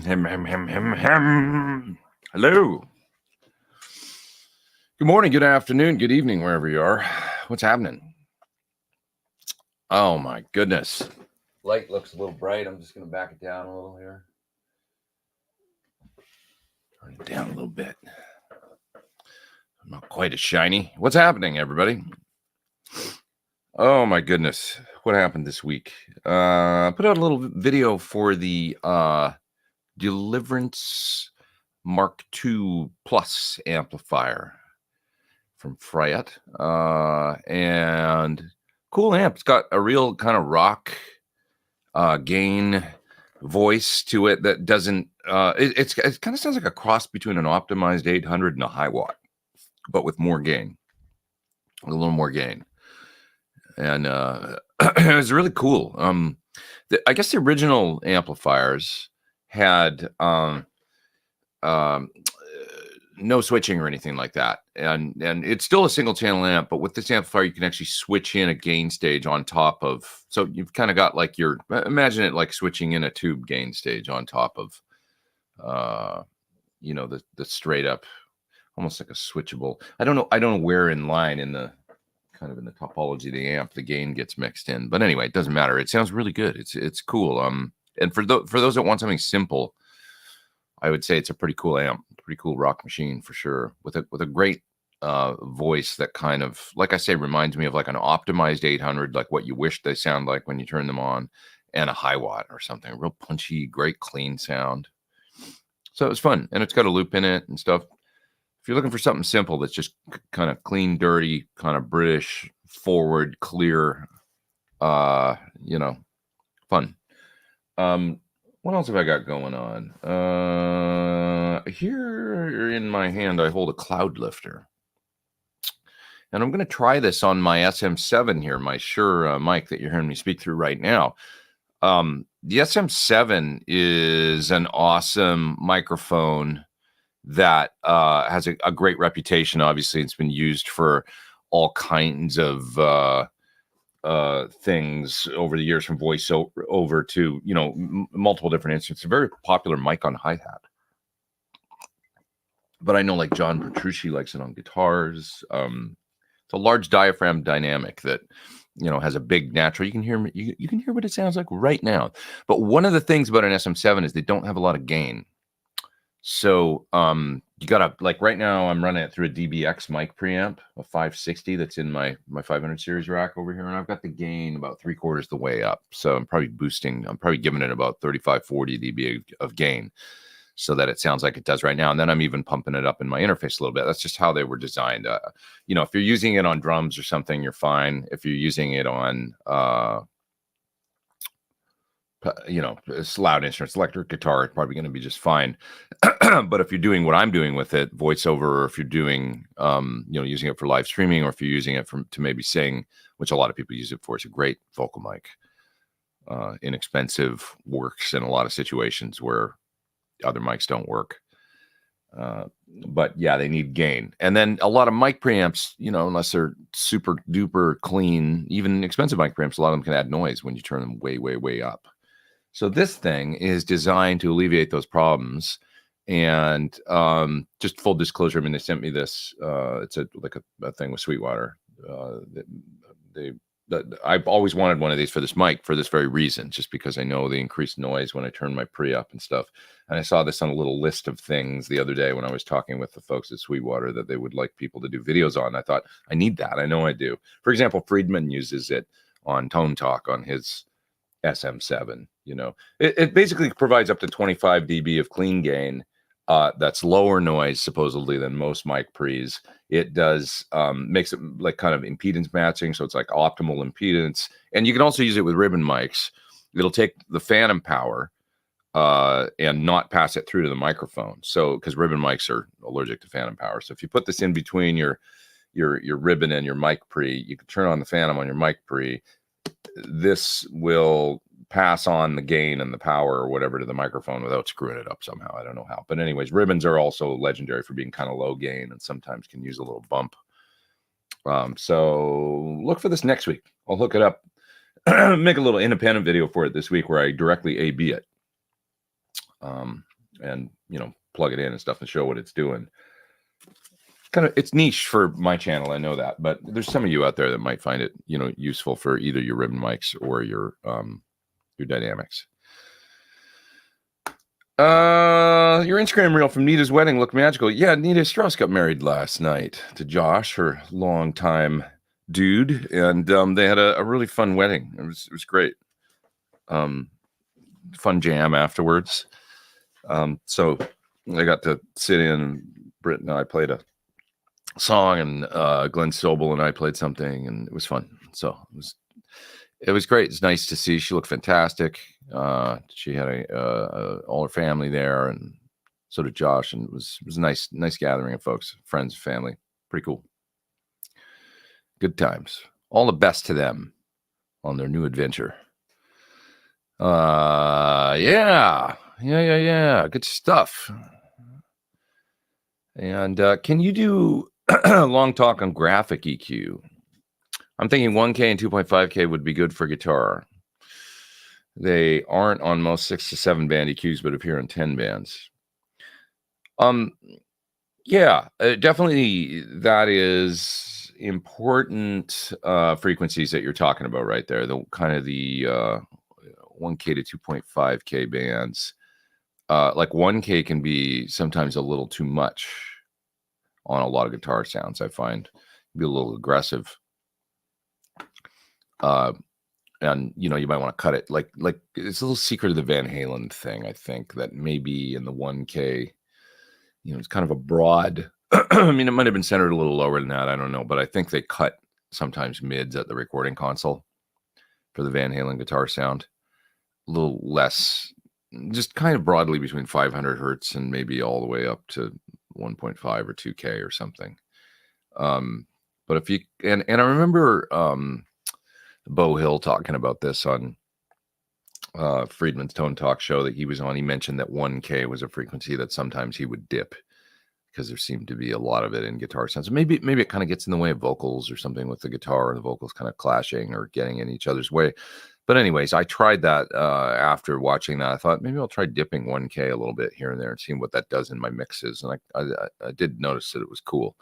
Hello. Good morning, good afternoon, good evening, wherever you are. What's happening? Oh my goodness. Light looks a little bright. I'm just going to back it down a little here. Turn it down a little bit. Not quite as shiny. What's happening, everybody? Oh my goodness. What happened this week? Put out a little video for the Deliverance Mark II Plus amplifier from Fryette. And cool amp. It's got a real kind of rock gain voice to it that doesn't it kind of sounds like a cross between an optimized 800 and a high watt, but with more gain, a little more gain. And it was really cool. I guess the original amplifiers had no switching or anything like that, and it's still a single channel amp, but with this amplifier you can actually switch in a gain stage on top of, so you've kind of got like your, imagine it like switching in a tube gain stage on top of you know, the straight up, almost like a switchable. I don't know where in line in the kind of in the topology of the amp the gain gets mixed in, but anyway, it doesn't matter. It sounds really good. It's cool. And for those that want something simple, I would say it's a pretty cool amp, pretty cool rock machine for sure, with a great voice that kind of, like I say, reminds me of like an optimized 800, like what you wish they sound like when you turn them on, and a high watt or something. Real punchy, great clean sound. So it was fun, and it's got a loop in it and stuff. If you're looking for something simple that's just kind of clean, dirty, kind of British, forward, clear, you know, fun. What else have I got going on? Here in my hand, I hold a cloud lifter. And I'm going to try this on my SM7 here, my Shure mic that you're hearing me speak through right now. The SM7 is an awesome microphone that has a great reputation. Obviously, it's been used for all kinds of things over the years, from voice over to, you know, multiple different instruments. It's a very popular mic on hi-hat, but I know like John Petrucci likes it on guitars. It's a large diaphragm dynamic that, you know, has a big natural, you can hear you can hear what it sounds like right now. But one of the things about an SM7 is they don't have a lot of gain. So you gotta, like right now I'm running it through a DBX mic preamp, a 560 that's in my 500 series rack over here, and I've got the gain about 3/4 the way up. So I'm probably giving it about 35-40 dB of gain, so that it sounds like it does right now. And then I'm even pumping it up in my interface a little bit. That's just how they were designed. You know, if you're using it on drums or something, you're fine. If you're using it on you know, it's loud instruments, electric guitar, it's probably going to be just fine. But if you're doing what I'm doing with it, voiceover, or if you're doing, you know, using it for live streaming, or if you're using it to maybe sing, which a lot of people use it for, it's a great vocal mic. Inexpensive, works in a lot of situations where other mics don't work. But yeah, they need gain. And then a lot of mic preamps, you know, unless they're super duper clean, even expensive mic preamps, a lot of them can add noise when you turn them way, way, way up. So this thing is designed to alleviate those problems. And just full disclosure, I mean, they sent me this. It's like a thing with Sweetwater. I've always wanted one of these for this mic for this very reason, just because I know the increased noise when I turn my pre up and stuff. And I saw this on a little list of things the other day when I was talking with the folks at Sweetwater that they would like people to do videos on. I thought, I need that. I know I do. For example, Friedman uses it on Tone Talk on his SM7. You know, it basically provides up to 25 dB of clean gain. That's lower noise supposedly than most mic pre's. It does makes it like kind of impedance matching, so it's like optimal impedance. And you can also use it with ribbon mics. It'll take the phantom power and not pass it through to the microphone. So because ribbon mics are allergic to phantom power, so if you put this in between your ribbon and your mic pre, you can turn on the phantom on your mic pre. This will pass on the gain and the power or whatever to the microphone without screwing it up somehow. I don't know how. But anyways, ribbons are also legendary for being kind of low gain and sometimes can use a little bump. So look for this next week. I'll hook it up, make a little independent video for it this week where I directly A/B it. and, you know, plug it in and stuff and show what it's doing. It's niche for my channel, I know that, but there's some of you out there that might find it, you know, useful for either your ribbon mics or your dynamics. Your Instagram reel from Nita's wedding looked magical. Yeah, Nita Strauss got married last night to Josh, her longtime dude, and they had a really fun wedding. It was great. Fun jam afterwards. So I got to sit in. Britt and I played a song, and Glenn Sobel and I played something, and it was fun. So it was great. It's nice to see. She looked fantastic. She had all her family there, and so did Josh, and it was a nice gathering of folks, friends, family. Pretty cool. Good times. All the best to them on their new adventure. Yeah. Good stuff. And can you do a long talk on graphic EQ? I'm thinking 1K and 2.5K would be good for guitar. They aren't on most 6 to 7 band EQs, but appear in 10 bands. Yeah, definitely that is important frequencies that you're talking about right there. The kind of the 1K to 2.5K bands. Like 1K can be sometimes a little too much on a lot of guitar sounds, I find. Be a little aggressive. And you know, you might want to cut it. Like it's a little secret of the Van Halen thing, I think, that maybe in the 1K, you know, it's kind of a broad. I mean, it might have been centered a little lower than that. I don't know, but I think they cut sometimes mids at the recording console for the Van Halen guitar sound. A little less, just kind of broadly between 500 hertz and maybe all the way up to 1.5 or 2K or something. But if you and I remember Bo Hill talking about this on Friedman's Tone Talk show that he was on. He mentioned that 1K was a frequency that sometimes he would dip because there seemed to be a lot of it in guitar sounds. Maybe it kind of gets in the way of vocals or something with the guitar and the vocals kind of clashing or getting in each other's way. But anyways, I tried that after watching that. I thought maybe I'll try dipping 1K a little bit here and there and seeing what that does in my mixes. And I did notice that it was cool.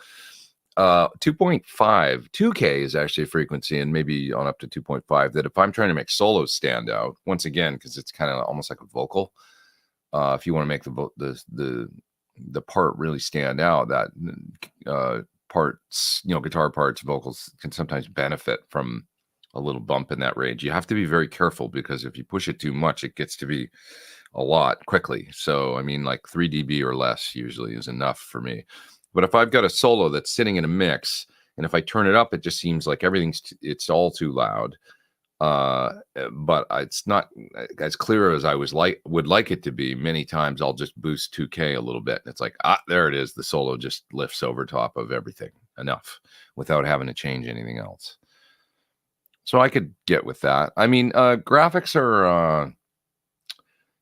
2.5, 2K is actually a frequency, and maybe on up to 2.5, that if I'm trying to make solos stand out, once again, because it's kind of almost like a vocal, if you want to make the part really stand out, that parts, you know, guitar parts, vocals can sometimes benefit from a little bump in that range. You have to be very careful, because if you push it too much, it gets to be a lot quickly. So, I mean, like 3 dB or less usually is enough for me. But if I've got a solo that's sitting in a mix, and if I turn it up, it just seems like it's all too loud. But it's not as clear as I would like it to be. Many times I'll just boost 2K a little bit, and it's like, there it is. The solo just lifts over top of everything enough without having to change anything else. So I could get with that. I mean, graphics are,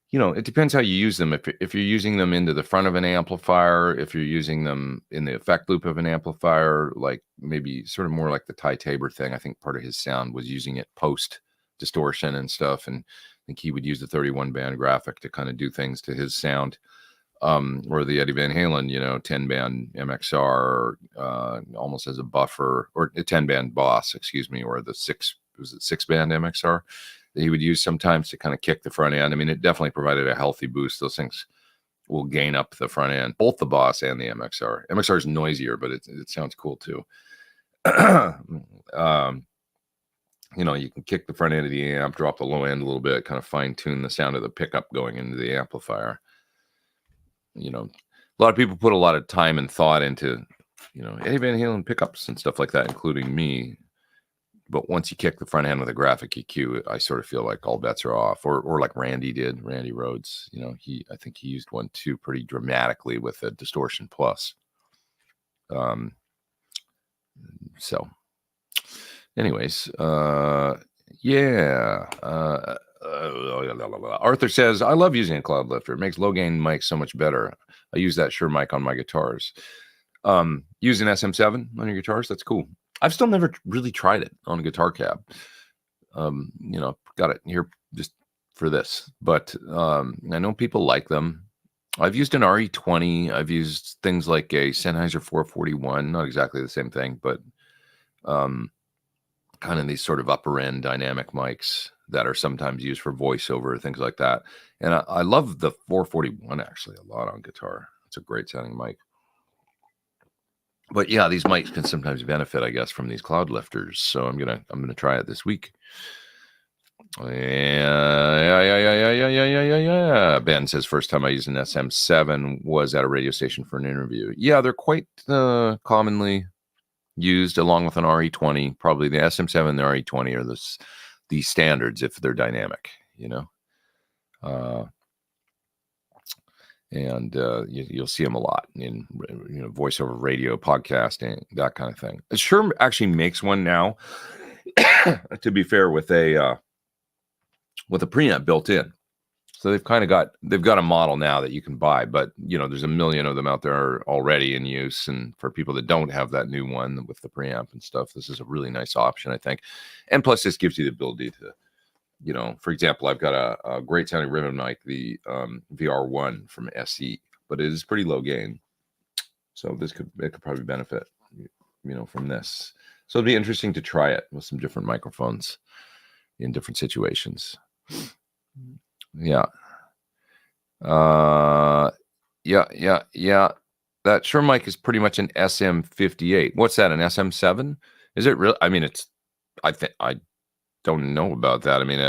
you know, it depends how you use them. If you're using them into the front of an amplifier, if you're using them in the effect loop of an amplifier, like maybe sort of more like the Ty Tabor thing. I think part of his sound was using it post distortion and stuff. And I think he would use the 31 band graphic to kind of do things to his sound. Or the Eddie Van Halen, you know, 10 band MXR, almost as a buffer, or a 10 band Boss, excuse me, or the 6 band MXR that he would use sometimes to kind of kick the front end. I mean, it definitely provided a healthy boost. Those things will gain up the front end, both the Boss and the MXR. MXR is noisier, but it sounds cool too. You know, you can kick the front end of the amp, drop the low end a little bit, kind of fine tune the sound of the pickup going into the amplifier. You know, a lot of people put a lot of time and thought into, you know, Eddie Van Halen pickups and stuff like that, including me. But once you kick the front end with a graphic EQ, I sort of feel like all bets are off. Or like Randy Rhodes. You know, I think he used one too pretty dramatically with a distortion plus. So anyways, yeah. Arthur says, I love using a cloud lifter. It makes low gain mics so much better. I use that Shure mic on my guitars. Using SM7 on your guitars, that's cool. I've still never really tried it on a guitar cab. You know, got it here just for this. But I know people like them. I've used an RE20. I've used things like a Sennheiser 441, not exactly the same thing, but kind of these sort of upper end dynamic mics that are sometimes used for voiceover, things like that. And I love the 441 actually a lot on guitar. It's a great sounding mic. But yeah, these mics can sometimes benefit, I guess, from these cloud lifters. So I'm gonna try it this week. Yeah. Ben says first time I used an SM7 was at a radio station for an interview. Yeah, they're quite commonly used along with an RE20. Probably the SM7 and the RE20 are the standards if they're dynamic, you know. You'll see them a lot in voiceover radio, podcasting, that kind of thing. It sure actually makes one now. To be fair, with a preamp built in, so they've got a model now that you can buy, but there's a million of them out there already in use. And for people that don't have that new one with the preamp and stuff, this is a really nice option, I think. And plus, this gives you the ability to, for example, I've got a great sounding ribbon mic, the VR1 from SE, but it is pretty low gain. So it could probably benefit, from this. So it'd be interesting to try it with some different microphones in different situations. Yeah. Yeah. That Shure mic is pretty much an SM58. What's that? An SM7? Is it real? I mean, I don't know about that. I mean,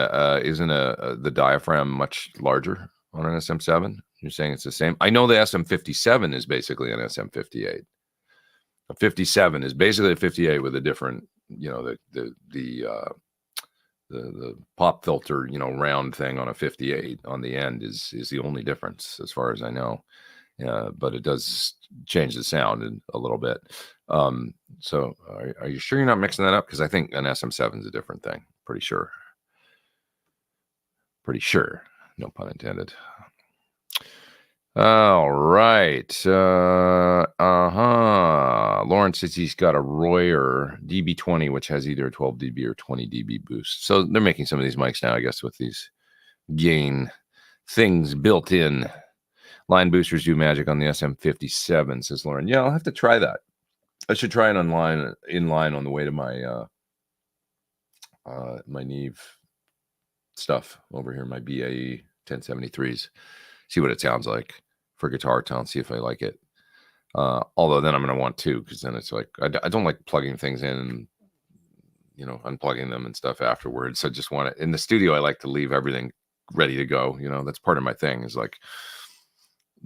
isn't the diaphragm much larger on an SM7? You're saying it's the same? I know the SM57 is basically an SM58. A 57 is basically a 58 with a different, the pop filter, round thing on a 58 on the end is the only difference as far as I know. But it does change the sound a little bit. So are you sure you're not mixing that up? Because I think an SM7 is a different thing. Pretty sure. No pun intended. All right. Lauren says he's got a Royer DB20, which has either a 12 dB or 20 dB boost. So they're making some of these mics now, I guess, with these gain things built in. Line boosters do magic on the SM57, says Lauren. Yeah, I'll have to try that. I should try it in line on the way to my my Neve stuff over here, my BAE 1073s. See what it sounds like for guitar tone, see if I like it. Although then I'm going to want two, because then it's like, I don't like plugging things in and, unplugging them and stuff afterwards. So I just want it in the studio. I like to leave everything ready to go. That's part of my thing, is like,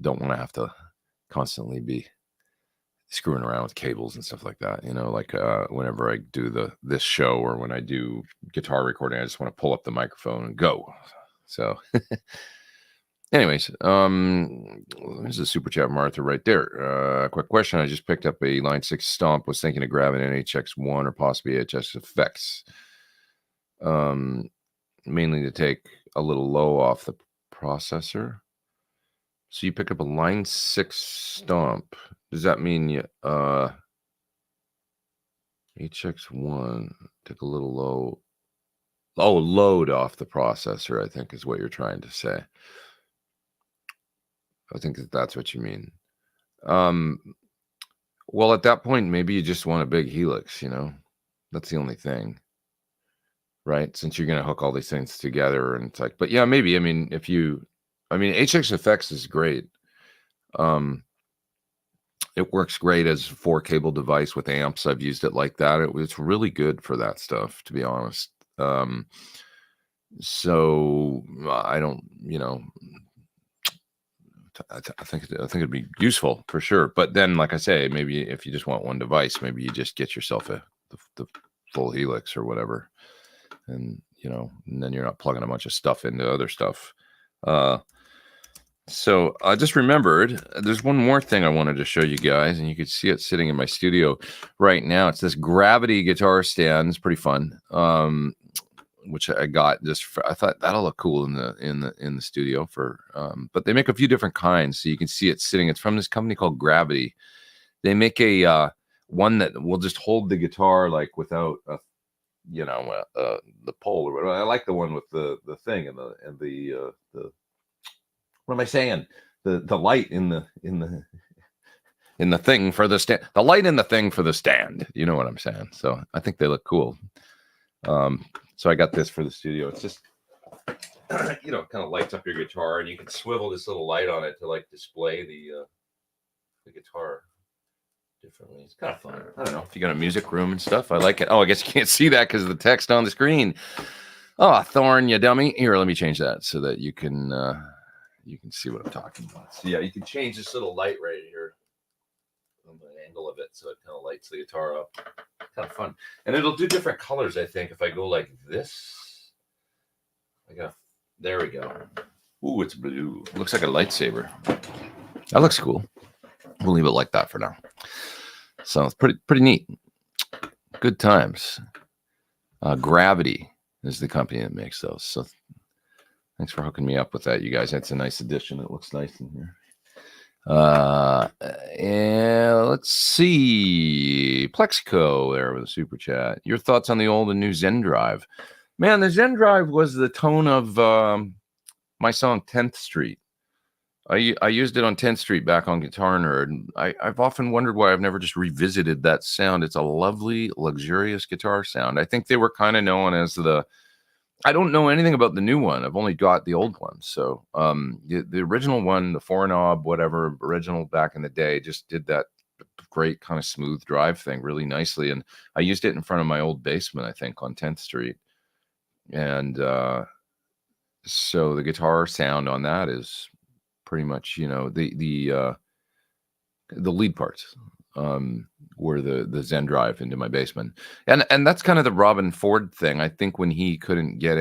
don't want to have to constantly be screwing around with cables and stuff like that. Like whenever I do this show or when I do guitar recording, I just want to pull up the microphone and go. So anyways, there's a super chat from Arthur right there. Quick question. I just picked up a Line 6 Stomp. Was thinking of grabbing an HX1 or possibly HX Effects. Mainly to take a little low off the processor. So you pick up a Line 6 Stomp. Does that mean you HX1 took a little low? Oh, load off the processor, I think is what you're trying to say. I think that's what you mean. Well, at that point, maybe you just want a big helix, That's the only thing. Right? Since you're going to hook all these things together, and it's like, but yeah, maybe. I mean, HX Effects is great. It works great as a 4-cable device with amps. I've used it like that. It's really good for that stuff, to be honest. So I don't, I think it'd be useful for sure. But then, like I say, maybe if you just want one device, maybe you just get yourself the full helix or whatever, and and then you're not plugging a bunch of stuff into other stuff. So I just remembered there's one more thing I wanted to show you guys, and you can see it sitting in my studio right now. It's this Gravity guitar stand. It's pretty fun. Which I got I thought that'll look cool in the studio but they make a few different kinds, so you can see it sitting. It's from this company called Gravity. They make a one that will just hold the guitar like without the pole or whatever. I like the one with the thing and the what am I saying? the light in the thing for the stand, the light in the thing for the stand. You know what I'm saying? So I think they look cool. So I got this for the studio. It's just, you know, kind of lights up your guitar, and you can swivel this little light on it to like display the guitar differently. It's kind of fun. I don't know if you got a music room and stuff. I like it. Oh, I guess you can't see that because of the text on the screen. Oh, Thorn, you dummy. Here, let me change that so that you can see what I'm talking about. So yeah, you can change this little light right here on the angle of it, so it kind of lights the guitar up. Kind of fun, and it'll do different colors. I think if I go like this, there we go. Ooh, it's blue. It looks like a lightsaber. That looks cool. We'll leave it like that for now. So it's pretty neat. Good times. Gravity is the company that makes those. So thanks for hooking me up with that, you guys. That's a nice addition. It looks nice in here. And let's see. Plexico there with a super chat. Your thoughts on the old and new Zen Drive? Man, the Zen Drive was the tone of my song 10th Street. I used it on 10th Street back on Guitar Nerd. I've often wondered why I've never just revisited that sound. It's a lovely, luxurious guitar sound. I think they were kind of known as I don't know anything about the new one. I've only got the old one. So the original one, the 4-knob, whatever, original back in the day, just did that great kind of smooth drive thing really nicely. And I used it in front of my old basement, I think, on 10th Street. And so the guitar sound on that is pretty much, you know, the lead parts were the Zen Drive into my basement, and that's kind of the Robin Ford thing. I think when he couldn't get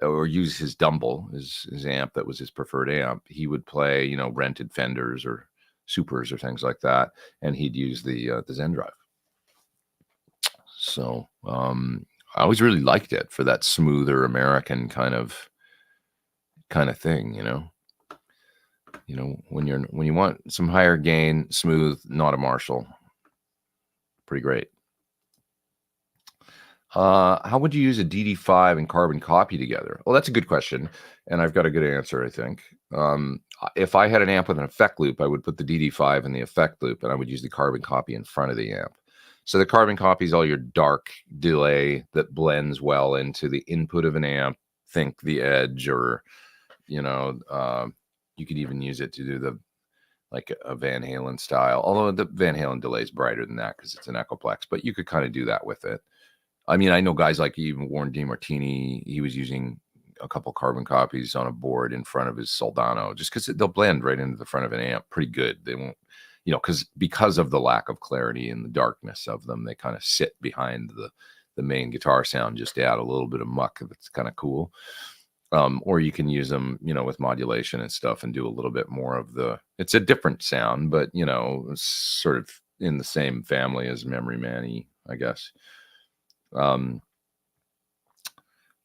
or use his Dumble, his amp that was his preferred amp, he would play, you know, rented Fenders or Supers or things like that, and he'd use the Zen Drive. So I always really liked it for that smoother American kind of thing, you know. You know, when you want some higher gain, smooth, not a Marshall, pretty great. How would you use a DD5 and carbon copy together? Well, that's a good question, and I've got a good answer, I think. If I had an amp with an effect loop, I would put the DD5 in the effect loop, and I would use the carbon copy in front of the amp. So the carbon copy is all your dark delay that blends well into the input of an amp. Think the Edge, or, you know, you could even use it to do like a Van Halen style, although the Van Halen delay is brighter than that because it's an Echoplex, but you could kind of do that with it. I mean, I know guys like even Warren DeMartini, he was using a couple carbon copies on a board in front of his Soldano, just because they'll blend right into the front of an amp pretty good. They won't, you know, because of the lack of clarity and the darkness of them, they kind of sit behind the main guitar sound, just to add a little bit of muck. That's kind of cool. Or you can use them, you know, with modulation and stuff and do a little bit more of it's a different sound, but, you know, sort of in the same family as Memory Man-y, I guess. But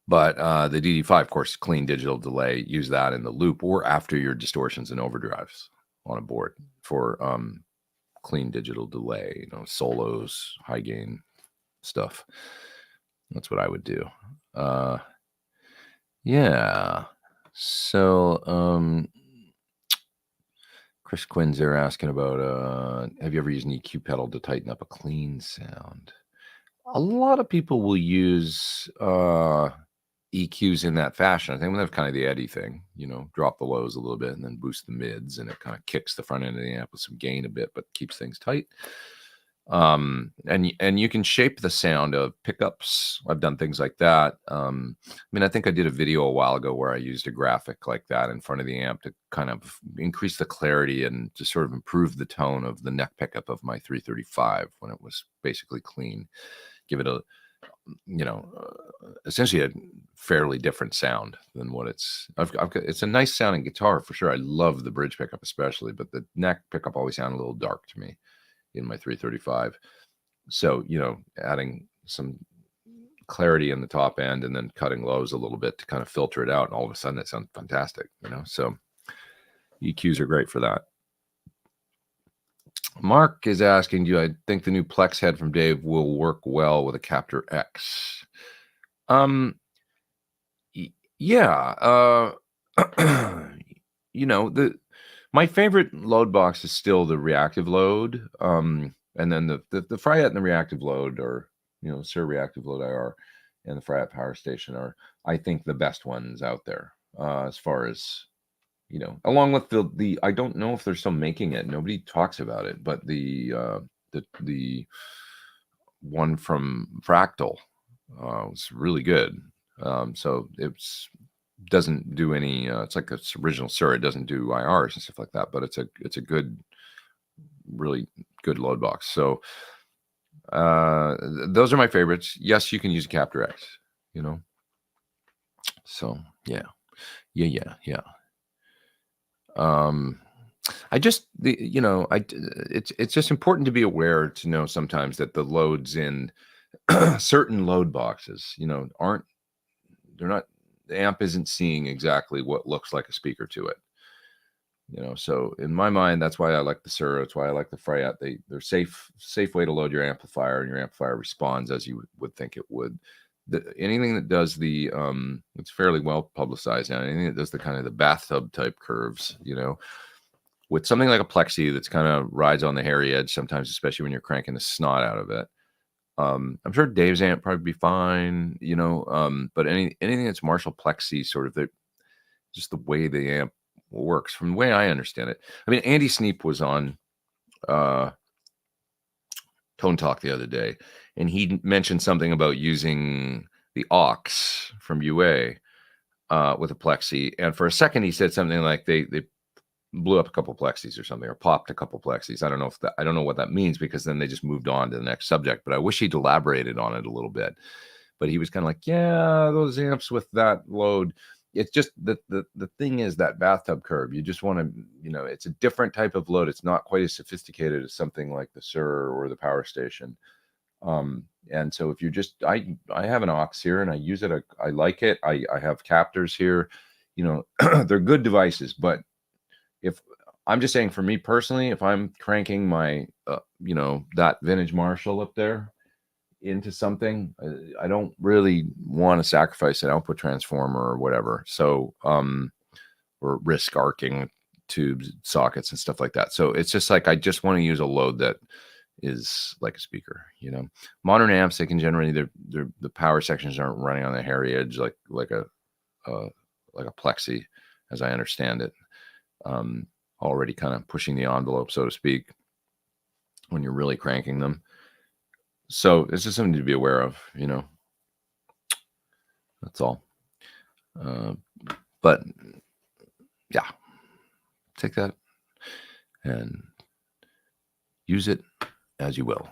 the DD5, of course, clean digital delay, use that in the loop or after your distortions and overdrives on a board for clean digital delay, you know, solos, high gain stuff. That's what I would do. Yeah. So, Chris Quinn's there asking about, have you ever used an EQ pedal to tighten up a clean sound? A lot of people will use EQs in that fashion. I think that's kind of the Eddie thing, you know, drop the lows a little bit and then boost the mids, and it kind of kicks the front end of the amp with some gain a bit, but keeps things tight. And you can shape the sound of pickups. I've done things like that. I mean, I think I did a video a while ago where I used a graphic like that in front of the amp to kind of increase the clarity and to sort of improve the tone of the neck pickup of my 335 when it was basically clean. Give it a, you know, essentially a fairly different sound than what it's a nice sounding guitar for sure. I love the bridge pickup especially, but the neck pickup always sounded a little dark to me in my 335. So, you know, adding some clarity in the top end and then cutting lows a little bit to kind of filter it out, and all of a sudden it sounds fantastic, you know. So EQs are great for that. Mark is asking, do I think the new Plex head from Dave will work well with a Captor X? Yeah. you know, my favorite load box is still the reactive load. And then the Fryette and the reactive load, or, you know, Sir reactive load IR and the Fryette power station are, I think, the best ones out there, as far as, you know, along with the I don't know if they're still making it. Nobody talks about it, but the one from Fractal was really good. So it's doesn't do any. It's like its original Sir. It doesn't do IRs and stuff like that, but it's a good, really good load box. So those are my favorites. Yes, you can use a Captor X. You know. So yeah. I just it's just important to be aware, to know sometimes that the loads in certain load boxes, you know, they're not, the amp isn't seeing exactly what looks like a speaker to it. You know, so in my mind, that's why I like the Sir. That's why I like the Fryette. They're safe way to load your amplifier, and your amplifier responds as you would think it would. Anything that does the it's fairly well publicized now. Anything that does the kind of the bathtub type curves, you know, with something like a Plexi that's kind of rides on the hairy edge sometimes, especially when you're cranking the snot out of it. I'm sure Dave's amp probably be fine, you know, but anything that's Marshall Plexi, sort of just the way the amp works, from the way I understand it. I mean, Andy Sneap was on Tone Talk the other day, and he mentioned something about using the aux from UA with a Plexi, and for a second he said something like they blew up a couple Plexis or something, or popped a couple Plexis. I don't know what that means, because then they just moved on to the next subject. But I wish he'd elaborated on it a little bit. But he was kind of like, yeah, those amps with that load, it's just the thing is that bathtub curve. You just want to, you know, it's a different type of load. It's not quite as sophisticated as something like the Sir or the power station. And so if you're just, I have an aux here and I use it. I like it. I have captors here, you know, they're good devices. But if I'm just saying, for me personally, if I'm cranking my, you know, that vintage Marshall up there into something, I don't really want to sacrifice an output transformer or whatever. So, or risk arcing tubes, sockets, and stuff like that. So it's just like, I just want to use a load that is like a speaker. You know, modern amps, they can generate the power sections aren't running on the hairy edge like a Plexi, as I understand it. Already kind of pushing the envelope, so to speak, when you're really cranking them. So it's just something to be aware of, you know. That's all. But yeah, take that and use it as you will.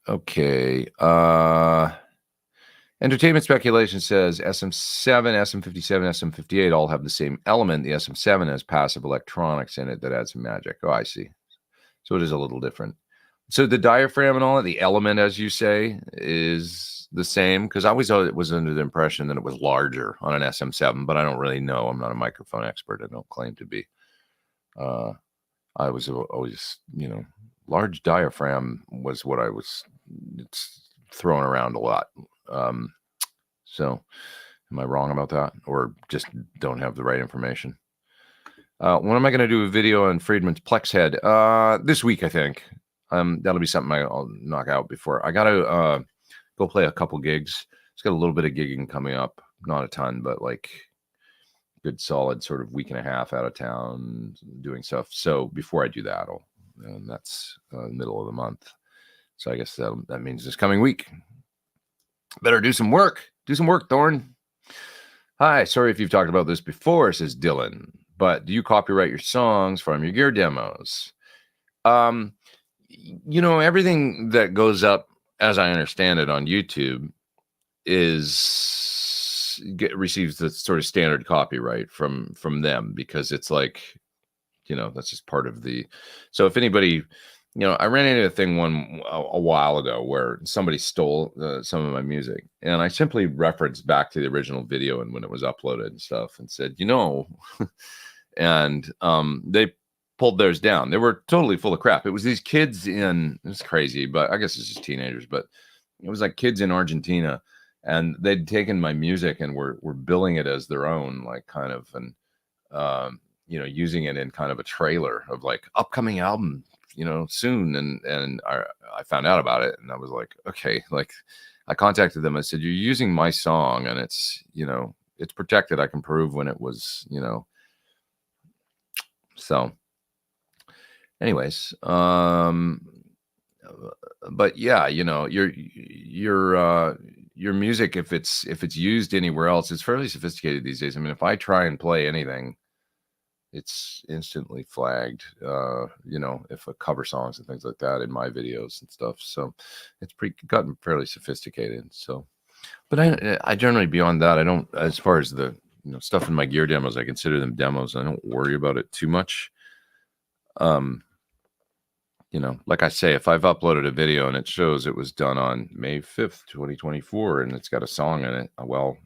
Okay. Entertainment Speculation says SM7, SM57, SM58 all have the same element. The SM7 has passive electronics in it that adds some magic. Oh, I see. So it is a little different. So the diaphragm and all that, the element, as you say, is the same? Because I always was under the impression that it was larger on an SM7, but I don't really know. I'm not a microphone expert. I don't claim to be. I was always, you know, large diaphragm was what it's thrown around a lot. So am I wrong about that, or just don't have the right information? When am I going to do a video on Friedman's Plex head? This week, I think. That'll be something I'll knock out before. I got to go play a couple gigs. It's got a little bit of gigging coming up, not a ton, but like good solid sort of week and a half out of town doing stuff. So before I do that, and that's middle of the month. So I guess that means this coming week. Better do some work. Do some work, Thorn. Hi, sorry if you've talked about this before, says Dylan, but do you copyright your songs from your gear demos? You know, everything that goes up, as I understand it, on YouTube receives the sort of standard copyright from them, because it's like, you know, that's just part of the. So if anybody, you know, I ran into a thing a while ago where somebody stole some of my music, and I simply referenced back to the original video and when it was uploaded and stuff, and said, you know, and they pulled theirs down. They were totally full of crap. It was these kids it's crazy, but I guess it's just teenagers, but it was like kids in Argentina, and they'd taken my music and were billing it as their own, like kind of, and you know, using it in kind of a trailer of like upcoming album, you know, soon. And I found out about it, and I was like, okay, like I contacted them. I said, you're using my song, and it's, you know, it's protected. I can prove when it was, you know. So anyways, but yeah, you know, your music, if it's used anywhere else, it's fairly sophisticated these days. I mean, if I try and play anything, it's instantly flagged, you know, if a cover songs and things like that in my videos and stuff. So it's gotten fairly sophisticated. So, but I generally, beyond that, I don't, as far as the, you know, stuff in my gear demos, I consider them demos. I don't worry about it too much. You know, like I say, if I've uploaded a video and it shows it was done on May 5th, 2024, and it's got a song in it, well,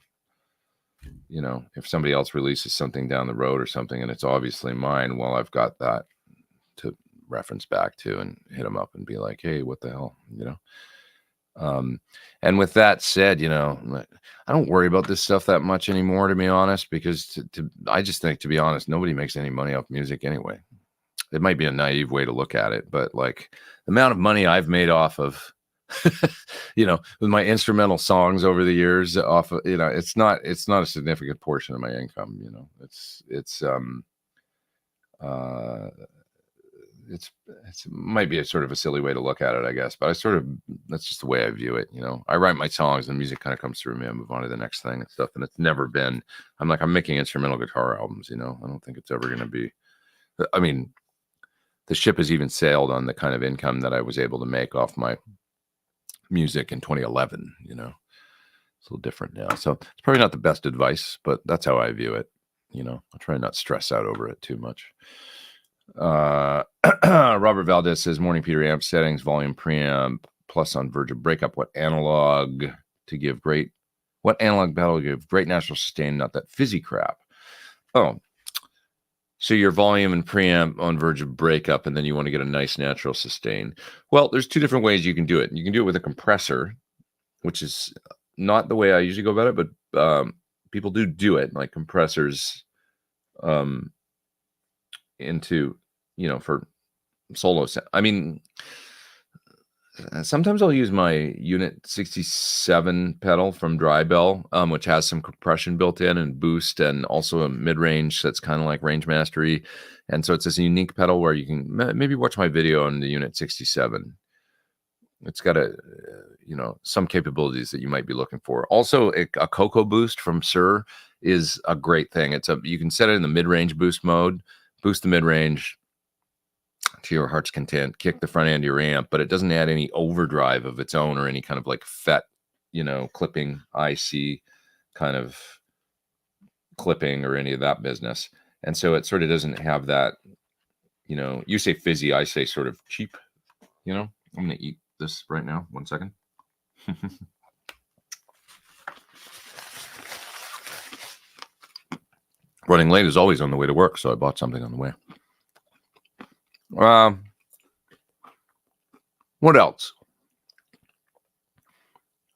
you know, if somebody else releases something down the road or something and it's obviously mine, well, I've got that to reference back to and hit them up and be like, hey, what the hell, you know? And with that said, you know, I don't worry about this stuff that much anymore, to be honest, because I just think, to be honest, nobody makes any money off music anyway. It might be a naive way to look at it, but like the amount of money I've made off of, you know, with my instrumental songs over the years, off of, you know, it's not a significant portion of my income. You know, it might be a sort of a silly way to look at it, I guess, but that's just the way I view it. You know, I write my songs and music kind of comes through me. I move on to the next thing and stuff. And it's never been, I'm making instrumental guitar albums, you know, I don't think it's ever going to be, I mean, the ship has even sailed on the kind of income that I was able to make off my music in 2011, you know. It's a little different now. So it's probably not the best advice, but that's how I view it. You know, I'll try not to stress out over it too much. Robert Valdez says, morning, Peter. Amp settings, volume, preamp, plus on verge of breakup. What analog pedal give great natural sustain, not that fizzy crap? Oh, so your volume and preamp on verge of breakup, and then you want to get a nice natural sustain. Well, there's two different ways you can do it. You can do it with a compressor, which is not the way I usually go about it, but people do it, like compressors into, you know, for solo. I mean, sometimes I'll use my Unit 67 pedal from Drybell, which has some compression built in and boost, and also a mid-range that's kind of like range mastery. And so it's this unique pedal where you can maybe watch my video on the Unit 67. It's got you know, some capabilities that you might be looking for. Also, a Coco boost from Sir is a great thing. You can set it in the mid-range boost mode, boost the mid-range to your heart's content, kick the front end of your amp, but it doesn't add any overdrive of its own or any kind of like FET, you know, clipping, IC kind of clipping or any of that business. And so it sort of doesn't have that, you know, you say fizzy, I say sort of cheap, you know. I'm going to eat this right now. 1 second. Running late is always on the way to work, so I bought something on the way. What else?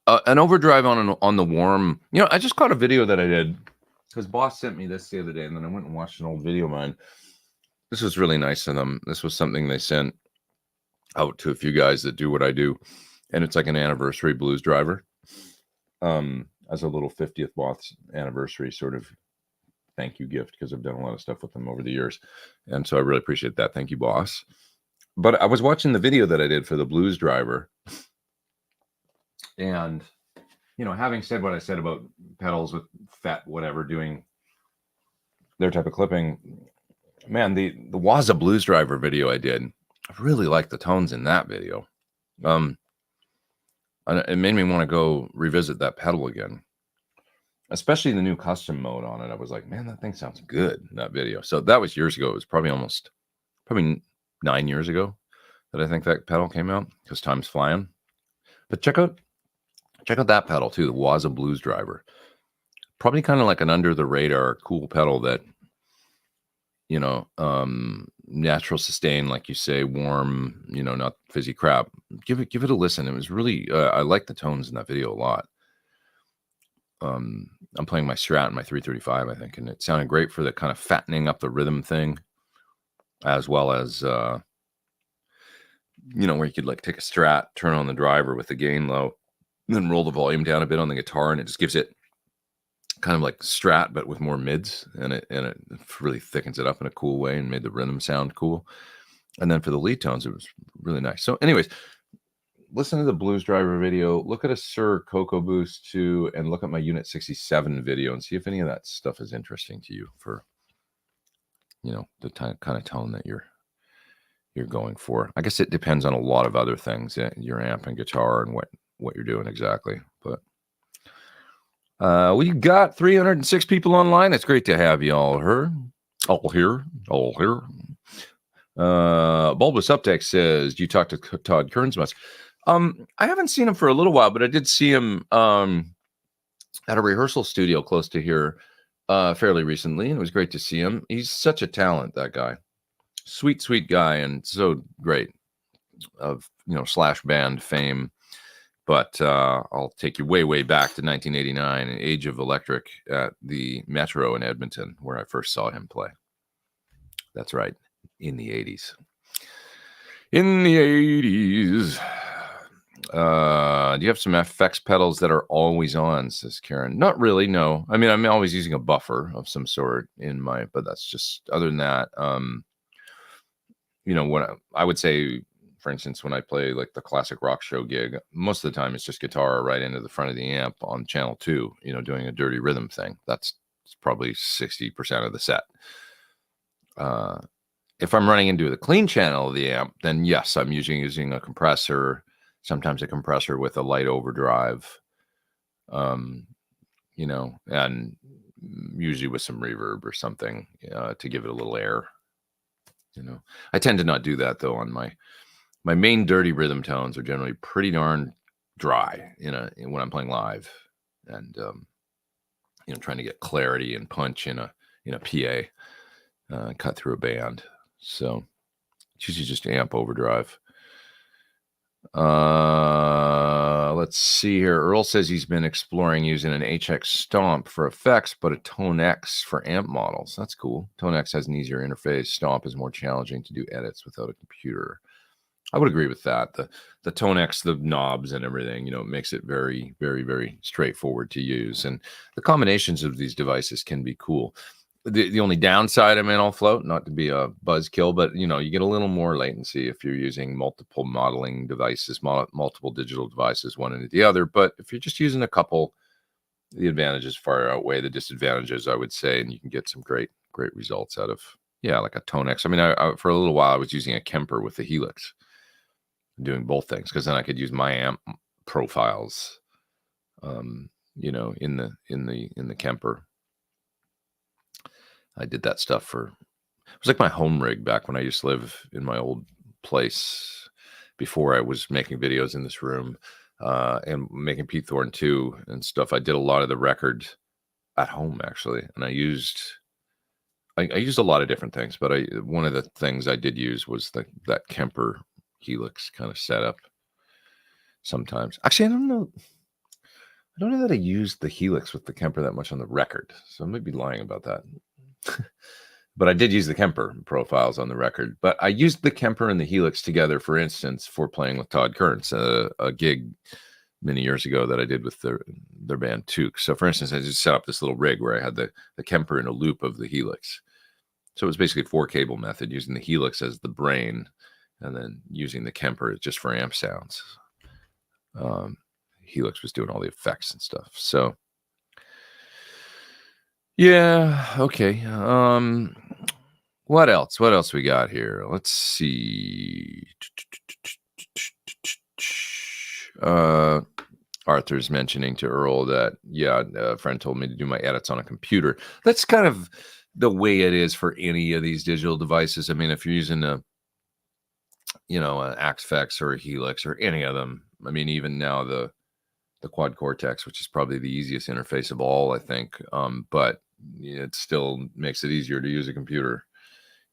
An overdrive on the Warm. You know, I just caught a video that I did because Boss sent me this the other day, and then I went and watched an old video of mine. This was really nice of them. This was something they sent out to a few guys that do what I do, and it's like an anniversary blues driver, as a little 50th Boss anniversary sort of thank you gift, because I've done a lot of stuff with them over the years, and so I really appreciate that. Thank you, Boss. But I was watching the video that I did for the blues driver, and you know, having said what I said about pedals with FET, whatever, doing their type of clipping, man, the Waza blues driver video I did, I really liked the tones in that video. And it made me want to go revisit that pedal again, especially the new custom mode on it. I was like, man, that thing sounds good in that video. So that was years ago. It was probably 9 years ago that I think that pedal came out, because time's flying. But check out that pedal too, the Waza Blues Driver. Probably kind of like an under the radar cool pedal that, you know, natural sustain, like you say, warm, you know, not fizzy crap. Give it a listen. It was really I like the tones in that video a lot. I'm playing my Strat and my 335, I think, and it sounded great for the kind of fattening up the rhythm thing, as well as where you could like take a Strat, turn on the driver with the gain low, and then roll the volume down a bit on the guitar, and it just gives it kind of like Strat but with more mids, and it really thickens it up in a cool way and made the rhythm sound cool. And then for the lead tones, it was really nice. So anyways, listen to the Blues Driver video, look at a Sir Cocoa Boost 2, and look at my Unit 67 video and see if any of that stuff is interesting to you for, the kind of tone that you're going for. I guess it depends on a lot of other things, your amp and guitar and what you're doing exactly. But we got 306 people online. It's great to have you all here. Bulbous Uptake says, do you talk to Todd Kearns much? I haven't seen him for a little while, but I did see him at a rehearsal studio close to here fairly recently, and it was great to see him. He's such a talent, that guy. Sweet guy, and so great of, Slash band fame. But I'll take you way back to 1989, Age of Electric at the Metro in Edmonton, where I first saw him play. That's right, in the 80s. In the 80s. Do you have some FX pedals that are always on, says Karen? Not really, no. I mean, I'm always using a buffer of some sort but that's just, other than that, when I would say, for instance, when I play like the classic rock show gig, most of the time it's just guitar right into the front of the amp on channel 2, doing a dirty rhythm thing. That's probably 60% of the set. If I'm running into the clean channel of the amp, then yes, I'm using a compressor, sometimes a compressor with a light overdrive, and usually with some reverb or something to give it a little air. I tend to not do that though. On my main dirty rhythm tones are generally pretty darn dry, when I'm playing live, and trying to get clarity and punch in a PA, cut through a band. So it's usually just amp overdrive. Let's see here. Earl says he's been exploring using an HX Stomp for effects, but a Tone X for amp models. That's cool. Tone X has an easier interface. Stomp is more challenging to do edits without a computer. I would agree with that. The Tone X, the knobs and everything, it makes it very, very, very straightforward to use. And the combinations of these devices can be cool. The only downside, I'll float, not to be a buzzkill, but you get a little more latency if you're using multiple modeling devices, multiple digital devices, one into the other. But if you're just using a couple, the advantages far outweigh the disadvantages, I would say, and you can get some great results out of like a Tone X. I for a little while I was using a Kemper with the Helix, doing both things, because then I could use my amp profiles, in the Kemper. I did that stuff it was like my home rig back when I used to live in my old place before I was making videos in this room, and making Pete Thorn 2 and stuff. I did a lot of the record at home, actually. And I used a lot of different things, but one of the things I did use was that Kemper Helix kind of setup sometimes. Actually, I don't know that I used the Helix with the Kemper that much on the record, so I might be lying about that. But I did use the Kemper profiles on the record. But I used the Kemper and the Helix together, for instance, for playing with Todd Kearns, a gig many years ago that I did with their band Took. So, for instance, I just set up this little rig where I had the Kemper in a loop of the Helix. So it was basically a 4-cable method, using the Helix as the brain, and then using the Kemper just for amp sounds. Helix was doing all the effects and stuff. So, yeah, okay. What else? What else we got here? Let's see. Arthur's mentioning to Earl that, a friend told me to do my edits on a computer. That's kind of the way it is for any of these digital devices. If you're using an Axfex or a Helix or any of them, even now the Quad Cortex, which is probably the easiest interface of all, I think. But it still makes it easier to use a computer.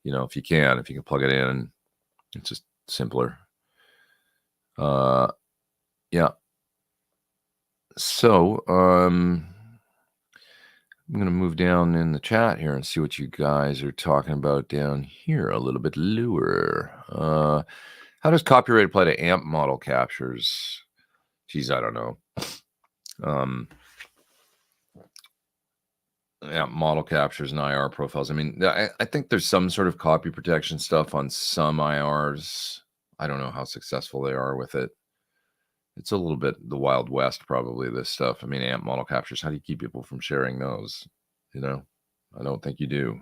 If you can plug it in, it's just simpler. Yeah. So, I'm going to move down in the chat here and see what you guys are talking about down here a little bit lower. How does copyright apply to amp model captures? Geez, I don't know. Amp model captures and IR profiles. I mean, I think there's some sort of copy protection stuff on some IRs. I don't know how successful they are with it. It's a little bit the Wild West, probably, this stuff. I mean, amp model captures, how do you keep people from sharing those? You know, I don't think you do.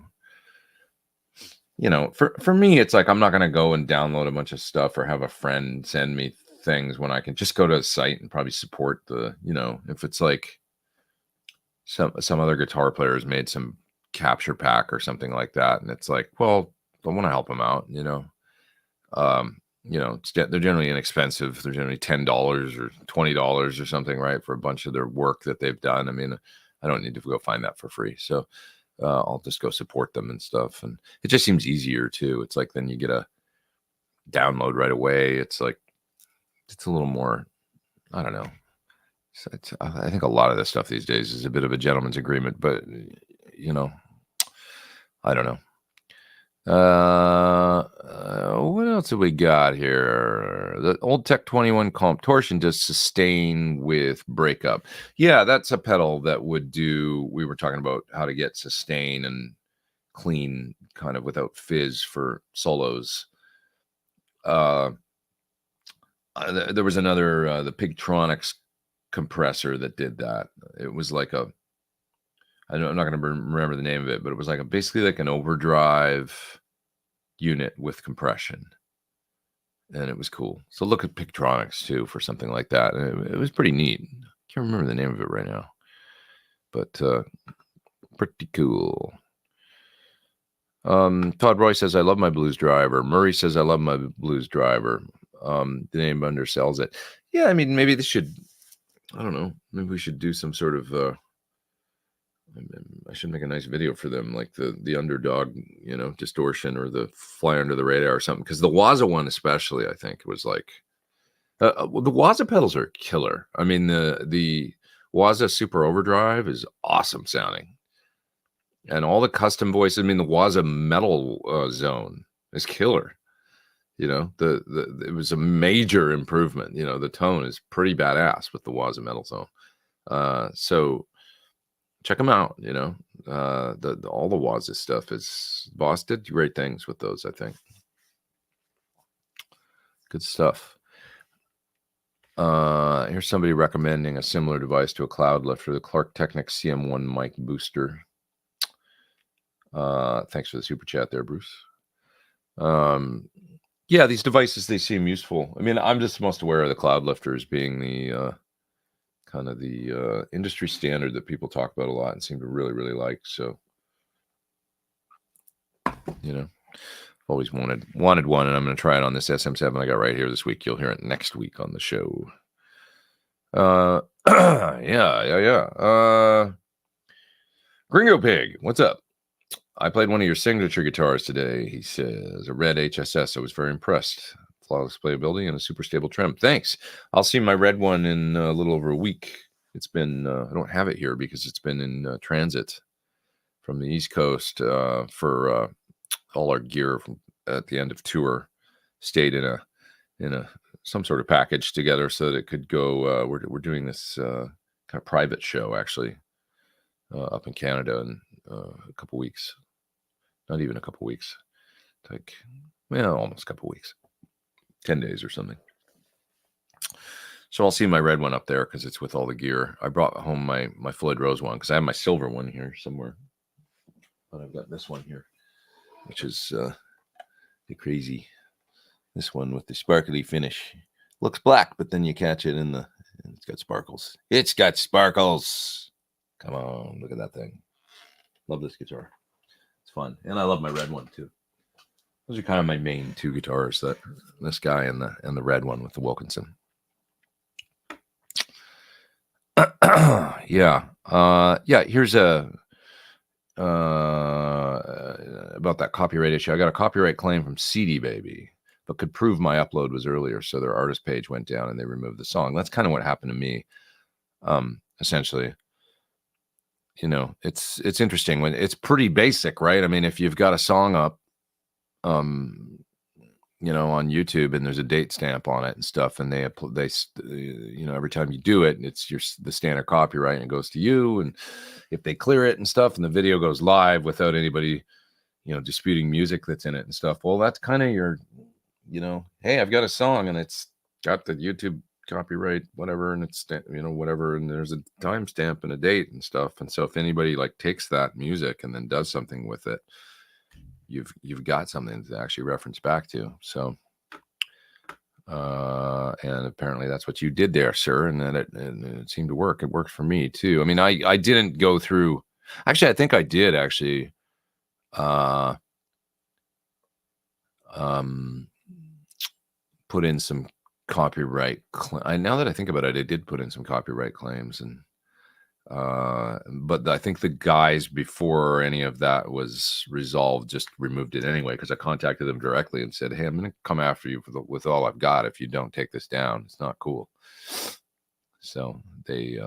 You know, for me, it's like I'm not going to go and download a bunch of stuff or have a friend send me things when I can just go to a site and probably support the, you know, if it's like some other guitar players made some capture pack or something like that, and it's like, well, I want to help them out, you know. You know, they're generally inexpensive. They're generally $10 or $20 or something, right, for a bunch of their work that they've done. I mean, I don't need to go find that for free. So I'll just go support them and stuff. And it just seems easier too. It's like then you get a download right away. It's like, it's a little more, I don't know. I think a lot of this stuff these days is a bit of a gentleman's agreement, but you know, I don't know. What else have we got here? The old Tech 21 comp torsion does sustain with breakup. Yeah, that's a pedal that would do. We were talking about how to get sustain and clean kind of without fizz for solos. There was another the Pigtronics compressor that did that. It was like I'm not going to remember the name of it, but it was like basically like an overdrive unit with compression, and it was cool. So look at Pigtronics too for something like that. It was pretty neat. Can't remember the name of it right now, but pretty cool. Todd Roy says, I love my blues driver. Murray says, I love my blues driver. The name undersells it. Yeah, I mean, maybe this should, I don't know, maybe we should do some sort of I should make a nice video for them, like the underdog, you know, distortion, or the fly under the radar or something. Because the Waza one, especially, I think was like, well, the Waza pedals are killer. I mean, the Waza Super Overdrive is awesome sounding, and all the custom voices. I mean, the Waza Metal Zone is killer. You know, it was a major improvement. You know, the tone is pretty badass with the Waza Metal Zone. So check them out. You know, all the Waza stuff is, Boss did great things with those, I think. Good stuff. Here's somebody recommending a similar device to a cloud lifter, the Clark Technics CM1 mic booster. Thanks for the super chat there, Bruce. Yeah, these devices, they seem useful. I mean, I'm just most aware of the cloud lifters being the kind of the industry standard that people talk about a lot and seem to really, really like. So, you know, always wanted one, and I'm going to try it on this SM7 I got right here this week. You'll hear it next week on the show. Yeah. Gringo Pig, what's up? I played one of your signature guitars today. He says a red HSS. I was very impressed. Flawless playability and a super stable trem. Thanks. I'll see my red one in a little over a week. It's been, I don't have it here because it's been in transit from the East Coast for all our gear at the end of tour. Stayed in a some sort of package together so that it could go. We're doing this kind of private show actually up in Canada in a couple weeks. Not even a couple weeks. Like, well, almost a couple weeks. 10 days or something. So I'll see my red one up there because it's with all the gear. I brought home my Floyd Rose one because I have my silver one here somewhere. But I've got this one here, which is the crazy. This one with the sparkly finish. Looks black, but then you catch it and it's got sparkles. It's got sparkles. Come on, look at that thing. Love this guitar. It's fun. And I love my red one too. Those are kind of my main two guitars, that this guy and the red one with the Wilkinson. Yeah. Here's a about that copyright issue. I got a copyright claim from CD Baby, but could prove my upload was earlier, so their artist page went down and they removed the song. That's kind of what happened to me, essentially. you know, it's interesting when it's pretty basic, right? I mean, if you've got a song up, you know, on YouTube and there's a date stamp on it and stuff, and you know, every time you do it, it's the standard copyright and it goes to you. And if they clear it and stuff, and the video goes live without anybody, you know, disputing music that's in it and stuff, well, that's kind of your, you know, hey, I've got a song and it's got the YouTube copyright, whatever, and it's, you know, whatever, and there's a timestamp and a date and stuff. And so if anybody like takes that music and then does something with it, you've got something to actually reference back to. So and apparently that's what you did there, sir, and then it seemed to work. It worked for me too. I mean, I didn't go through, actually I think I did actually put in some copyright now that I think about it, I did put in some copyright claims, and but I think the guys, before any of that was resolved, just removed it anyway, because I contacted them directly and said, hey, I'm going to come after you with all I've got if you don't take this down. It's not cool. So they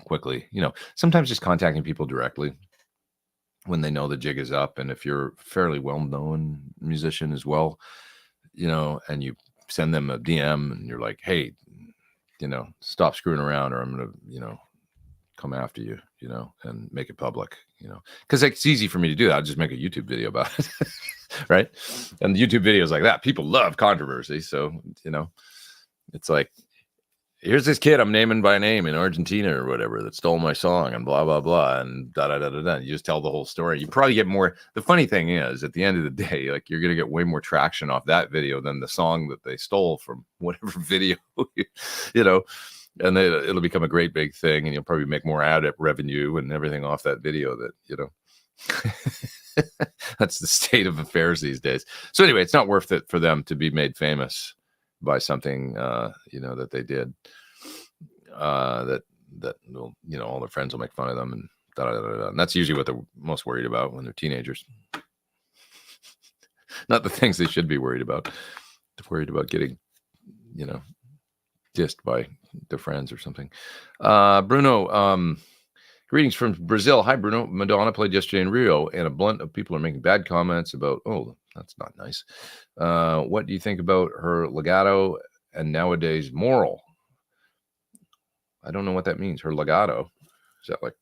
quickly, you know, sometimes just contacting people directly when they know the jig is up, and if you're a fairly well-known musician as well, you know, and you send them a DM and you're like, hey, you know, stop screwing around or I'm going to, you know, come after you, you know, and make it public, you know, because it's easy for me to do that. I'll just make a YouTube video about it. Right. And the YouTube videos like that, people love controversy. So, you know, it's like, here's this kid I'm naming by name in Argentina or whatever that stole my song and blah, blah, blah. And da, da, da, da, da. You just tell the whole story. You probably get more. The funny thing is, at the end of the day, like, you're going to get way more traction off that video than the song that they stole from whatever video, you know, and it'll become a great big thing. And you'll probably make more ad revenue and everything off that video that, you know, that's the state of affairs these days. So anyway, it's not worth it for them to be made famous by something, you know, that they did, that will, you know, all their friends will make fun of them and da, da, da, da. And that's usually what they're most worried about when they're teenagers. Not the things they should be worried about. They're worried about getting, you know, dissed by their friends or something. Bruno, greetings from Brazil. Hi, Bruno. Madonna played yesterday in Rio, and a blunt of people are making bad comments about, oh, that's not nice. What do you think about her legato and nowadays moral? I don't know what that means. Her legato. Is that like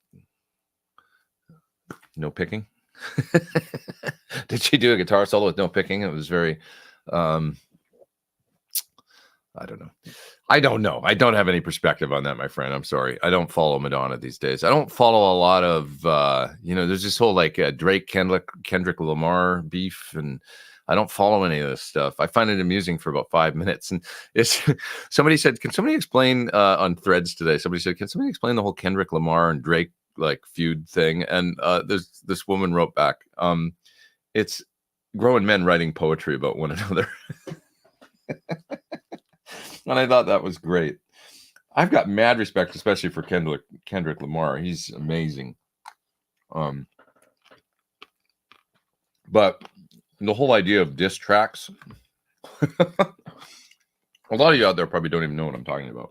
no picking? Did she do a guitar solo with no picking? It was very, I don't know. I don't know. I don't have any perspective on that, my friend. I'm sorry. I don't follow Madonna these days. I don't follow a lot of, you know, there's this whole like Drake, Kendrick Lamar beef, and I don't follow any of this stuff. I find it amusing for about 5 minutes. And it's somebody said, can somebody explain on Threads today? Somebody said, can somebody explain the whole Kendrick Lamar and Drake like feud thing? And there's this woman wrote back, it's grown men writing poetry about one another. And I thought that was great. I've got mad respect, especially for Kendrick Lamar. He's amazing. But the whole idea of diss tracks, a lot of you out there probably don't even know what I'm talking about.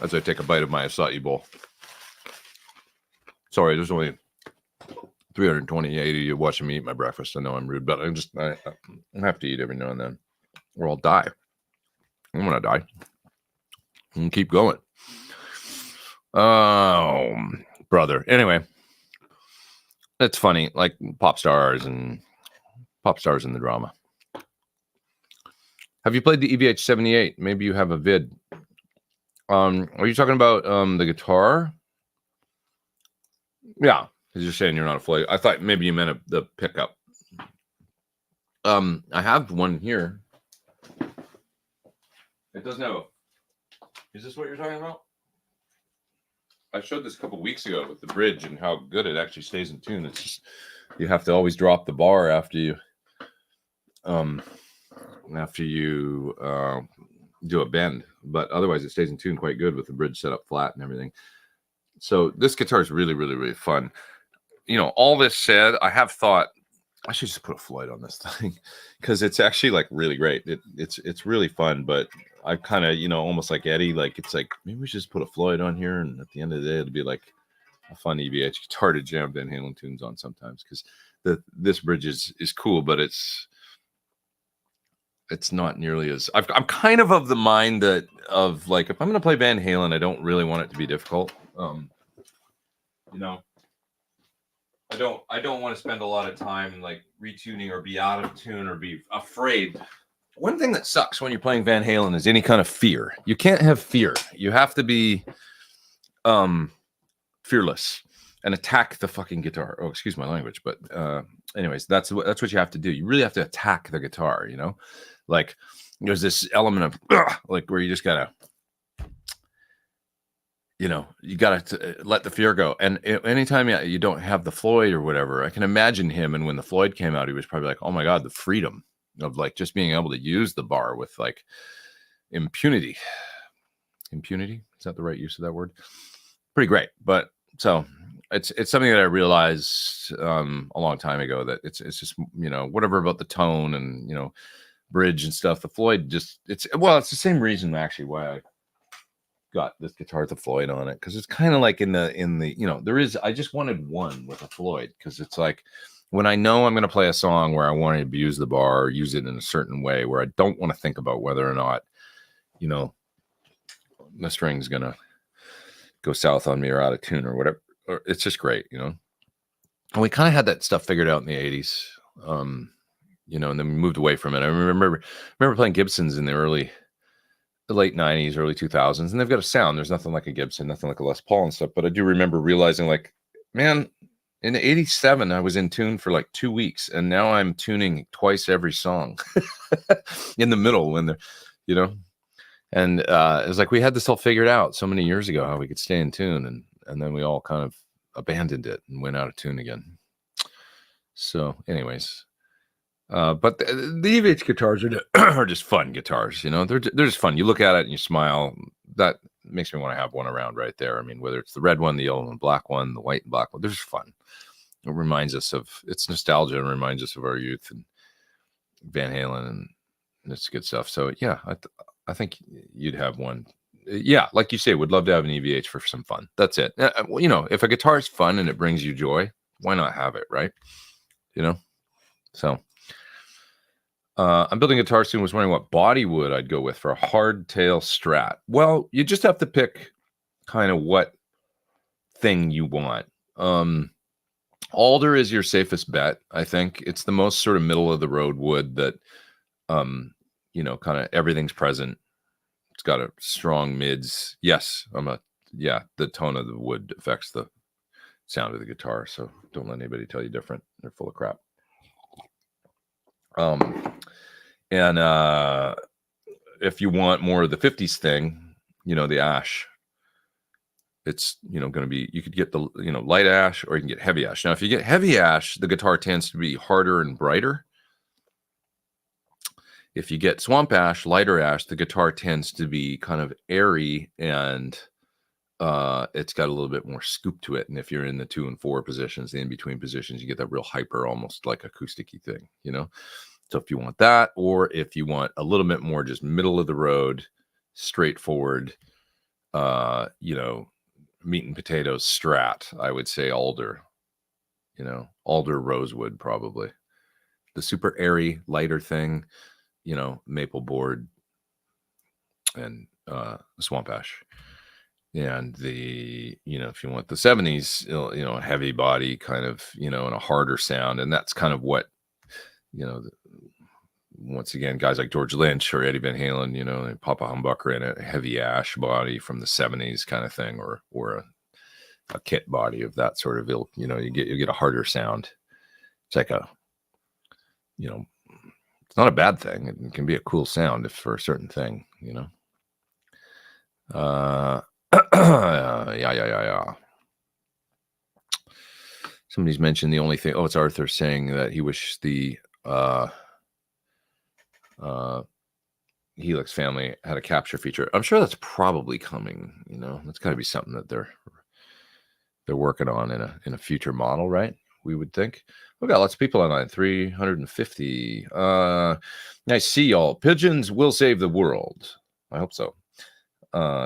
As I take a bite of my acai bowl. Sorry, there's only 328 of you watching me eat my breakfast. I know I'm rude, but I have to eat every now and then, or I'll die. I'm gonna die. And keep going. Oh, brother. Anyway, it's funny, like pop stars in the drama. Have you played the EVH 78? Maybe you have a vid. Are you talking about the guitar? Yeah. Because you're saying you're not a Floyd. I thought maybe you meant the pickup. I have one here. It doesn't have a... Is this what you're talking about? I showed this a couple weeks ago with the bridge and how good it actually stays in tune. It's just, you have to always drop the bar after you do a bend, but otherwise it stays in tune quite good with the bridge set up flat and everything. So this guitar is really, really, really fun. You know, all this said, I have thought I should just put a Floyd on this thing because it's actually like really great. It's really fun, but I kind of, almost like Eddie, like it's like maybe we should just put a Floyd on here, and at the end of the day, it'll be like a fun EVH guitar to jam Van Halen tunes on sometimes, because this bridge is cool, but it's not nearly as I'm kind of the mind that of like, if I'm gonna play Van Halen, I don't really want it to be difficult. I don't want to spend a lot of time like retuning or be out of tune or be afraid. One thing that sucks when you're playing Van Halen is any kind of fear. You can't have fear. You have to be fearless and attack the fucking guitar. Oh, excuse my language, but anyways, that's what you have to do. You really have to attack the guitar, like there's this element of like where you just gotta you gotta let the fear go. And anytime you don't have the Floyd or whatever, I can imagine him, and when the Floyd came out, he was probably like, oh my god, the freedom of like just being able to use the bar with like impunity. Is that the right use of that word? Pretty great. But so it's something that I realized a long time ago, that it's just whatever about the tone and bridge and stuff. The Floyd just it's the same reason actually why I got this guitar with the Floyd on it, because it's kind of like in the there is, I just wanted one with a Floyd, because it's like when I know I'm going to play a song where I want to abuse the bar or use it in a certain way where I don't want to think about whether or not the string's going to go south on me or out of tune or whatever. It's just great, and we kind of had that stuff figured out in the 80s, and then we moved away from it. I remember playing Gibsons in the late 90s, early 2000s, and they've got a sound. There's nothing like a Gibson, nothing like a Les Paul and stuff, but I do remember realizing, like, man, in 87, I was in tune for like 2 weeks, and now I'm tuning twice every song in the middle when they're, and it was like we had this all figured out so many years ago, how we could stay in tune, and then we all kind of abandoned it and went out of tune again. So anyways, but the EVH guitars are just fun guitars, they're just fun. You look at it and you smile. That makes me want to have one around right there. I mean, whether it's the red one, the yellow and black one, the white and black one, they're just fun. It reminds us of, it's nostalgia and reminds us of our youth and Van Halen, and it's good stuff. So yeah, I think you'd have one. Yeah, like you say, would love to have an EVH for some fun. That's it. If a guitar is fun and it brings you joy, why not have it, right? So I'm building a guitar soon. Was wondering what body wood I'd go with for a hardtail Strat. Well, you just have to pick kind of what thing you want. Alder is your safest bet. I think it's the most sort of middle of the road wood that, kind of everything's present. It's got a strong mids. Yes, the tone of the wood affects the sound of the guitar. So don't let anybody tell you different. They're full of crap. And if you want more of the 50s thing, the ash, it's, going to be, you could get the, light ash, or you can get heavy ash. Now, if you get heavy ash, the guitar tends to be harder and brighter. If you get swamp ash, lighter ash, the guitar tends to be kind of airy, and it's got a little bit more scoop to it. And if you're in the 2 and 4 positions, the in-between positions, you get that real hyper, almost like acoustic-y thing, So if you want that, or if you want a little bit more just middle of the road, straightforward, meat and potatoes Strat, I would say alder. Alder rosewood, probably. The super airy, lighter thing, maple board and swamp ash. And the, if you want the 70s, heavy body kind of, and a harder sound. And that's kind of what, once again, guys like George Lynch or Eddie Van Halen, and Papa Humbucker in a heavy ash body from the 70s kind of thing, or a kit body of that sort of ilk, you get a harder sound. It's like a, it's not a bad thing. It can be a cool sound if for a certain thing, yeah. Somebody's mentioned the only thing. Oh, it's Arthur saying that he wished the Helix family had a capture feature. I'm sure that's probably coming. That's got to be something that they're working on in a future model, right? We would think. We got lots of people online. 350. I see y'all. Pigeons will save the world. I hope so.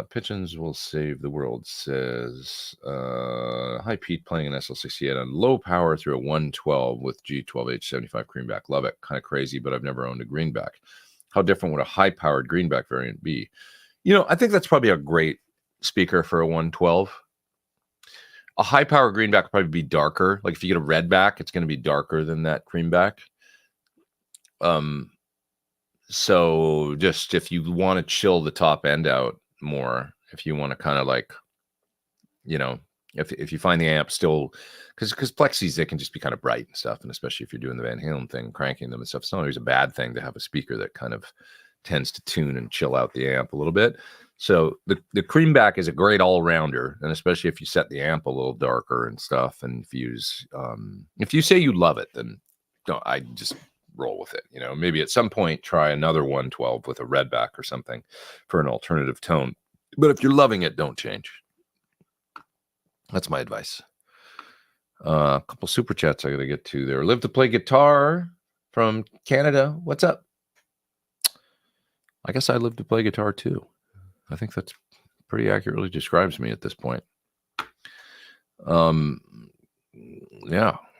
Pitchins will save the world, says Hi Pete, playing an SL68 on low power through a 112 with G12H75 greenback. Love it. Kind of crazy, but I've never owned a greenback. How different would a high powered greenback variant be? I think that's probably a great speaker for a 112. A high power greenback would probably be darker. Like if you get a red back, it's going to be darker than that greenback. So just if you want to chill the top end out more, if you want to kind of like, if you find the amp still, because Plexis, they can just be kind of bright and stuff, and especially if you're doing the Van Halen thing, cranking them and stuff, it's not always a bad thing to have a speaker that kind of tends to tune and chill out the amp a little bit. So the creamback is a great all-rounder, and especially if you set the amp a little darker and stuff, and if you say you love it, then I just roll with it. Maybe at some point try another 112 with a redback or something for an alternative tone. But if you're loving it, don't change. That's my advice. A couple super chats I got to get to there. Live to play guitar from Canada. What's up? I guess I live to play guitar too. I think that's pretty accurately describes me at this point. Yeah,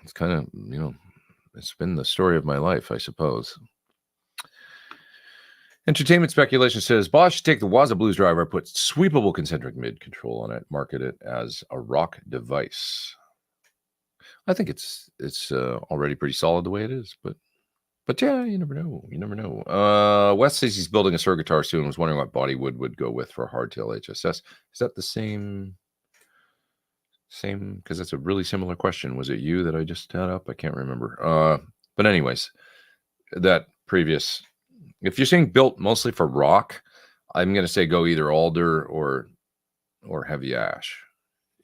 it's kind of, it's been the story of my life, I suppose. Entertainment Speculation says Bosch should take the Waza Blues driver, put sweepable concentric mid control on it, market it as a rock device. I think it's already pretty solid the way it is, but yeah, you never know. You never know. Wes says he's building a Sur guitar soon. Was wondering what body would go with for a hardtail HSS. Is that the same? Because that's a really similar question. Was it you that I just had up? I can't remember. But anyways, that previous. If you're saying built mostly for rock, I'm going to say go either alder or heavy ash.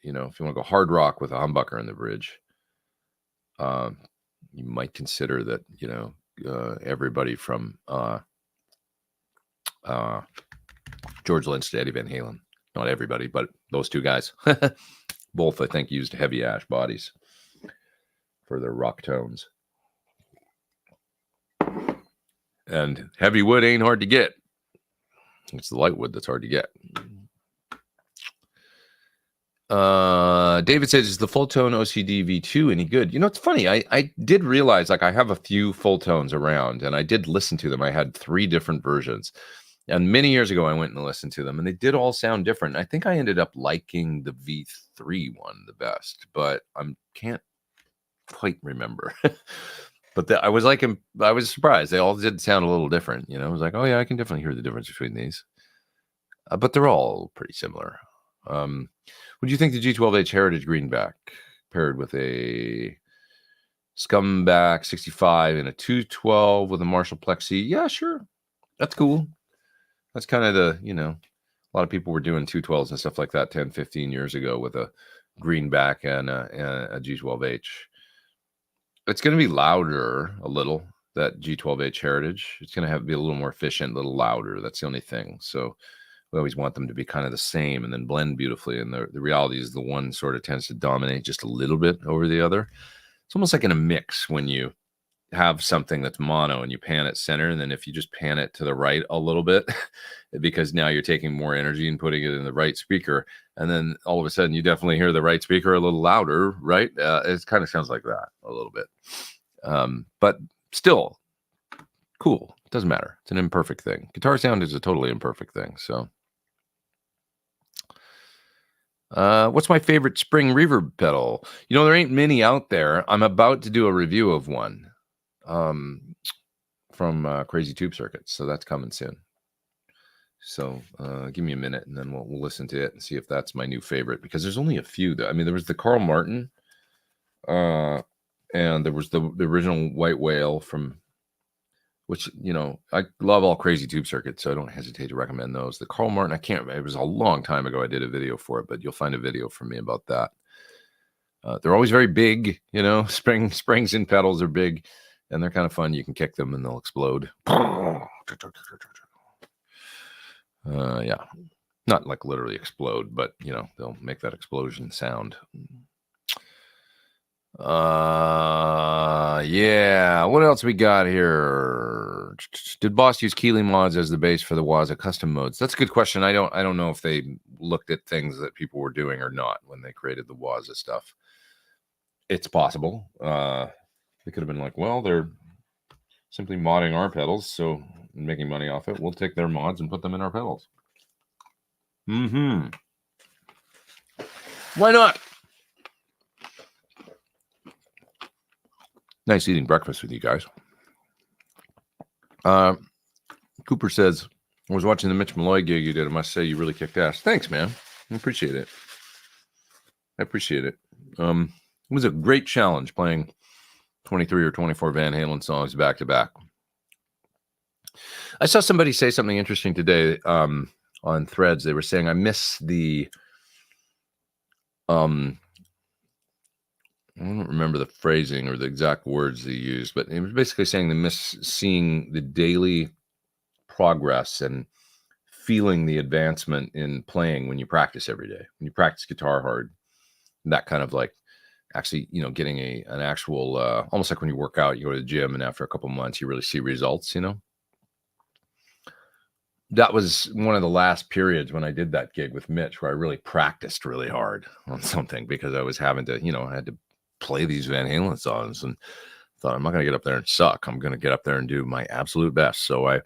If you want to go hard rock with a humbucker in the bridge, you might consider that. Everybody from George Lynch to Eddie Van Halen. Not everybody, but those two guys. Both, I think, used heavy ash bodies for their rock tones. And heavy wood ain't hard to get. It's the light wood that's hard to get. David says, is the full tone OCD V2 any good? It's funny. I did realize, I have a few full tones around, and I did listen to them. I had 3 different versions. And many years ago, I went and listened to them, and they did all sound different. I think I ended up liking the V3 one the best, but I can't quite remember. But I was surprised. They all did sound a little different. I was like, oh, yeah, I can definitely hear the difference between these. But they're all pretty similar. What do you think the G12H Heritage Greenback paired with a Scumbag 65 and a 212 with a Marshall Plexi? Yeah, sure. That's cool. That's kind of a lot of people were doing 212s and stuff like that 10, 15 years ago with a greenback and a G12H. It's going to be louder a little, that G12H Heritage. It's going to be a little more efficient, a little louder. That's the only thing. So we always want them to be kind of the same and then blend beautifully. And the reality is the one sort of tends to dominate just a little bit over the other. It's almost like in a mix when you have something that's mono and you pan it center, and then if you just pan it to the right a little bit, because now you're taking more energy and putting it in the right speaker, and then all of a sudden you definitely hear the right speaker a little louder, right? It kind of sounds like that a little bit, but still cool. It doesn't matter. It's an imperfect thing. Guitar sound is a totally imperfect thing. So what's my favorite spring reverb pedal? There ain't many out there. I'm about to do a review of one from Crazy Tube Circuits, so that's coming soon. So give me a minute, and then we'll listen to it and see if that's my new favorite, because there's only a few. There was the Carl Martin, and there was the original White Whale from, which I love all Crazy Tube Circuits, so I don't hesitate to recommend those. The Carl Martin, I can't remember. It was a long time ago I did a video for it, but you'll find a video from me about that. They're always very big, springs and pedals are big. And they're kind of fun. You can kick them and they'll explode. Yeah. Not like literally explode, but, they'll make that explosion sound. Yeah. What else we got here? Did Boss use Keeley mods as the base for the Waza custom modes? That's a good question. I don't know if they looked at things that people were doing or not when they created the Waza stuff. It's possible. They could have been like, well, they're simply modding our pedals, so making money off it. We'll take their mods and put them in our pedals. Why not? Nice eating breakfast with you guys. Cooper says, I was watching the Mitch Malloy gig you did. I must say you really kicked ass. Thanks, man. I appreciate it. It was a great challenge playing 23 or 24 Van Halen songs back to back. I saw somebody say something interesting today on Threads. They were saying, I miss the I don't remember the phrasing or the exact words they used, but it was basically saying they miss seeing the daily progress and feeling the advancement in playing when you practice every day, when you practice guitar hard. That kind of like actually, getting an actual, almost like when you work out, you go to the gym and after a couple months, you really see results, That was one of the last periods when I did that gig with Mitch where I really practiced really hard on something because I was having to, I had to play these Van Halen songs and thought, I'm not going to get up there and suck. I'm going to get up there and do my absolute best. So I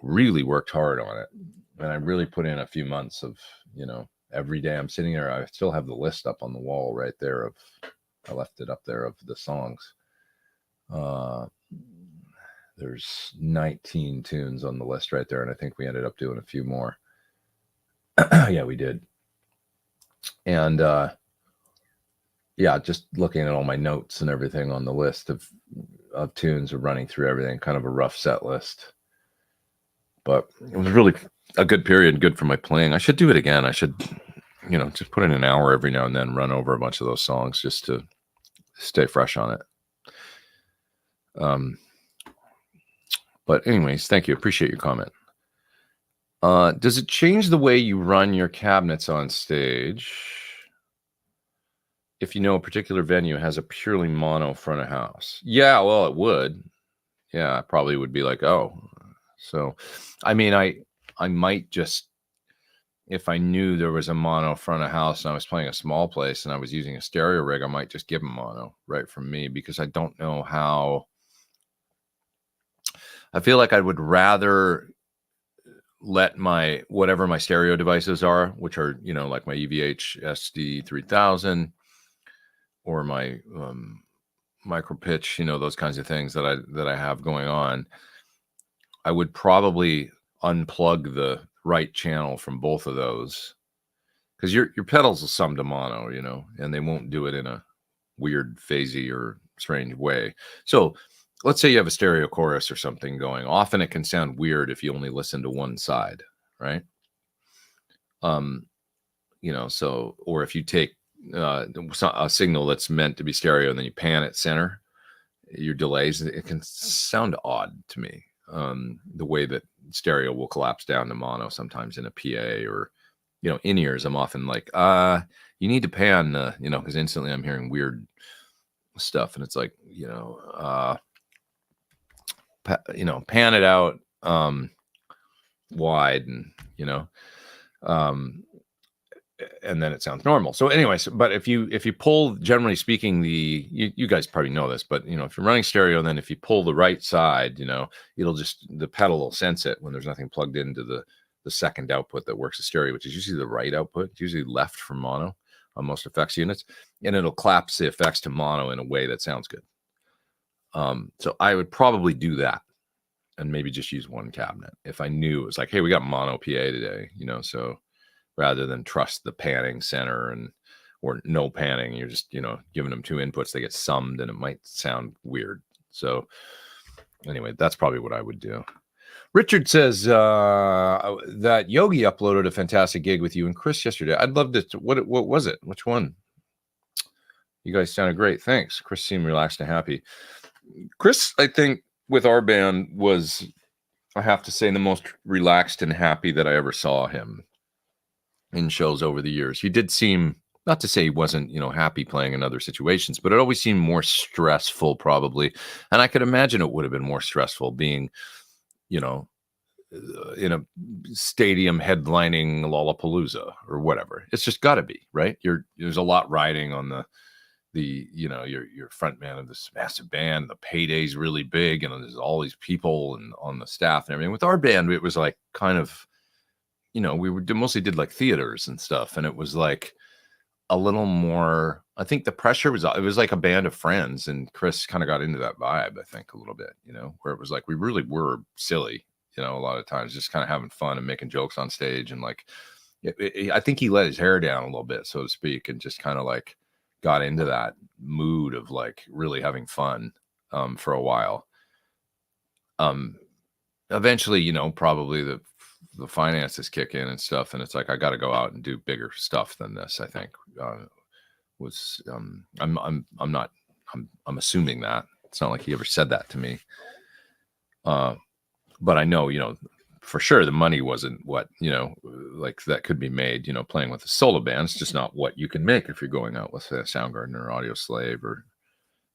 really worked hard on it. And I really put in a few months of, every day I'm sitting there. I still have the list up on the wall right there I left it up there of the songs. There's 19 tunes on the list right there. And I think we ended up doing a few more. Yeah, we did. And, just looking at all my notes and everything on the list of tunes of running through everything, kind of a rough set list. But it was really a good period, good for my playing. I should do it again. I should, just put in an hour every now and then, run over a bunch of those songs just to stay fresh on it. But anyways, thank you. Appreciate your comment. Does it change the way you run your cabinets on stage if a particular venue has a purely mono front of house? Yeah, well, it would. Yeah, I probably would be like, oh. So, I mean, I might just, if I knew there was a mono front of house and I was playing a small place and I was using a stereo rig, I might just give them mono right from me because I don't know how. I feel like I would rather let whatever my stereo devices are, which are, like my EVH SD3000 or my micro pitch, those kinds of things that I have going on. I would probably unplug the right channel from both of those because your pedals will sum to mono, and they won't do it in a weird, phasey or strange way. So let's say you have a stereo chorus or something going. Often it can sound weird if you only listen to one side, right? So, or if you take a signal that's meant to be stereo and then you pan it center, your delays, it can sound odd to me. The way that stereo will collapse down to mono sometimes in a PA or, in ears, I'm often like, you need to pan, because instantly I'm hearing weird stuff and it's like, pan it out wide and and then it sounds normal. So anyways, but if you pull, generally speaking, you guys probably know this, but if you're running stereo, then if you pull the right side, it'll just, the pedal will sense it when there's nothing plugged into the second output that works as stereo, which is usually the right output. It's usually left from mono on most effects units, and it'll collapse the effects to mono in a way that sounds good. So I would probably do that and maybe just use one cabinet if I knew it was like, hey, we got mono PA today, so rather than trust the panning center or no panning, you're just, giving them two inputs, they get summed and it might sound weird. So anyway, that's probably what I would do. Richard says that Yogi uploaded a fantastic gig with you and Chris yesterday. I'd love to, what was it? Which one? You guys sounded great. Thanks. Chris seemed relaxed and happy. Chris, I think with our band was, I have to say, the most relaxed and happy that I ever saw him in shows over the years. He did seem, not to say he wasn't, happy playing in other situations, but it always seemed more stressful probably. And I could imagine it would have been more stressful being you know, in a stadium headlining Lollapalooza or whatever. It's just got to be, right? There's a lot riding on your front man of this massive band. The payday's really big, and there's all these people and on the staff and everything. With our band, it was like kind of, we mostly did like theaters and stuff, and it was like a little more. I think the pressure was, it was like a band of friends, and Chris kind of got into that vibe, I think, a little bit, where it was like we really were silly, a lot of times, just kind of having fun and making jokes on stage, and like I think he let his hair down a little bit, so to speak, and just kind of like got into that mood of like really having fun for a while. Eventually, probably the finances kick in and stuff, and it's like I got to go out and do bigger stuff than this. I think I'm assuming that it's not like he ever said that to me, but I know, for sure the money wasn't what, like that could be made, playing with a solo band. It's just not what you can make if you're going out with a Soundgarden or Audio Slave or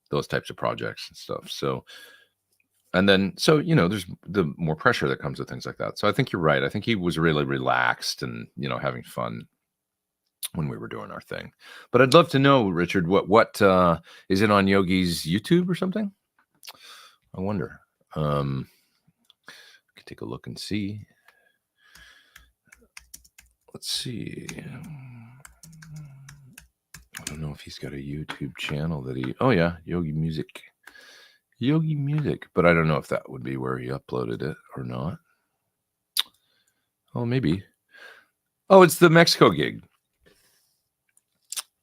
those types of projects and stuff. So, and then, there's the more pressure that comes with things like that. So I think you're right. I think he was really relaxed and, having fun when we were doing our thing. But I'd love to know, Richard, what is it on Yogi's YouTube or something? I wonder. Take a look and see. Let's see. I don't know if he's got a YouTube channel that oh yeah, Yogi Music, but I don't know if that would be where he uploaded it or not. Oh, maybe. Oh, it's the Mexico gig.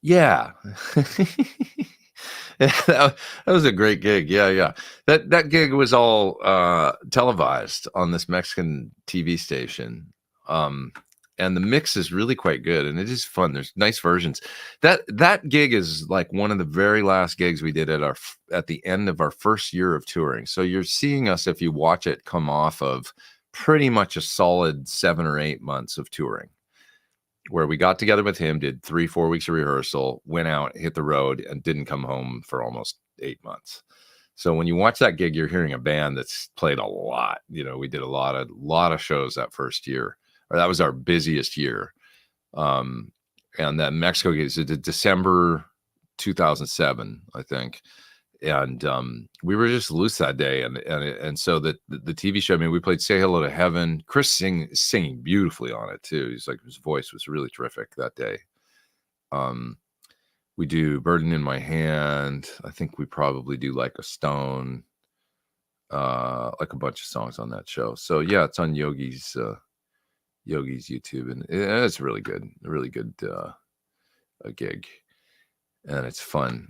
Yeah. that was a great gig. Yeah. That gig was all televised on this Mexican TV station. And the mix is really quite good, and it is fun. There's nice versions. That gig is like one of the very last gigs we did at the end of our first year of touring. So you're seeing us, if you watch it, come off of pretty much a solid 7 or 8 months of touring, where we got together with him, did 3-4 weeks of rehearsal, went out, hit the road, and didn't come home for almost 8 months. So when you watch that gig, you're hearing a band that's played a lot. We did a lot of shows that first year. Or that was our busiest year. And that Mexico gig is December 2007, I think. And we were just loose that day. And so the TV show, we played Say Hello to Heaven. Chris singing beautifully on it too. He's like, his voice was really terrific that day. We do Burden in My Hand. I think we probably do Like a Stone, like a bunch of songs on that show. So yeah, it's on Yogi's YouTube, and it's really good, a gig, and it's fun.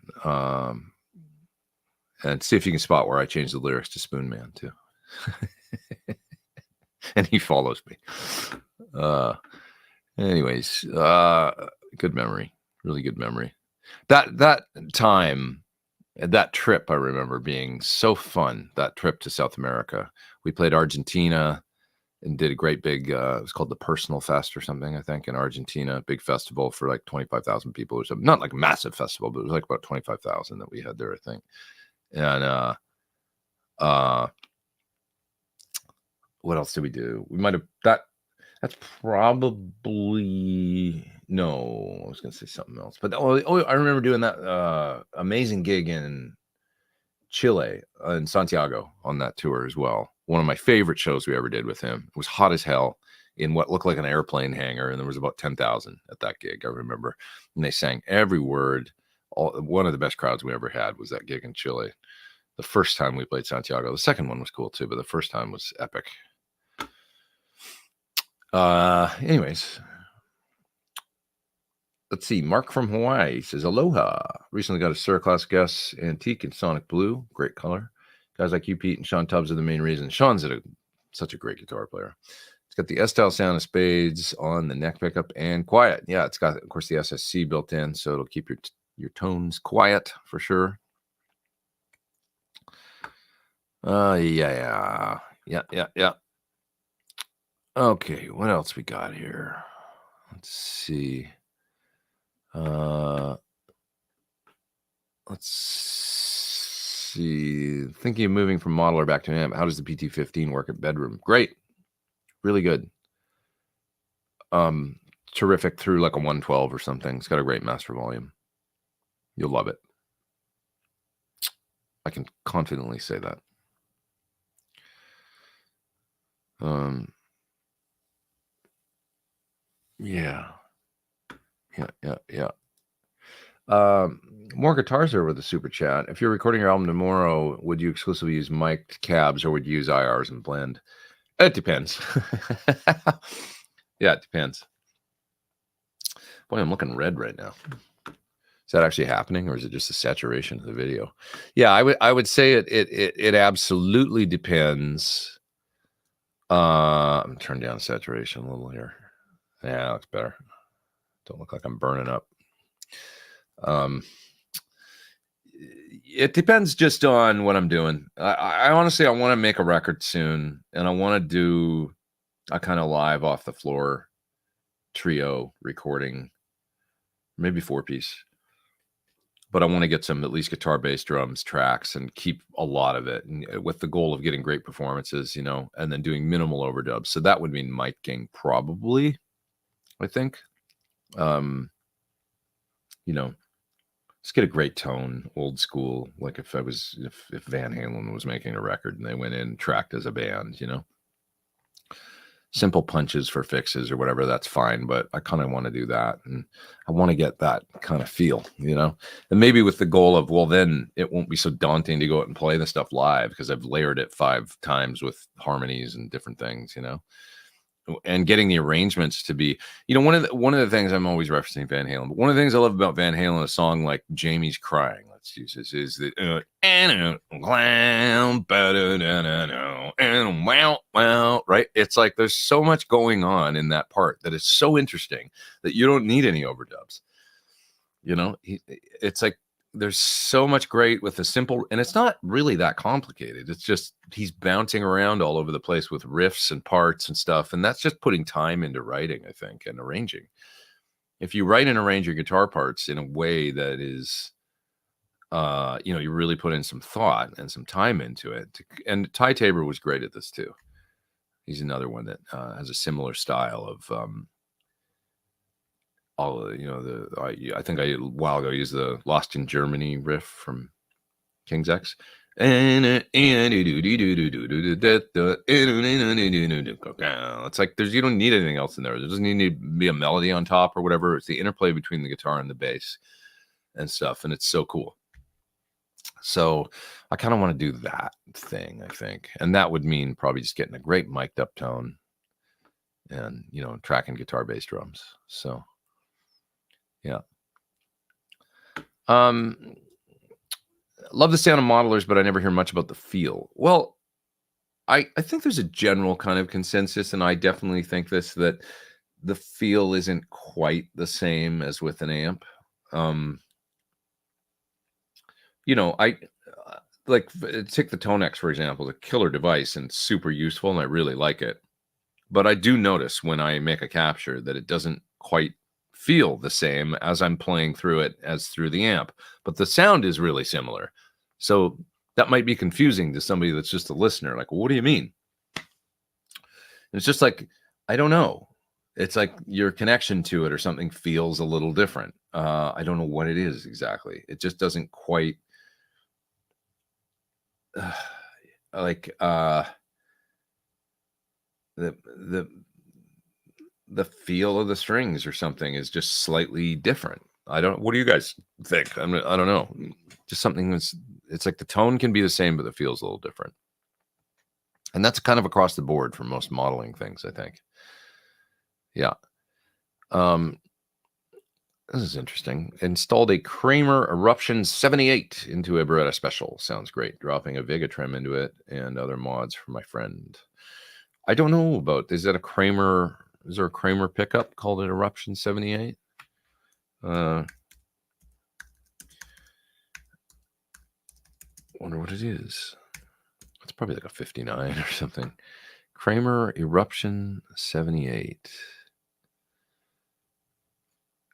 And see if you can spot where I changed the lyrics to Spoon Man too. And he follows me. Anyways, good memory, really good memory. That time, that trip, I remember being so fun. That trip to South America, we played Argentina and did a great big, it was called the Personal Fest or something, I think, in Argentina. Big festival for like 25,000 people or something. Not like a massive festival, but it was like about 25,000 that we had there, I think. And what else did we do? We might have, that's probably, no, I was going to say something else. But I remember doing that amazing gig in Chile, in Santiago, on that tour as well. One of my favorite shows we ever did with him. It was hot as hell in what looked like an airplane hangar, and there was about 10,000 at that gig, I remember. And they sang every word. One of the best crowds we ever had was that gig in Chile. The first time we played Santiago. The second one was cool too, but the first time was epic. Anyways, let's see. Mark from Hawaii says, aloha. Recently got a Stratocaster Guest Antique in Sonic Blue. Great color. Guys like you, Pete, and Sean Tubbs are the main reason. Sean's such a great guitar player. It's got the S-style sound of spades on the neck pickup and quiet. Yeah, it's got, of course, the SSC built in, so it'll keep your tones quiet for sure. Yeah. Okay, what else we got here? Let's see. Let's see. Thinking of moving from modeler back to amp. How does the PT15 work at bedroom? Great. Really good. Terrific through like a 112 or something. It's got a great master volume. You'll love it. I can confidently say that. Yeah. More guitars over the super chat. If you're recording your album tomorrow, would you exclusively use mic'd cabs or would you use IRs and blend? It depends. Yeah, it depends. Boy, I'm looking red right now. Is that actually happening, or is it just a saturation of the video? Yeah, I would say it absolutely depends. I'm turning down saturation a little here. Yeah, that looks better. Don't look like I'm burning up. It depends just on what I'm doing. I honestly, I want to make a record soon, and I want to do a kind of live off the floor trio recording, maybe 4-piece. But I want to get some at least guitar, bass, drums, tracks, and keep a lot of it, and with the goal of getting great performances, and then doing minimal overdubs. So that would mean miking probably, I think. Just get a great tone, old school. Like if Van Halen was making a record and they went in and tracked as a band, simple punches for fixes or whatever, that's fine. But I kind of want to do that, and I want to get that kind of feel, and maybe with the goal of, well, then it won't be so daunting to go out and play the stuff live because I've layered it 5 times with harmonies and different things, and getting the arrangements to be, one of the things I'm always referencing Van Halen, but one of the things I love about Van Halen, a song like Jamie's Crying, let's use this, is that right? It's like there's so much going on in that part that is so interesting that you don't need any overdubs. It's like there's so much great with the simple, and it's not really that complicated. It's just he's bouncing around all over the place with riffs and parts and stuff, and that's just putting time into writing, I think, and arranging. If you write and arrange your guitar parts in a way that is, you really put in some thought and some time into it. And Ty Tabor was great at this too. He's another one that has a similar style of. I think a while ago used the Lost in Germany riff from King's X. It's like you don't need anything else in there. There doesn't need to be a melody on top or whatever. It's the interplay between the guitar and the bass and stuff, and it's so cool. So I kind of want to do that thing, I think, and that would mean probably just getting a great mic'd up tone and tracking guitar, bass, drums. So. Yeah. Love the sound of modelers, but I never hear much about the feel. Well, I think there's a general kind of consensus, and I definitely think that the feel isn't quite the same as with an amp. I like take the Tonex, for example, a killer device and super useful, and I really like it. But I do notice when I make a capture that it doesn't quite feel the same as I'm playing through it as through the amp, but the sound is really similar. So that might be confusing to somebody that's just a listener. Like, well, what do you mean? And it's just like, I don't know. It's like your connection to it or something feels a little different. I don't know what it is exactly. It just doesn't quite the feel of the strings or something is just slightly different. What do you guys think? I don't know. Just something it's like the tone can be the same, but the feel's a little different. And that's kind of across the board for most modeling things, I think. Yeah. This is interesting. Installed a Kramer Eruption 78 into a Beretta Special. Sounds great. Dropping a Vega trim into it and other mods for my friend. I don't know about, is there a Kramer pickup called an Eruption 78? Wonder what it is. It's probably like a 59 or something. Kramer Eruption 78.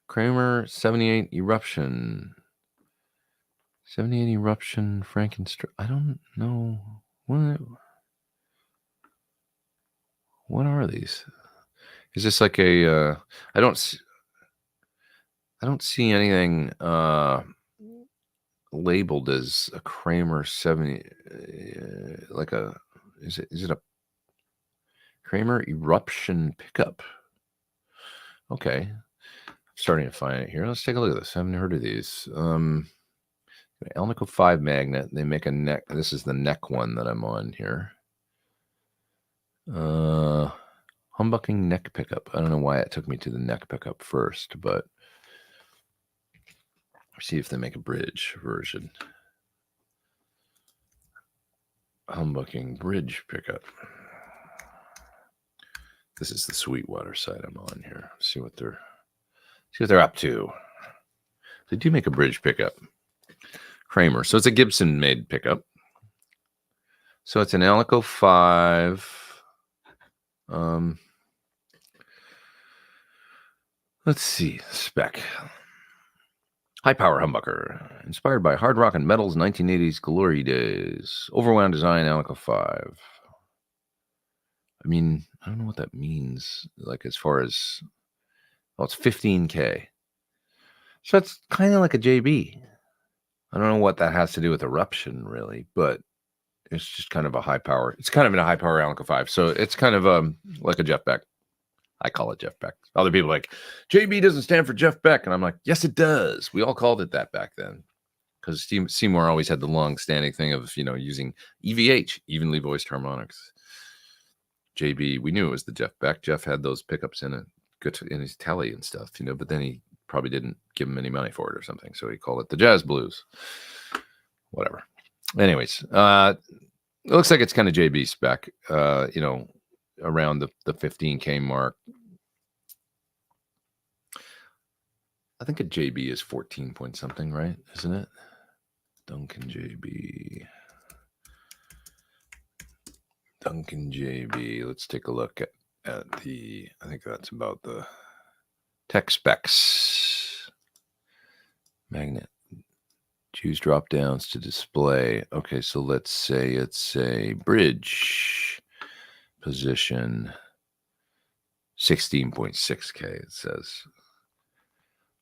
Kramer 78 Eruption 7080 eruption Frankenstein. I don't know what are these? Is this like a I don't see anything labeled as a Kramer 70 like a is it a Kramer eruption pickup? Okay. Starting to find it here. Let's take a look at this. I haven't heard of these. Alnico 5 magnet. They make a neck. This is the neck one that I'm on here. Humbucking neck pickup. I don't know why it took me to the neck pickup first, but see if they make a bridge version. Humbucking bridge pickup. This is the Sweetwater side I'm on here. See what they're up to. They do make a bridge pickup. Kramer. So it's a Gibson made pickup. So it's an Alnico 5. Let's see. Spec. High power humbucker. Inspired by hard rock and metal's 1980s glory days. Overwound design Alnico 5. I mean, I don't know what that means. Like as far as, well, it's 15K. So it's kind of like a JB. I don't know what that has to do with eruption, really, but it's just kind of a high power. It's kind of in a high power Alnico 5. So it's kind of like a Jeff Beck. I call it Jeff Beck. Other people are like, JB doesn't stand for Jeff Beck. And I'm like, yes, it does. We all called it that back then. Because Seymour always had the long-standing thing of, using EVH, evenly voiced harmonics. JB, we knew it was the Jeff Beck. Jeff had those pickups in his telly and stuff, but then he probably didn't give him any money for it or something. So he called it the Jazz Blues. Whatever. Anyways, it looks like it's kind of JB spec, around the 15K mark. I think a JB is 14 point something, right? Isn't it? Duncan JB. Let's take a look at the, I think that's about the tech specs. Magnet. Choose drop downs to display. Okay, so let's say it's a bridge position 16.6K, it says.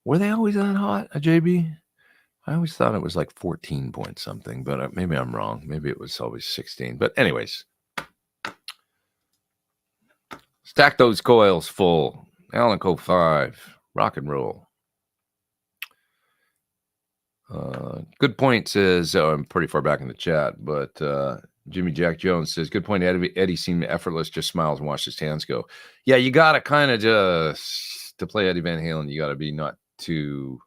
Were they always that hot, a JB? I always thought it was like 14 point something, but maybe I'm wrong. Maybe it was always 16. But anyways, stack those coils full. Alnico 5, rock and roll. Good point says, I'm pretty far back in the chat, but Jimmy Jack Jones says, good point. Eddie seemed effortless, just smiles and watched his hands go. Yeah, you got to kind of just, to play Eddie Van Halen, you got to be not too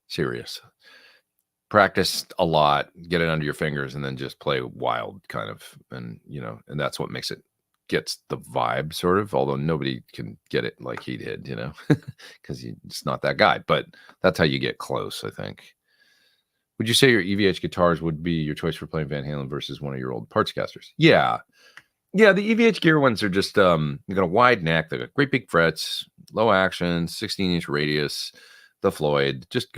serious. Practice a lot, get it under your fingers, and then just play wild kind of. And, and that's what gets the vibe sort of, although nobody can get it like he did, because he's just not that guy. But that's how you get close, I think. Would you say your EVH guitars would be your choice for playing Van Halen versus one of your old Partscasters? Yeah. Yeah, the EVH gear ones are just, you got a wide neck, they got great big frets, low action, 16-inch radius, the Floyd, just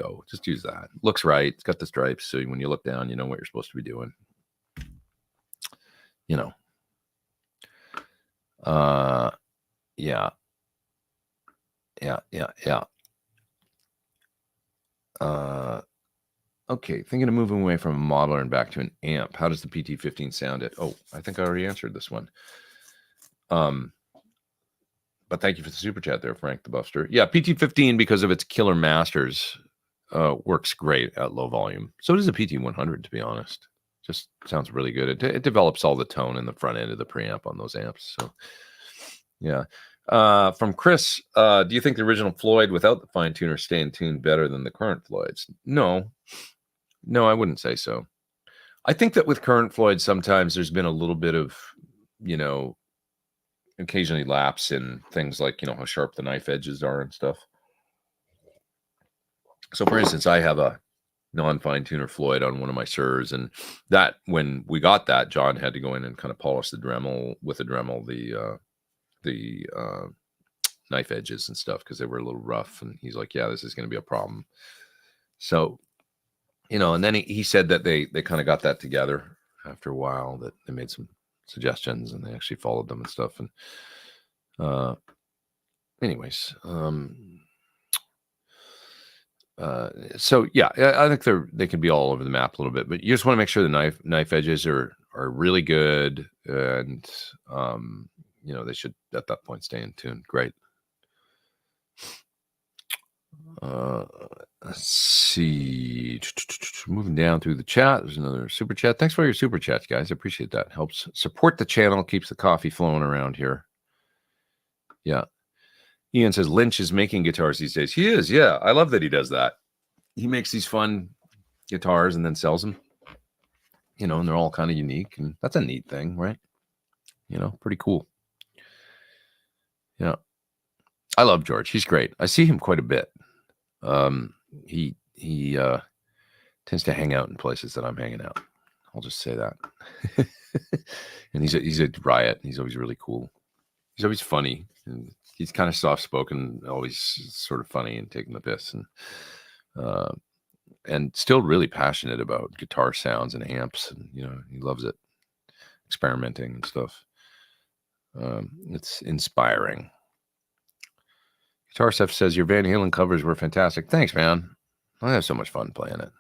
use that. Looks right, it's got the stripes, so when you look down, you know what you're supposed to be doing. Yeah. Okay, thinking of moving away from a modeler and back to an amp. How does the PT15 sound at? Oh, I think I already answered this one. But thank you for the super chat there, Frank the Buffster. Yeah, PT15, because of its killer masters, works great at low volume. So does the PT100, to be honest. Just sounds really good. It develops all the tone in the front end of the preamp on those amps. So, yeah. From Chris, do you think the original Floyd without the fine tuner stay in tune better than the current Floyds? No, I wouldn't say so. I think that with current Floyd, sometimes there's been a little bit of, occasionally lapse in things like, how sharp the knife edges are and stuff. So for instance, I have a non-fine tuner Floyd on one of my Surs, and that, when we got that, John had to go in and kind of polish the Dremel with the Dremel, the knife edges and stuff, because they were a little rough, and he's like, yeah, this is going to be a problem. So and then he said that they kind of got that together after a while, that they made some suggestions and they actually followed them and stuff. And anyways, so yeah, I think they can be all over the map a little bit, but you just want to make sure the knife edges are really good, and they should at that point stay in tune. Great. Let's see. Moving down through the chat, there's another super chat. Thanks for your super chats, guys. I appreciate that. Helps support the channel, keeps the coffee flowing around here. Yeah. Ian says Lynch is making guitars these days. He is, yeah. I love that he does that. He makes these fun guitars and then sells them. And they're all kind of unique, and that's a neat thing, right? Pretty cool. Yeah. I love George. He's great. I see him quite a bit. He tends to hang out in places that I'm hanging out. I'll just say that. And he's a riot. He's always really cool. He's always funny, and he's kind of soft-spoken, always sort of funny and taking the piss, and still really passionate about guitar sounds and amps, and he loves it, experimenting and stuff. It's inspiring. Guitar Stuff says your Van Halen covers were fantastic. Thanks, man. I have so much fun playing it.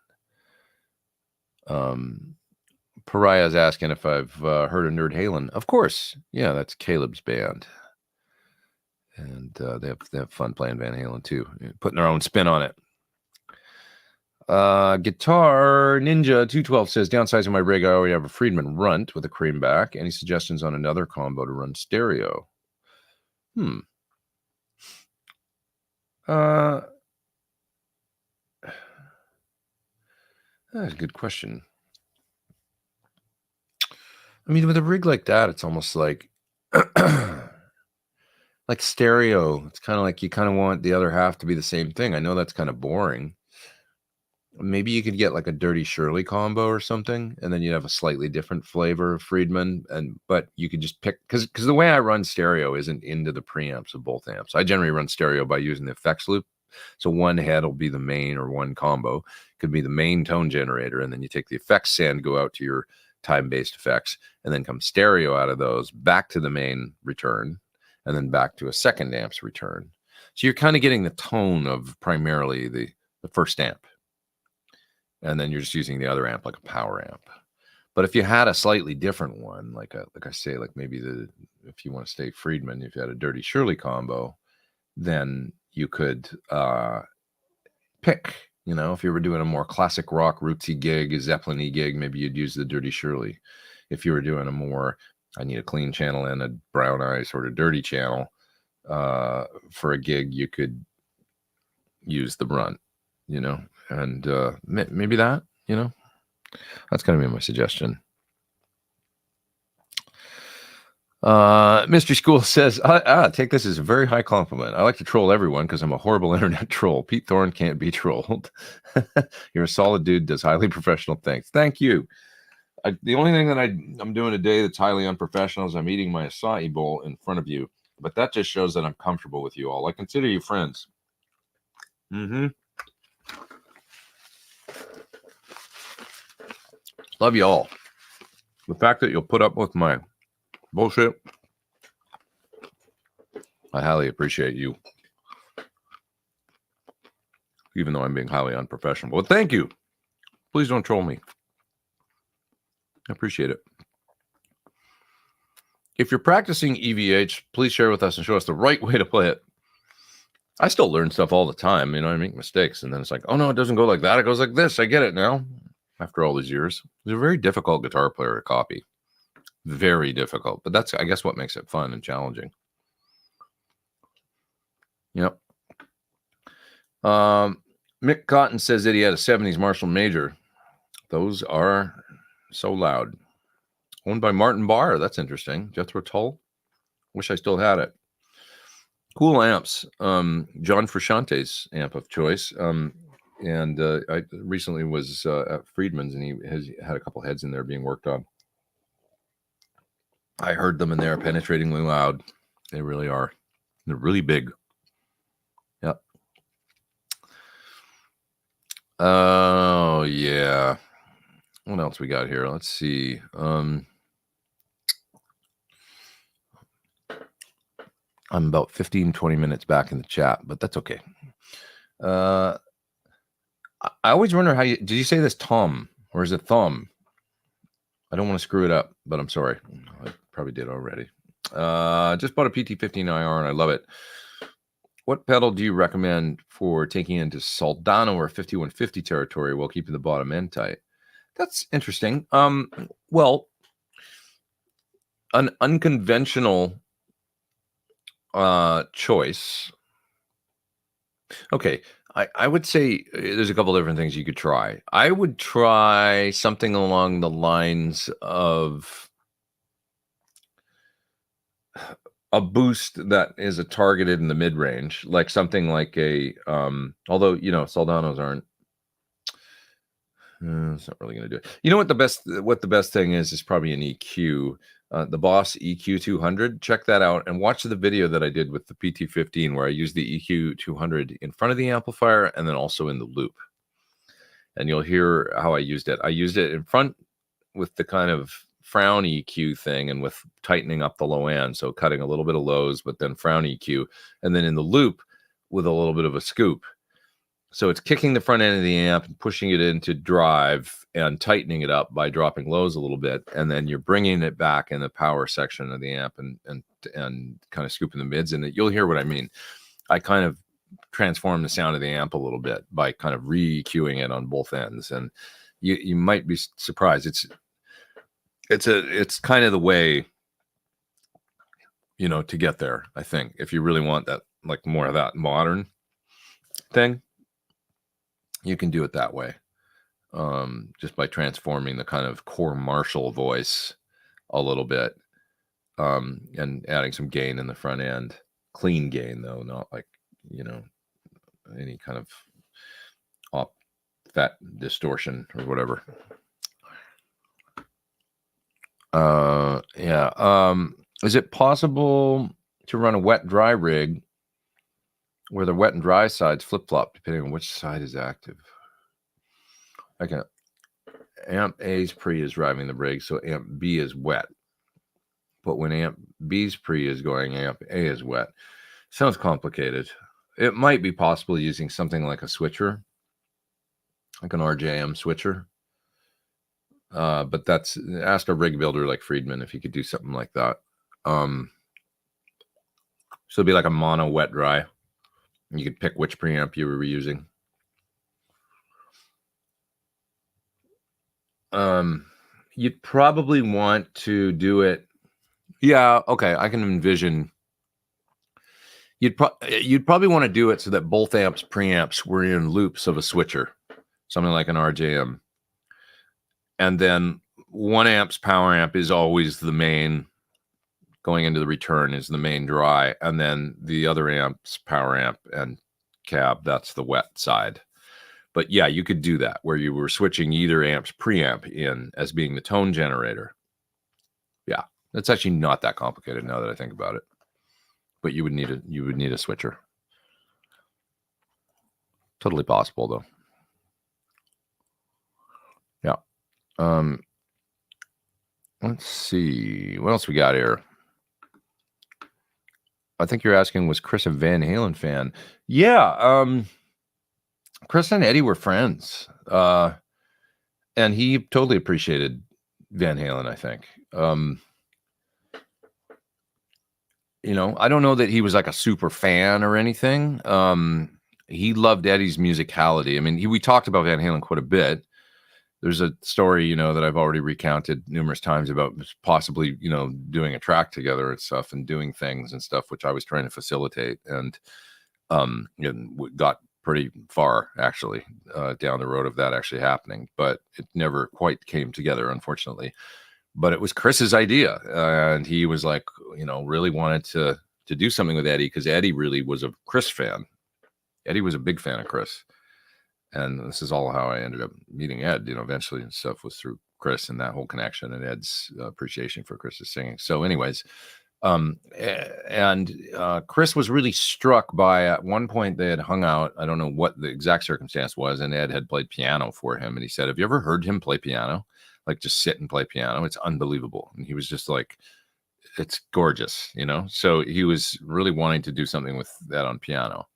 Pariah's asking if I've heard of Nerd Halen. Of course. Yeah, that's Caleb's band. And they have fun playing Van Halen too, putting their own spin on it. Guitar Ninja 212 says, downsizing my rig, I already have a Friedman Runt with a cream back. Any suggestions on another combo to run stereo? That's a good question. I mean, with a rig like that, it's almost like like stereo. It's kind of like you kind of want the other half to be the same thing. I know that's kind of boring. Maybe you could get like a Dirty Shirley combo or something, and then you'd have a slightly different flavor of Friedman. But you could just pick, because the way I run stereo isn't into the preamps of both amps. I generally run stereo by using the effects loop. So one head will be the main, or one combo could be the main tone generator, and then you take the effects sand, go out to your time-based effects, and then come stereo out of those back to the main return, and then back to a second amp's return. So you're kind of getting the tone of primarily the first amp. And then you're just using the other amp like a power amp. But if you had a slightly different one, like I say, like maybe if you want to stay Friedman, if you had a Dirty Shirley combo, then you could pick, if you were doing a more classic rock rootsy gig, a Zeppelin-y gig, maybe you'd use the Dirty Shirley. If you were doing a more, I need a clean channel and a brown eye sort of dirty channel for a gig, you could use the Runt, and maybe that, that's going to be my suggestion. Mystery School says, take this as a very high compliment. I like to troll everyone because I'm a horrible internet troll. Pete Thorn can't be trolled. You're a solid dude, does highly professional things. Thank you. The only thing that I'm doing today that's highly unprofessional is I'm eating my acai bowl in front of you. But that just shows that I'm comfortable with you all. I consider you friends. Love you all. The fact that you'll put up with my bullshit, I highly appreciate you. Even though I'm being highly unprofessional. But thank you. Please don't troll me. I appreciate it. If you're practicing EVH, please share with us and show us the right way to play it. I still learn stuff all the time. I make mistakes. And then it's like, oh, no, it doesn't go like that. It goes like this. I get it now. After all these years, it's a very difficult guitar player to copy. Very difficult. But that's, I guess, what makes it fun and challenging. Yep. Mick Cotton says that he had a 70s Marshall Major. Those are so loud. Owned by Martin Barr. That's interesting. Jethro Tull. Wish I still had it. Cool amps. John Frusciante's amp of choice. And I recently was at Friedman's, and he had a couple heads in there being worked on. I heard them, and they're penetratingly loud. They really are. They're really big. Yep. Oh, yeah. What else we got here? Let's see. I'm about 15, 20 minutes back in the chat, but that's okay. I always wonder how did you say this Tom or is it Thumb? I don't want to screw it up, but I'm sorry. I probably did already. Just bought a PT15IR and I love it. What pedal do you recommend for taking into Soldano or 5150 territory while keeping the bottom end tight? That's interesting. Well, an unconventional choice. Okay, I would say there's a couple different things you could try. I would try something along the lines of a boost that is a targeted in the mid range, like something like a although Soldanos aren't. It's not really going to do it. You know what the best thing is probably an EQ. The Boss EQ 200. Check that out and watch the video that I did with the PT15 where I used the EQ 200 in front of the amplifier and then also in the loop. And you'll hear how I used it. I used it in front with the kind of frown EQ thing and with tightening up the low end, so cutting a little bit of lows, but then frown EQ, and then in the loop with a little bit of a scoop. So it's kicking the front end of the amp and pushing it into drive and tightening it up by dropping lows a little bit. And then you're bringing it back in the power section of the amp and kind of scooping the mids in it. You'll hear what I mean. I kind of transform the sound of the amp a little bit by kind of re-EQing it on both ends. And you might be surprised. It's kind of the way, to get there, I think, if you really want that, like more of that modern thing. You can do it that way, just by transforming the kind of core Marshall voice a little bit, and adding some gain in the front end. Clean gain, though, not like, any kind of fat distortion or whatever. Yeah. Is it possible to run a wet-dry rig where the wet and dry sides flip-flop depending on which side is active? Okay. Amp A's pre is driving the rig, so amp B is wet. But when amp B's pre is going, amp A is wet. Sounds complicated. It might be possible using something like a switcher, like an RJM switcher. But ask a rig builder like Friedman if you could do something like that. So it'd be like a mono wet dry. You could pick which preamp you were reusing. You'd probably want to do it. Yeah, okay. I can envision. You'd probably want to do it so that both amps preamps were in loops of a switcher, something like an RJM. And then one amp's power amp is always the main, going into the return is the main dry. And then the other amp's power amp and cab, that's the wet side. But yeah, you could do that where you were switching either amp's preamp in as being the tone generator. Yeah, that's actually not that complicated now that I think about it. But you would need a switcher. Totally possible though. Yeah. Let's see what else we got here. I think you're asking, was Chris a Van Halen fan? Yeah. Chris and Eddie were friends, and he totally appreciated Van Halen, I think. I don't know that he was like a super fan or anything. He loved Eddie's musicality. I mean, we talked about Van Halen quite a bit. There's a story, that I've already recounted numerous times about possibly, doing a track together and stuff and doing things and stuff, which I was trying to facilitate, and got pretty far actually down the road of that actually happening, but it never quite came together, unfortunately. But it was Chris's idea, and he was like, really wanted to do something with Eddie because Eddie really was a Chris fan. Eddie was a big fan of Chris. And this is all how I ended up meeting Ed, eventually, and stuff was through Chris and that whole connection and Ed's appreciation for Chris's singing. So anyways, Chris was really struck by, at one point they had hung out. I don't know what the exact circumstance was, and Ed had played piano for him, and he said, "Have you ever heard him play piano? Like just sit and play piano? It's unbelievable." And he was just like, "It's gorgeous," you know. So he was really wanting to do something with that on piano.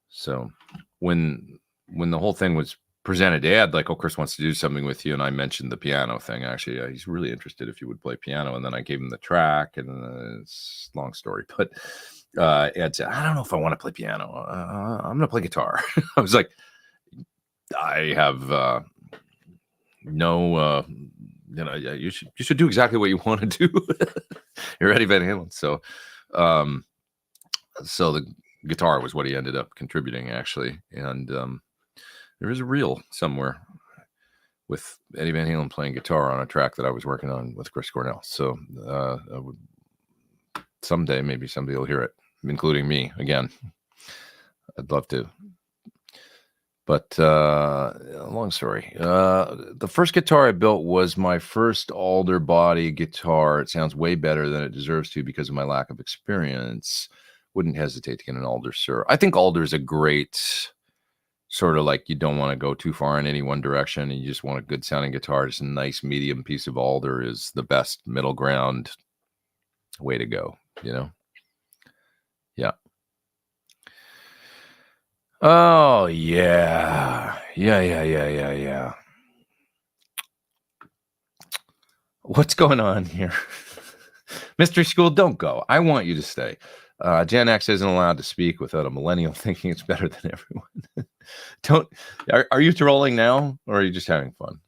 So when the whole thing was presented to Ed, like, "Oh, Chris wants to do something with you," and I mentioned the piano thing. Actually, he's really interested if you would play piano. And then I gave him the track, and it's a long story. But Ed said, "I don't know if I want to play piano. I'm going to play guitar." I was like, "I have no, you should do exactly what you want to do." You're Eddie Van Halen. So the guitar was what he ended up contributing, actually. And there is a reel somewhere with Eddie Van Halen playing guitar on a track that I was working on with Chris Cornell. So I would someday, maybe somebody will hear it, including me again. I'd love to. But long story. The first guitar I built was my first alder body guitar. It sounds way better than it deserves to because of my lack of experience. Wouldn't hesitate to get an alder, sir. I think alder is a great sort of, like, you don't want to go too far in any one direction, and you just want a good sounding guitar. Just a nice medium piece of alder is the best middle ground way to go, you know? Yeah. Oh, yeah. Yeah. What's going on here? Mystery School, don't go. I want you to stay. Gen X isn't allowed to speak without a millennial thinking it's better than everyone. Are you trolling now, or are you just having fun?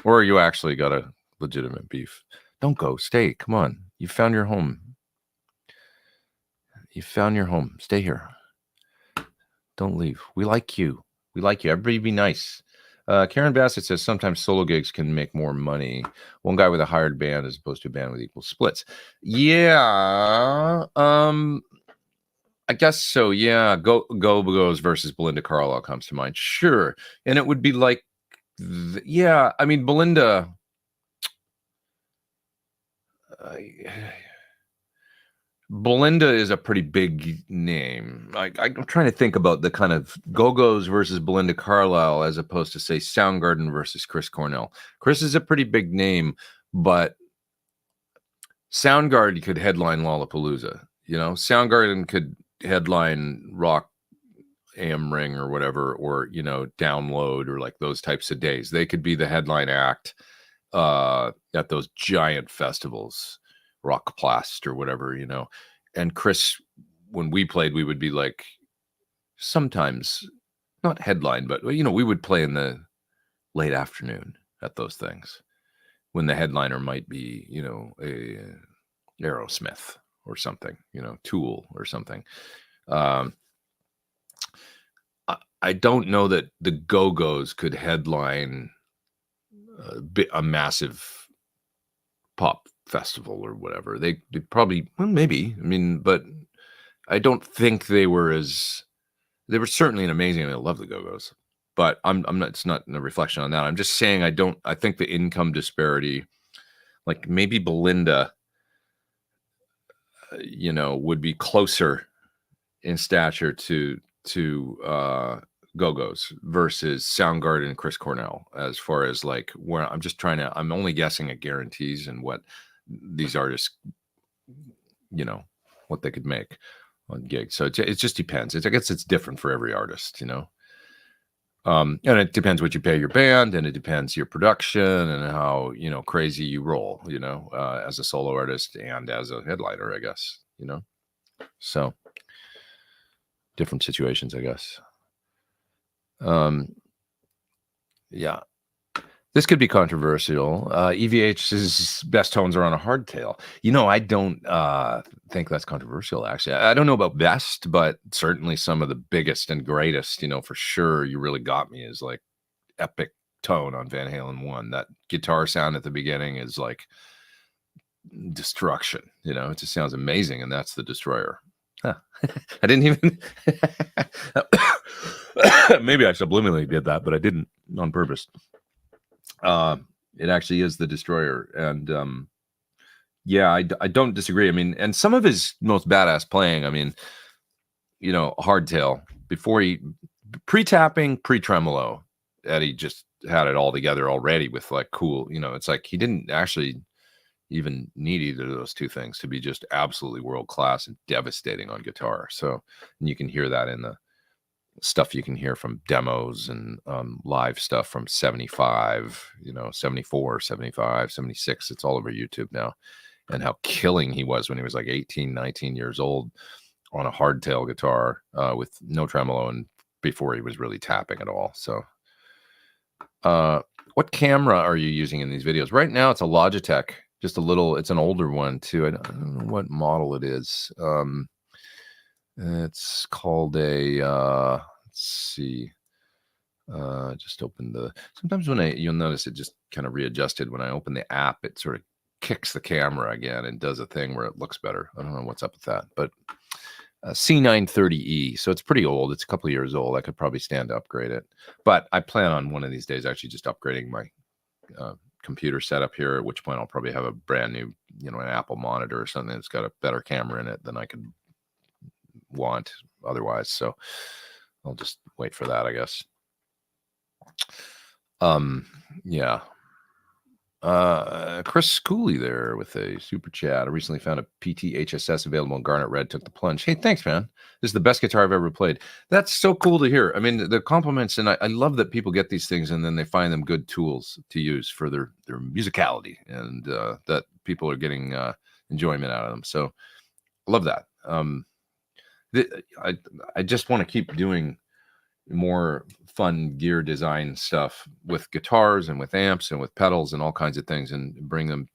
Or are you actually got a legitimate beef? Don't go. Stay. Come on. You found your home. You found your home. Stay here. Don't leave. We like you. We like you. Everybody be nice. Karen Bassett says sometimes solo gigs can make more money. One guy with a hired band as opposed to a band with equal splits. Yeah. I guess so. Yeah. Go-Go's versus Belinda Carlisle comes to mind. Sure. And it would be like, yeah, I mean, Belinda, Belinda is a pretty big name. I'm trying to think about the kind of Go-Go's versus Belinda Carlisle as opposed to, say, Soundgarden versus Chris Cornell. Chris is a pretty big name, but Soundgarden could headline Lollapalooza. You know, Soundgarden could headline Rock AM Ring or whatever, or, you know, Download, or like those types of days. They could be the headline act at those giant festivals. Rockplast or whatever, you know. And Chris, when we played, we would be like, sometimes not headline, but, you know, we would play in the late afternoon at those things when the headliner might be, you know, a Aerosmith or something, you know, Tool or something. I don't know that the Go-Go's could headline a massive pop festival or whatever. They probably, well, maybe, I mean, but I don't think they were certainly an amazing, I love the Go-Go's, but I'm not, it's not a reflection on that. I'm just saying, I think the income disparity, like maybe Belinda, you know, would be closer in stature to Go-Go's versus Soundgarden and Chris Cornell, as far as like where I'm only guessing at guarantees and what these artists, you know, what they could make on gigs. So it just depends. I guess it's different for every artist, you know. And it depends what you pay your band, and it depends your production and how, you know, crazy you roll, you know, as a solo artist and as a headliner, I guess, you know. So different situations, I guess. Yeah. This could be controversial. EVH's best tones are on a hardtail. You know, I don't think that's controversial, actually. I don't know about best, but certainly some of the biggest and greatest, you know, for sure. You Really Got Me is like epic tone on Van Halen 1. That guitar sound at the beginning is like destruction, you know. It just sounds amazing, and that's the Destroyer. Huh. I didn't even... Maybe I subliminally did that, but I didn't on purpose. It actually is the Destroyer, and Yeah, I don't disagree. I mean, and some of his most badass playing, I mean, you know, hardtail, before he pre-tapping, pre-tremolo, Eddie just had it all together already with like cool, you know, it's like he didn't actually even need either of those two things to be just absolutely world class and devastating on guitar. So, and you can hear that in the stuff you can hear from demos and live stuff from 75, you know, 74, 75, 76. It's all over YouTube now. And how killing he was when he was like 18, 19 years old on a hardtail guitar with no tremolo and before he was really tapping at all. So what camera are you using in these videos? Right now it's a Logitech, just a little, it's an older one too. I don't know what model it is. It's called a, let's see, just open the, sometimes when you'll notice it just kind of readjusted. When I open the app, it sort of kicks the camera again and does a thing where it looks better. I don't know what's up with that, but C930E. So it's pretty old. It's a couple of years old. I could probably stand to upgrade it, but I plan on one of these days actually just upgrading my computer setup here, at which point I'll probably have a brand new, you know, an Apple monitor or something that's got a better camera in it than I could want otherwise. So I'll just wait for that, I guess. Yeah. Chris Cooley there with a super chat. I recently found a PT HSS available in Garnet Red, took the plunge. Hey, thanks, man. This is the best guitar I've ever played. That's so cool to hear. I mean, the compliments, and I love that people get these things and then they find them good tools to use for their musicality, and that people are getting enjoyment out of them. So I love that. I just want to keep doing more fun gear design stuff with guitars and with amps and with pedals and all kinds of things, and bring them,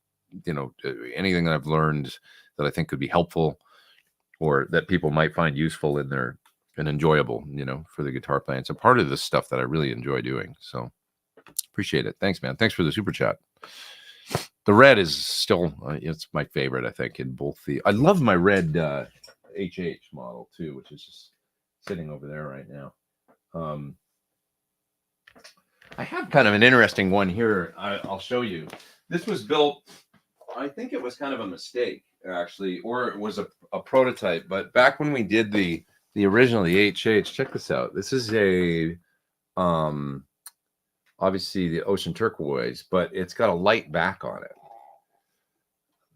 you know, anything that I've learned that I think could be helpful or that people might find useful in their and enjoyable, you know, for the guitar playing. It's a part of this stuff that I really enjoy doing. So appreciate it. Thanks, man. Thanks for the super chat. The red is still, it's my favorite, I think, in both I love my red HH model too, which is just sitting over there right now. I have kind of an interesting one here. I'll show you. This was built, I think it was kind of a mistake actually, or it was a prototype, but back when we did the original, the HH, check this out. This is a, obviously the ocean turquoise, but it's got a light back on it.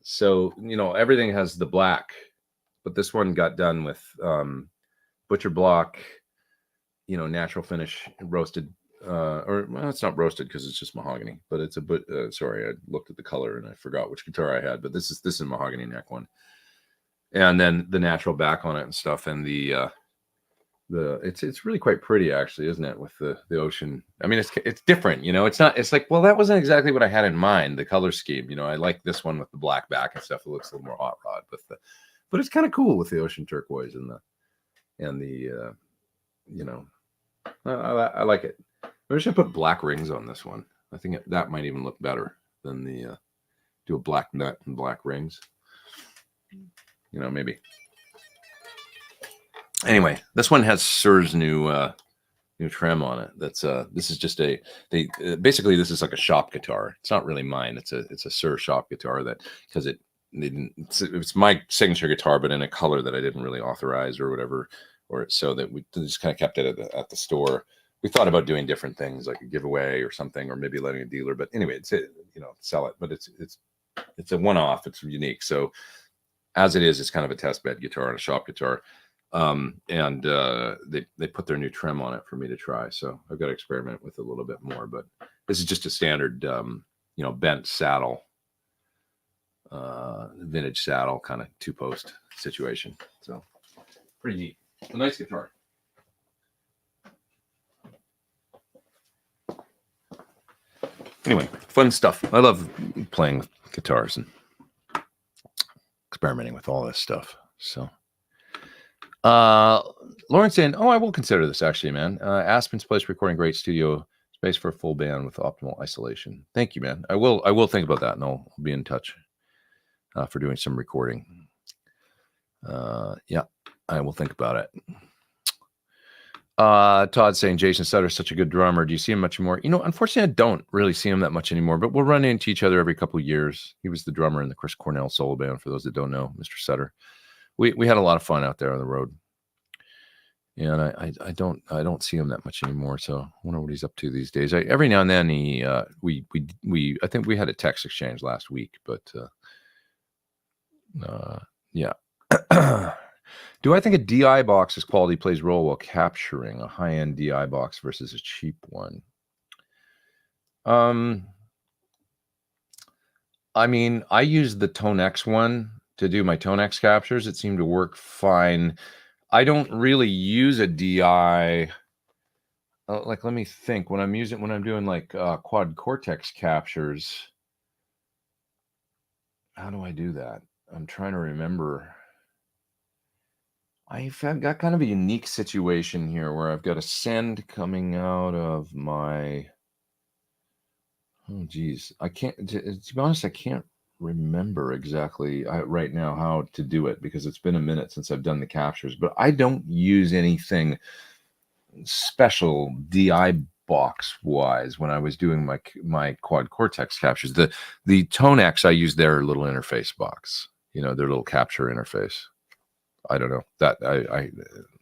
So, you know, everything has the black, but this one got done with butcher block, you know, natural finish roasted, or well, it's not roasted because it's just mahogany, but it's a sorry, I looked at the color and I forgot which guitar I had, but this is mahogany neck one, and then the natural back on it and stuff, and it's really quite pretty actually, isn't it, with the ocean. I mean, it's different, you know. It's like, well, that wasn't exactly what I had in mind, the color scheme, you know. I like this one with the black back and stuff. It looks a little more hot rod with but it's kind of cool with the ocean turquoise and the you know, I like it. Maybe I should put black rings on this one. I think that might even look better than the do a black nut and black rings. You know, maybe. Anyway, this one has Sir's new trem on it. That's this is just basically this is like a shop guitar. It's not really mine. It's a Sir shop guitar that, because it's my signature guitar, but in a color that I didn't really authorize or whatever, or so that we just kind of kept it at the store. We thought about doing different things, like a giveaway or something, or maybe letting a dealer. But anyway, you know, sell it. But it's a one-off. It's unique. So as it is, it's kind of a test bed guitar and a shop guitar. And they put their new trim on it for me to try. So I've got to experiment with it a little bit more. But this is just a standard, you know, bent saddle, vintage saddle kind of two-post situation. So pretty neat. A nice guitar. Anyway, fun stuff. I love playing with guitars and experimenting with all this stuff. So, Lauren saying, "Oh, I will consider this actually, man. Aspen's place recording great studio space for a full band with optimal isolation. Thank you, man. I will think about that, and I'll be in touch for doing some recording. Yeah, I will think about it. Todd saying Jason Sutter's such a good drummer. Do you see him much more? You know, unfortunately, I don't really see him that much anymore, but we'll run into each other every couple of years. He was the drummer in the Chris Cornell solo band, for those that don't know, Mr. Sutter. We had a lot of fun out there on the road. And I don't see him that much anymore. So I wonder what he's up to these days. Every now and then I think we had a text exchange last week, but yeah. Do I think a DI box's quality plays role while capturing a high-end DI box versus a cheap one? I mean, I used the Tone X one to do my Tone X captures. It seemed to work fine. I don't really use a DI. Like, let me think. When I'm doing like quad cortex captures, how do I do that? I'm trying to remember. I've got kind of a unique situation here where I've got a send coming out of my. Oh, geez. I can't, to be honest, I can't remember exactly right now how to do it because it's been a minute since I've done the captures, but I don't use anything special DI box wise when I was doing my quad cortex captures. The Tone X, I used their little interface box, you know, their little capture interface. I don't know that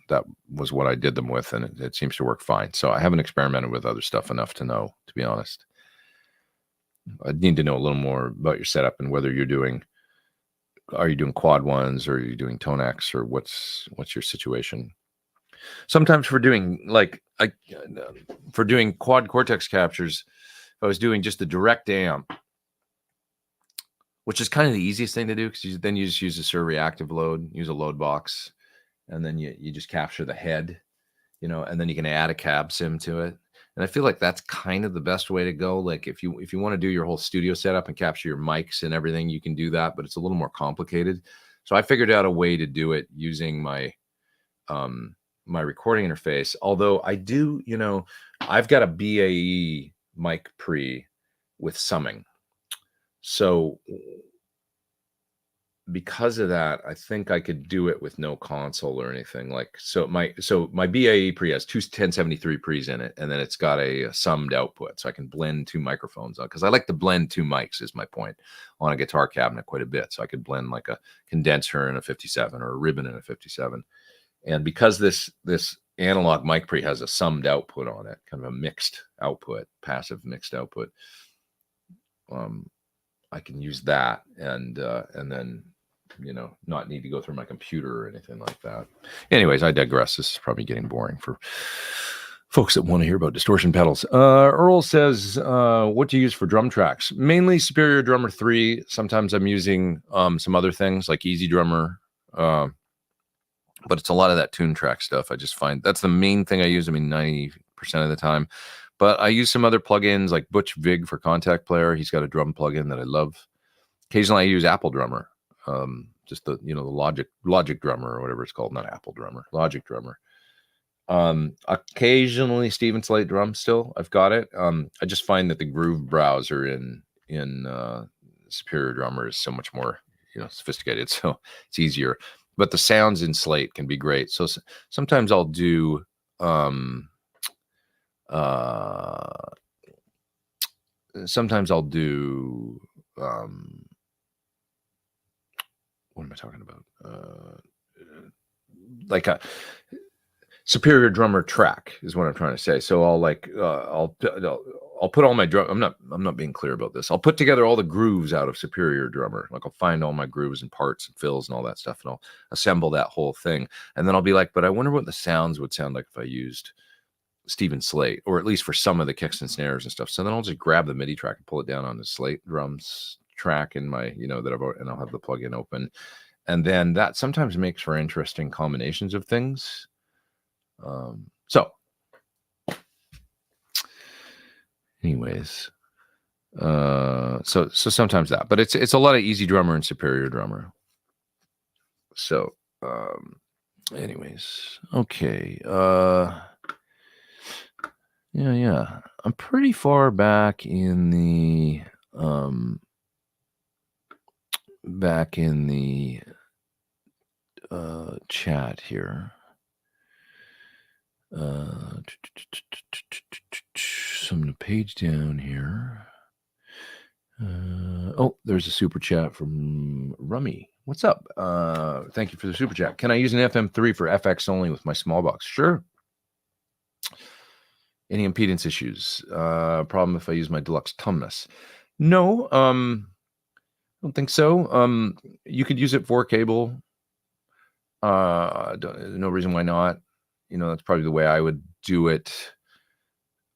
that was what I did them with, and it seems to work fine. So I haven't experimented with other stuff enough to know, to be honest. I need to know a little more about your setup and whether are you doing quad ones or are you doing Tone X or what's your situation? Sometimes for doing for doing quad cortex captures, if I was doing just the direct amp, which is kind of the easiest thing to do because then you just use a Sur reactive load, use a load box, and then you just capture the head, you know, and then you can add a cab sim to it. And I feel like that's kind of the best way to go. Like if you want to do your whole studio setup and capture your mics and everything, you can do that, but it's a little more complicated. So I figured out a way to do it using my my recording interface. Although I do, you know, I've got a BAE mic pre with summing. So because of that, I think I could do it with no console or anything. Like, so my BAE pre has two 1073 pre's in it, and then it's got a summed output, so I can blend two microphones on. Because I like to blend two mics, is my point, on a guitar cabinet quite a bit. So I could blend like a condenser in a 57 or a ribbon in a 57. And because this analog mic pre has a summed output on it, kind of a mixed output, passive mixed output, I can use that and then, you know, not need to go through my computer or anything like that. Anyways, I digress. This is probably getting boring for folks that want to hear about distortion pedals. Earl says, what do you use for drum tracks? Mainly Superior Drummer 3. Sometimes I'm using some other things like Easy Drummer, but it's a lot of that tune track stuff. I just find that's the main thing I use. I mean, 90% of the time. But I use some other plugins like Butch Vig for Contact Player. He's got a drum plugin that I love. Occasionally I use Apple Drummer. Just the, you know, the Logic Drummer or whatever it's called, not Apple Drummer, Logic Drummer. Occasionally Steven Slate drum still. I've got it. I just find that the groove browser in Superior Drummer is so much more, you know, sophisticated, so it's easier. But the sounds in Slate can be great. So sometimes I'll do what am I talking about? Like a Superior Drummer track is what I'm trying to say. So I'll like I'll put all my drum. I'm not being clear about this. I'll put together all the grooves out of Superior Drummer. Like I'll find all my grooves and parts and fills and all that stuff, and I'll assemble that whole thing. And then I'll be like, but I wonder what the sounds would sound like if I used Steven Slate, or at least for some of the kicks and snares and stuff. So then I'll just grab the MIDI track and pull it down on the Slate drums track in my, you know, and I'll have the plugin open. And then that sometimes makes for interesting combinations of things. So anyways, so sometimes that, but it's a lot of Easy Drummer and Superior Drummer. So, anyways, okay. Yeah. I'm pretty far back in the chat here. So I'm going to page down here. Oh, there's a super chat from Rummy. What's up? Thank you for the super chat. Can I use an FM3 for FX only with my small box? Sure. Any impedance issues? Problem if I use my deluxe Tumnus? No, don't think so. You could use it for cable. No reason why not. You know, that's probably the way I would do it.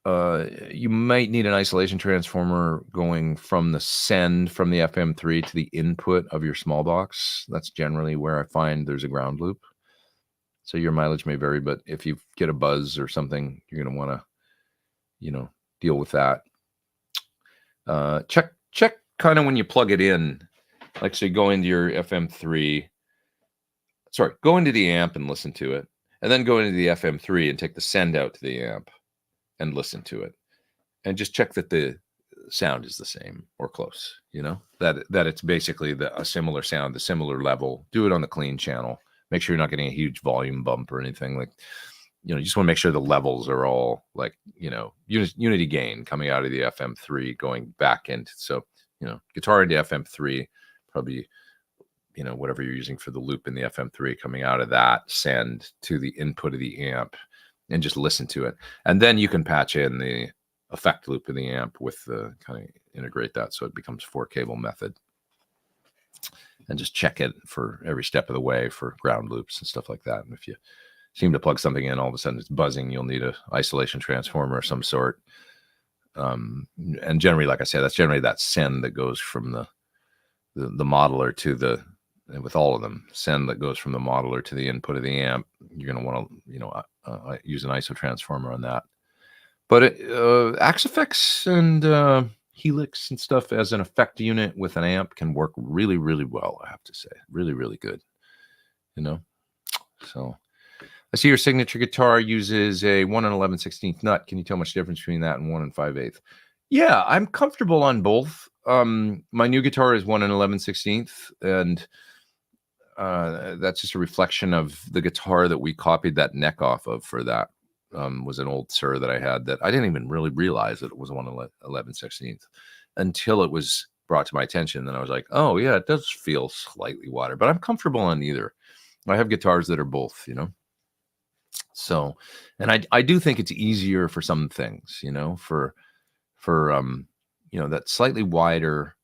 You might need an isolation transformer going from the send from the FM3 to the input of your small box. That's generally where I find there's a ground loop. So your mileage may vary, but if you get a buzz or something, you're going to want to, you know, deal with that. Check kind of when you plug it in, like so you go into your FM3, sorry, go into the amp and listen to it, and then go into the FM3 and take the send out to the amp and listen to it, and just check that the sound is the same or close, you know, that it's basically a similar sound, the similar level. Do it on the clean channel. Make sure you're not getting a huge volume bump or anything. Like, you know, you just want to make sure the levels are all like, you know, unity gain coming out of the FM3 going back into, so, you know, guitar into FM3, probably, you know, whatever you're using for the loop in the FM3 coming out of that, send to the input of the amp and just listen to it. And then you can patch in the effect loop in the amp with the kind of integrate that so it becomes 4-cable method. And just check it for every step of the way for ground loops and stuff like that. And if you seem to plug something in, all of a sudden it's buzzing, you'll need a isolation transformer of some sort. And generally, like I said, that's generally that send that goes from the modeler to the, and with all of them, send that goes from the modeler to the input of the amp. You're going to want to, you know, use an ISO transformer on that. But Axe effects and Helix and stuff as an effect unit with an amp can work really, really well, I have to say. Really, really good, you know? So I see your signature guitar uses a 1 11/16 nut. Can you tell much difference between that and 1 5/8? Yeah, I'm comfortable on both. My new guitar is 1 11/16, and that's just a reflection of the guitar that we copied that neck off of for that. Was an old Sir that I had that I didn't even really realize that it was 1 11/16 until it was brought to my attention. Then I was like, oh yeah, it does feel slightly wider, but I'm comfortable on either. I have guitars that are both, you know. So, and I do think it's easier for some things, you know, for you know, that slightly wider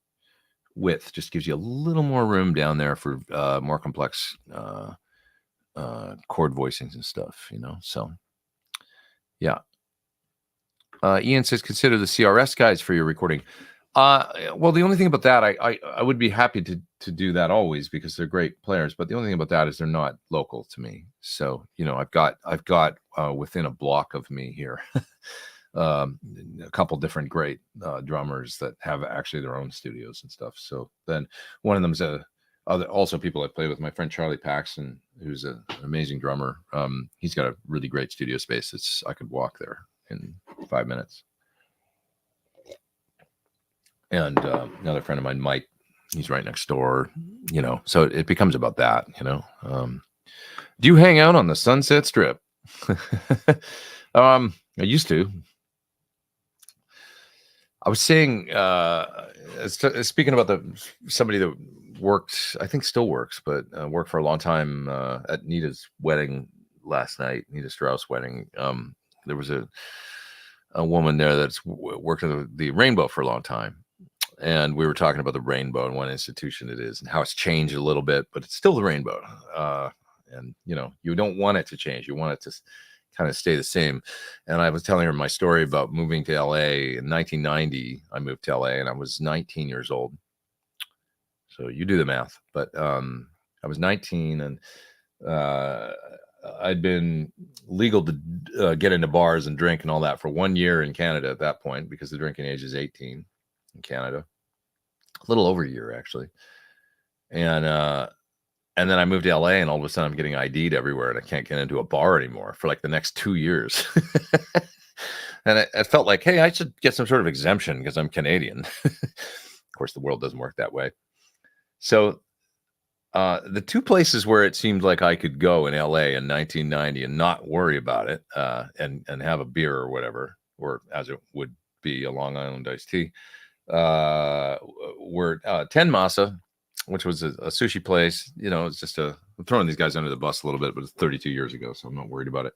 width just gives you a little more room down there for more complex chord voicings and stuff, you know. So yeah. Ian says, consider the CRS guides for your recording. Well, the only thing about that, I would be happy to do that always because they're great players. But the only thing about that is they're not local to me. So, you know, I've got within a block of me here, a couple different great drummers that have actually their own studios and stuff. So then one of them's also people I play with, my friend Charlie Paxton, who's an amazing drummer. He's got a really great studio space. I could walk there in 5 minutes. And another friend of mine, Mike, he's right next door, you know, so it becomes about that, you know. Do you hang out on the Sunset Strip? I used to. I was saying, speaking about somebody that worked, I think still works, but worked for a long time at Nita's wedding last night, Nita Strauss wedding. There was a woman there that's worked at the Rainbow for a long time. And we were talking about the Rainbow and what institution it is and how it's changed a little bit, but it's still the Rainbow. And, you know, you don't want it to change. You want it to kind of stay the same. And I was telling her my story about moving to LA in 1990. I moved to LA and I was 19 years old. So you do the math, but I was 19 and I'd been legal to get into bars and drink and all that for 1 year in Canada at that point, because the drinking age is 18 in Canada, a little over a year actually. And then I moved to LA and all of a sudden I'm getting ID'd everywhere and I can't get into a bar anymore for like the next 2 years. And it felt like, hey, I should get some sort of exemption because I'm Canadian. Of course, the world doesn't work that way. So The two places where it seemed like I could go in LA in 1990 and not worry about it, and have a beer or whatever, or as it would be a Long Island iced tea, were Ten Masa, which was a sushi place. You know, it's just I'm throwing these guys under the bus a little bit, but it's 32 years ago, so I'm not worried about it.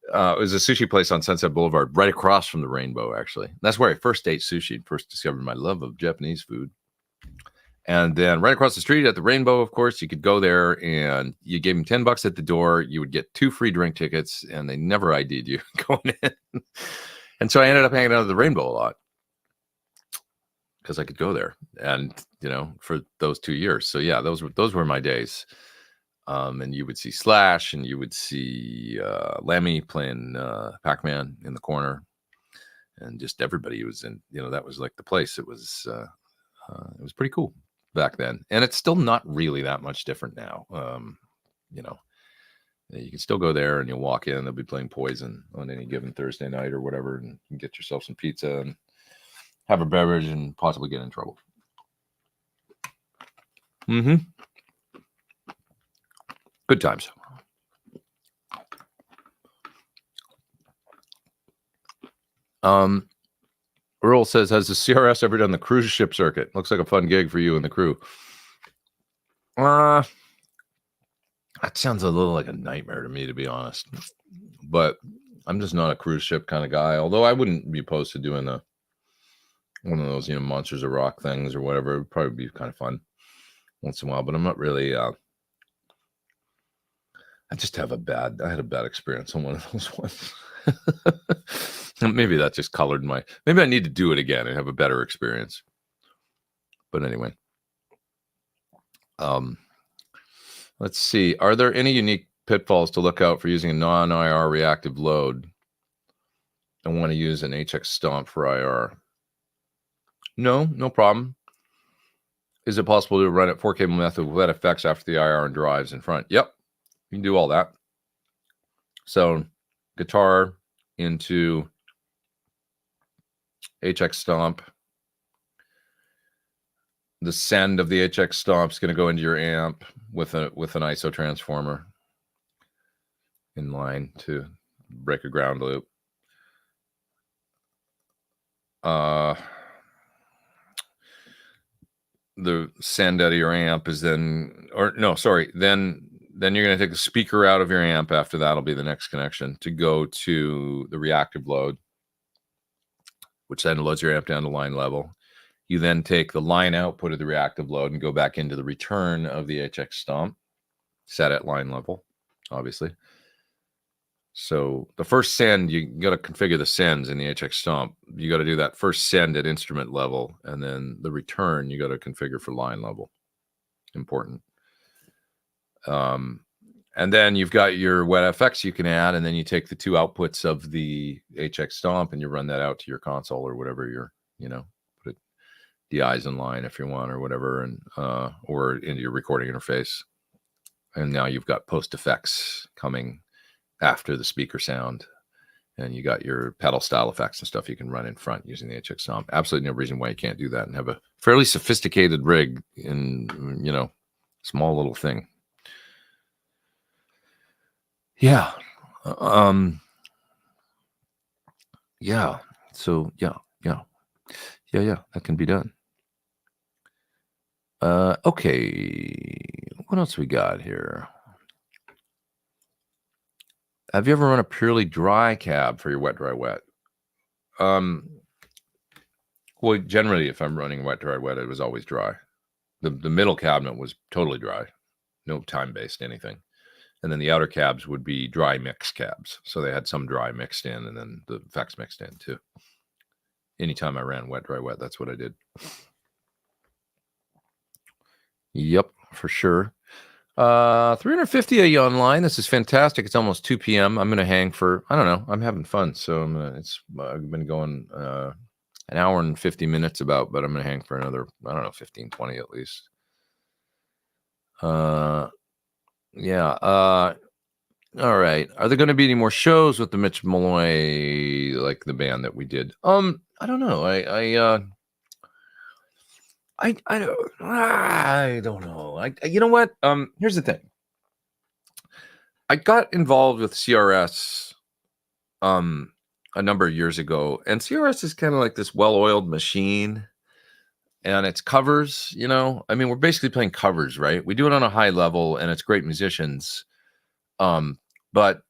It was a sushi place on Sunset Boulevard, right across from the Rainbow, actually. That's where I first ate sushi, first discovered my love of Japanese food. And then right across the street at the Rainbow, of course, you could go there and you gave them $10 at the door. You would get 2 free drink tickets, and they never ID'd you going in. And so I ended up hanging out at the Rainbow a lot because I could go there, and you know, for those 2 years. So yeah, those were my days. And you would see Slash, and you would see Lemmy playing Pac-Man in the corner, and just everybody was in. You know, that was like the place. It was pretty cool back then, and it's still not really that much different now. You know, you can still go there, and you'll walk in. They'll be playing Poison on any given Thursday night or whatever, and you can get yourself some pizza and have a beverage and possibly get in trouble. Good times. Earl says, has the CRS ever done the cruise ship circuit? Looks like a fun gig for you and the crew. That sounds a little like a nightmare to me, to be honest. But I'm just not a cruise ship kind of guy. Although I wouldn't be opposed to doing one of those, you know, Monsters of Rock things or whatever. It would probably be kind of fun once in a while. But I'm not really. I had a bad experience on one of those ones. Maybe that just colored maybe I need to do it again and have a better experience. But anyway, let's see. Are there any unique pitfalls to look out for using a non-IR reactive load? I want to use an HX Stomp for IR. No problem. Is it possible to run it 4-cable method with effects after the IR and drives in front? Yep. You can do all that. So guitar into HX Stomp. The send of the HX Stomp is going to go into your amp with an ISO transformer in line to break a ground loop. The send out of your amp is then you're going to take the speaker out of your amp. After that'll be the next connection to go to the reactive load, which then loads your amp down to line level. You then take the line output of the reactive load and go back into the return of the HX Stomp, set at line level, obviously. So the first send, you got to configure the sends in the HX Stomp. You got to do that first send at instrument level, and then the return you got to configure for line level. Important. And then you've got your wet FX you can add, and then you take the 2 outputs of the HX Stomp and you run that out to your console or whatever put DIs in line if you want or whatever, and or into your recording interface. And now you've got post effects coming after the speaker sound, and you got your pedal style effects and stuff you can run in front using the HX Stomp. Absolutely no reason why you can't do that and have a fairly sophisticated rig in, small little thing. Yeah. Yeah. So yeah, that can be done. Okay. What else we got here? Have you ever run a purely dry cab for your wet, dry, wet? Well, generally, if I'm running wet, dry, wet, it was always dry. The middle cabinet was totally dry, no time-based anything. And then the outer cabs would be dry mix cabs. So they had some dry mixed in and then the effects mixed in too. Anytime I ran wet, dry, wet, that's what I did. Yep, for sure. 350 of you online. This is fantastic. It's almost 2 p.m. I'm going to hang for, I don't know. I'm having fun. So I've been going an hour and 50 minutes about, but I'm going to hang for another, 15, 20 at least. Yeah. All right. Are there going to be any more shows with the Mitch Malloy, like the band that we did? I don't know. I don't know. You know what? Here's the thing. I got involved with CRS a number of years ago, and CRS is kind of like this well-oiled machine, and it's covers, you know. I mean, we're basically playing covers, right? We do it on a high level, and it's great musicians. But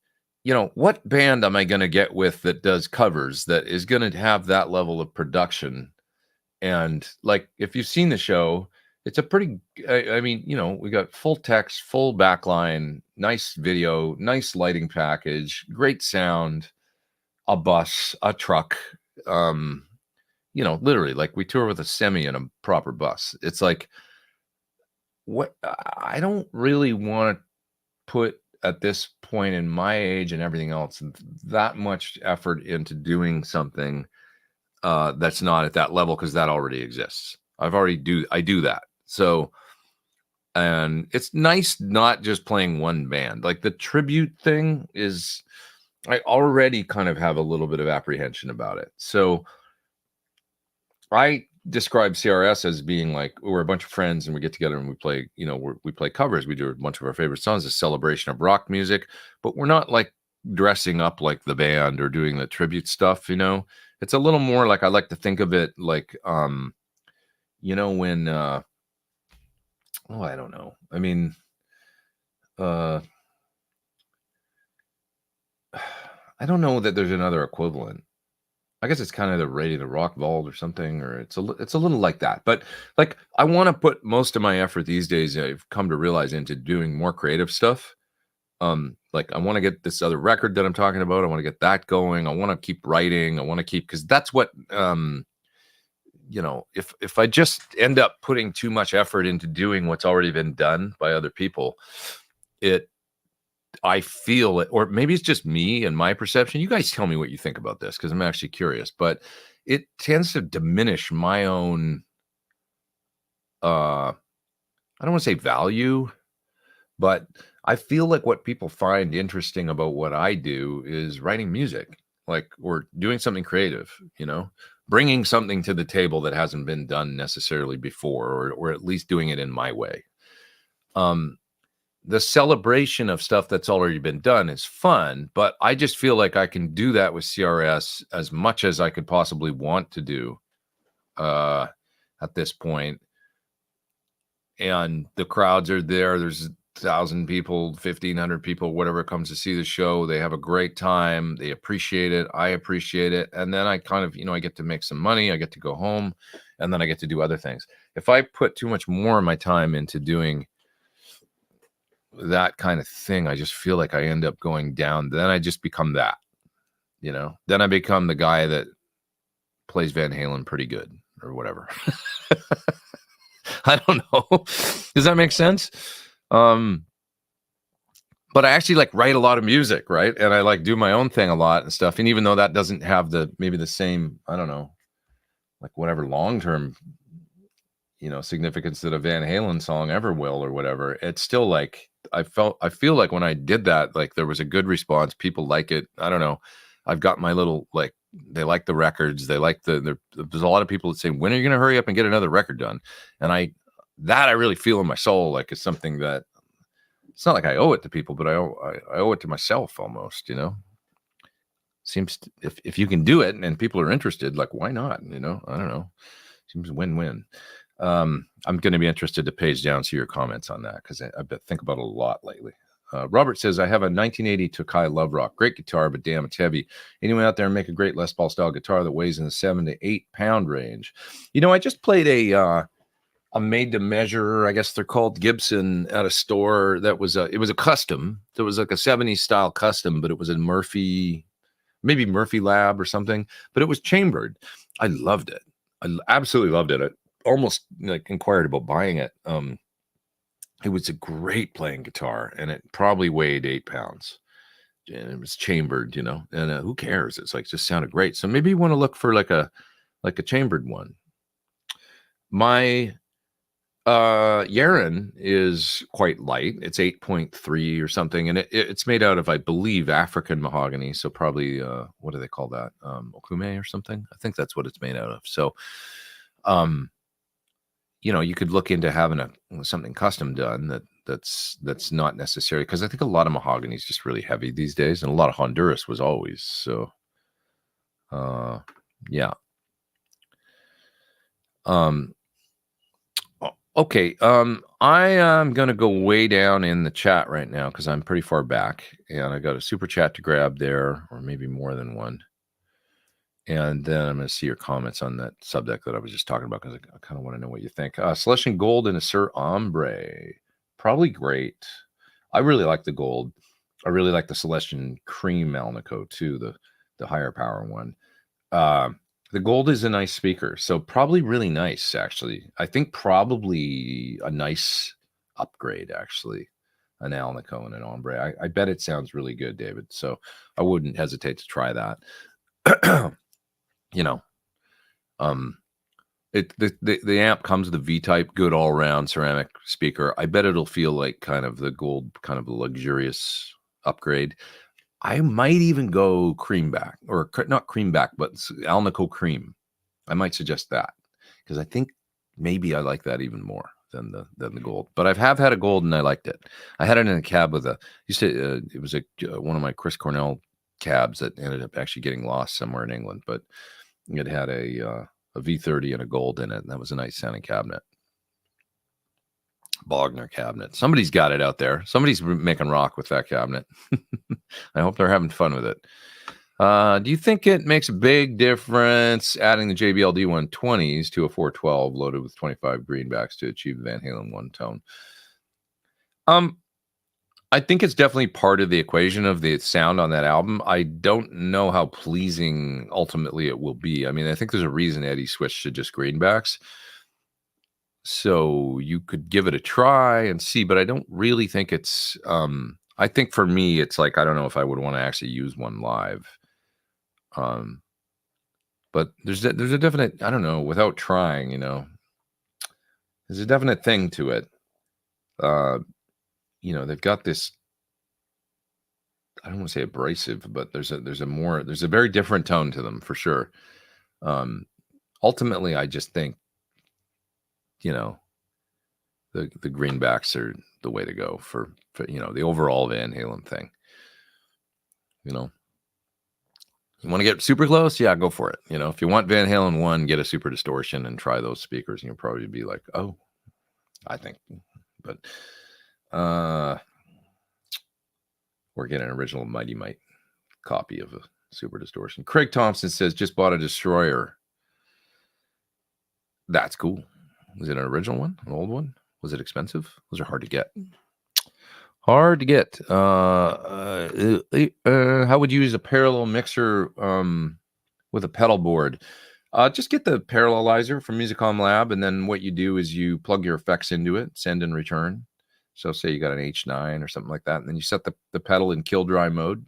you know, what band am I going to get with that does covers that is going to have that level of production? And like, if you've seen the show, it's a pretty, I mean, you know, we got full text, full backline, nice video, nice lighting package, great sound, a bus, a truck. Um, you know, literally, like we tour with a semi and a proper bus. It's like, what I don't really want to put at this point in my age and everything else that much effort into doing something that's not at that level, because that already exists. I do that. So, and it's nice not just playing one band. Like the tribute thing is, I already kind of have a little bit of apprehension about it. So I describe CRS as being like, we're a bunch of friends and we get together and we play, you know, we play covers. We do a bunch of our favorite songs, a celebration of rock music, but we're not like dressing up like the band or doing the tribute stuff, you know. It's a little more like, I like to think of it like, you know, when oh, I don't know. I mean, I don't know that there's another equivalent. I guess it's kind of the Ready to Rock Vault or something, or it's a little like that. But like, I want to put most of my effort these days, I've come to realize, into doing more creative stuff. Like I want to get this other record that I'm talking about. I want to get that going. I want to keep writing. I want to keep, because that's what you know, if I just end up putting too much effort into doing what's already been done by other people, I feel it, or maybe it's just me and my perception. You guys tell me what you think about this, because I'm actually curious, but it tends to diminish my own, I don't want to say value, but I feel like what people find interesting about what I do is writing music, like, or doing something creative, you know, bringing something to the table that hasn't been done necessarily before, or at least doing it in my way. The celebration of stuff that's already been done is fun, but I just feel like I can do that with CRS as much as I could possibly want to do at this point. And the crowds are there. There's 1,000 people, 1,500 people, whatever comes to see the show. They have a great time. They appreciate it. I appreciate it. And then I kind of, you know, I get to make some money. I get to go home, and then I get to do other things. If I put too much more of my time into doing that kind of thing, I just feel like I end up going down. Then I just become that, you know, then I become the guy that plays Van Halen pretty good or whatever. I don't know. Does that make sense? But I actually like write a lot of music, right? And I like do my own thing a lot and stuff. And even though that doesn't have maybe the same, I don't know, like whatever long-term, you know, significance that a Van Halen song ever will or whatever, it's still like, I feel like when I did that, like there was a good response. People like it. I don't know. I've got my little, like, they like the records. They like there's a lot of people that say, when are you going to hurry up and get another record done? And I really feel in my soul, like it's something that, it's not like I owe it to people, but I owe it to myself almost, you know. Seems if you can do it and people are interested, like, why not? You know, I don't know. Seems win-win. I'm going to be interested to page down see your comments on that, because I think about it a lot lately. Robert says, I have a 1980 Tokai Love Rock. Great guitar, but damn, it's heavy. Anyone out there make a great Les Paul style guitar that weighs in the 7 to 8 pound range? You know, I just played a made to measure, I guess they're called, Gibson, at a store that was it was a custom. So it was like a 70s style custom, but it was a maybe Murphy Lab or something, but it was chambered. I loved it. I absolutely loved it. I almost like inquired about buying it. It was a great playing guitar, and it probably weighed 8 pounds, and it was chambered, you know, and who cares? It's like, just sounded great. So maybe you want to look for like a chambered one. My Yaren is quite light. It's 8.3 or something, and it's made out of, I believe, African mahogany. So probably what do they call that? Okume or something. I think that's what it's made out of. So you could look into having something custom done that's not necessary, because I think a lot of mahogany is just really heavy these days, and a lot of Honduras was always. So, yeah. Okay. I am gonna go way down in the chat right now because I'm pretty far back, and I got a super chat to grab there, or maybe more than one. And then I'm going to see your comments on that subject that I was just talking about, because I kind of want to know what you think. Celestian Gold and a Sir Ombre. Probably great. I really like the gold. I really like the Celestian Cream Alnico too, the higher power one. The gold is a nice speaker, so probably really nice, actually. I think probably a nice upgrade, actually, an Alnico and an Ombre. I bet it sounds really good, David, so I wouldn't hesitate to try that. The amp comes with a V-type, good all-around ceramic speaker. I bet it'll feel like kind of the gold, kind of a luxurious upgrade. I might even go creamback, or not creamback, but Alnico cream. I might suggest that, because I think maybe I like that even more than the gold. But I've had a gold and I liked it. I had it in a cab with it was one of my Chris Cornell cabs that ended up actually getting lost somewhere in England, but it had a V30 and a gold in it, and that was a nice sounding cabinet. Bogner cabinet. Somebody's got it out there. Somebody's making rock with that cabinet. I hope they're having fun with it. Do you think it makes a big difference adding the JBL D120s to a 412 loaded with 25 greenbacks to achieve the Van Halen one tone? I think it's definitely part of the equation of the sound on that album. I don't know how pleasing ultimately it will be. I mean, I think there's a reason Eddie switched to just greenbacks. So you could give it a try and see, but I don't really think it's, I think for me, it's like, I don't know if I would want to actually use one live. But there's a definite, I don't know, without trying, there's a definite thing to it. They've got this, I don't want to say abrasive, but there's a very different tone to them for sure. Ultimately, I just think, the greenbacks are the way to go for the overall Van Halen thing. You want to get super close? Yeah, go for it. If you want Van Halen 1, get a super distortion and try those speakers, and you'll probably be like, oh, I think. But or get an original Mighty Mite copy of a super distortion. Craig Thompson says, just bought a Destroyer. That's cool. Was it an original one? An old one? Was it expensive? Those are hard to get. Hard to get. How would you use a parallel mixer with a pedal board? Just get the parallelizer from Musicom Lab, and then what you do is you plug your effects into it, send and return. So say you got an H9 or something like that, and then you set the pedal in kill dry mode.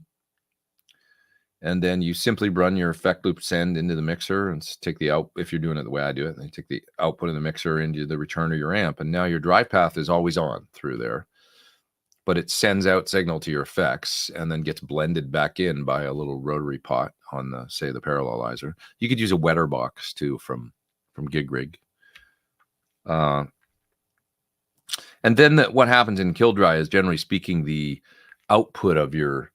And then you simply run your effect loop send into the mixer and take the out, if you're doing it the way I do it, then you take the output of the mixer into the return of your amp. And now your drive path is always on through there, but it sends out signal to your effects and then gets blended back in by a little rotary pot on the parallelizer. You could use a wetter box too from Gig Rig. And then what happens in kill dry is, generally speaking, the output of your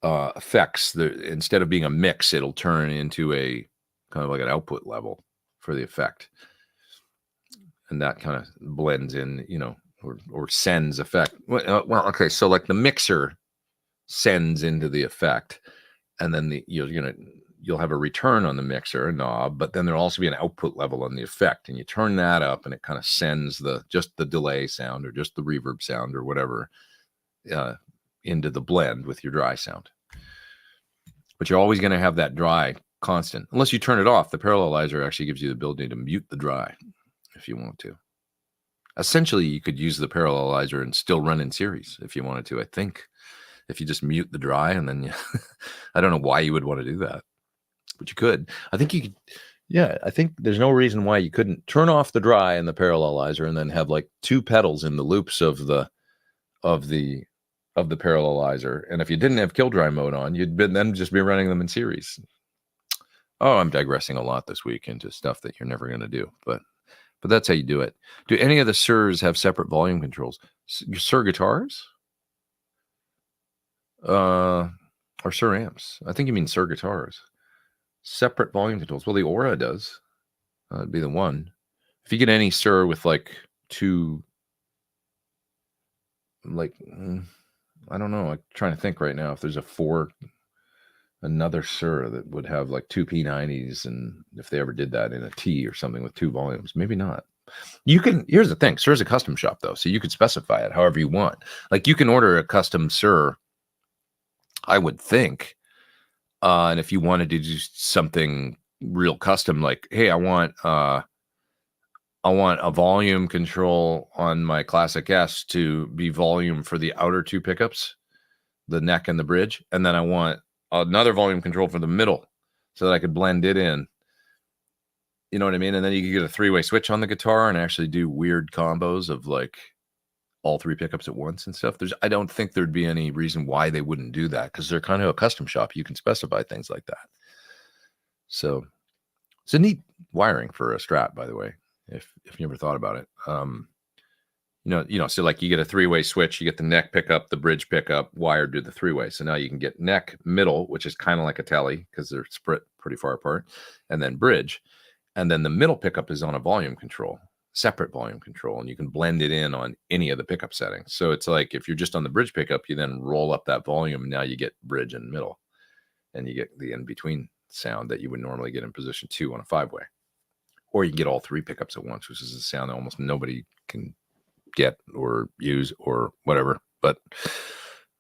effects, instead of being a mix, it'll turn into a kind of like an output level for the effect, and that kind of blends in, or sends effect. Well, okay, so like the mixer sends into the effect, and then you'll have a return on the mixer, a knob, but then there'll also be an output level on the effect, and you turn that up, and it kind of sends just the delay sound or just the reverb sound or whatever into the blend with your dry sound. But you're always going to have that dry constant, unless you turn it off. The parallelizer actually gives you the ability to mute the dry if you want to. Essentially, you could use the parallelizer and still run in series if you wanted to, I think, if you just mute the dry, and then I don't know why you would want to do that, but you could. I think you could. Yeah, I think there's no reason why you couldn't turn off the dry in the parallelizer and then have like two pedals in the loops of the parallelizer, and if you didn't have kill dry mode on, you'd then just be running them in series. Oh, I'm digressing a lot this week into stuff that you're never going to do, but but that's how you do it. Do any of the Sirs have separate volume controls? Sir guitars? Or Sir amps? I think you mean Sir guitars. Separate volume controls. Well, the Aura does. That'd be the one. If you get any Sir with like two, like, I don't know. I'm trying to think right now if there's another Sir that would have like two P90s, and if they ever did that in a T or something with two volumes, maybe not. You can, here's the thing, Sir's a custom shop though, so you could specify it however you want. Like you can order a custom Sir, I would think, and if you wanted to do something real custom, like, hey, I want a volume control on my Classic S to be volume for the outer two pickups, the neck and the bridge, and then I want another volume control for the middle so that I could blend it in. You know what I mean? And then you could get a three-way switch on the guitar and actually do weird combos of like all three pickups at once and stuff. I don't think there'd be any reason why they wouldn't do that, because they're kind of a custom shop. You can specify things like that. So it's a neat wiring for a Strat, by the way, if you ever thought about it. So like you get a three-way switch, you get the neck pickup, the bridge pickup, wired to the three-way. So now you can get neck, middle, which is kind of like a tele because they're spread pretty far apart, and then bridge. And then the middle pickup is on a volume control, separate volume control, and you can blend it in on any of the pickup settings. So it's like if you're just on the bridge pickup, you then roll up that volume, and now you get bridge and middle, and you get the in-between sound that you would normally get in position 2 on a 5-way. Or you can get all three pickups at once, which is a sound that almost nobody can get or use or whatever. But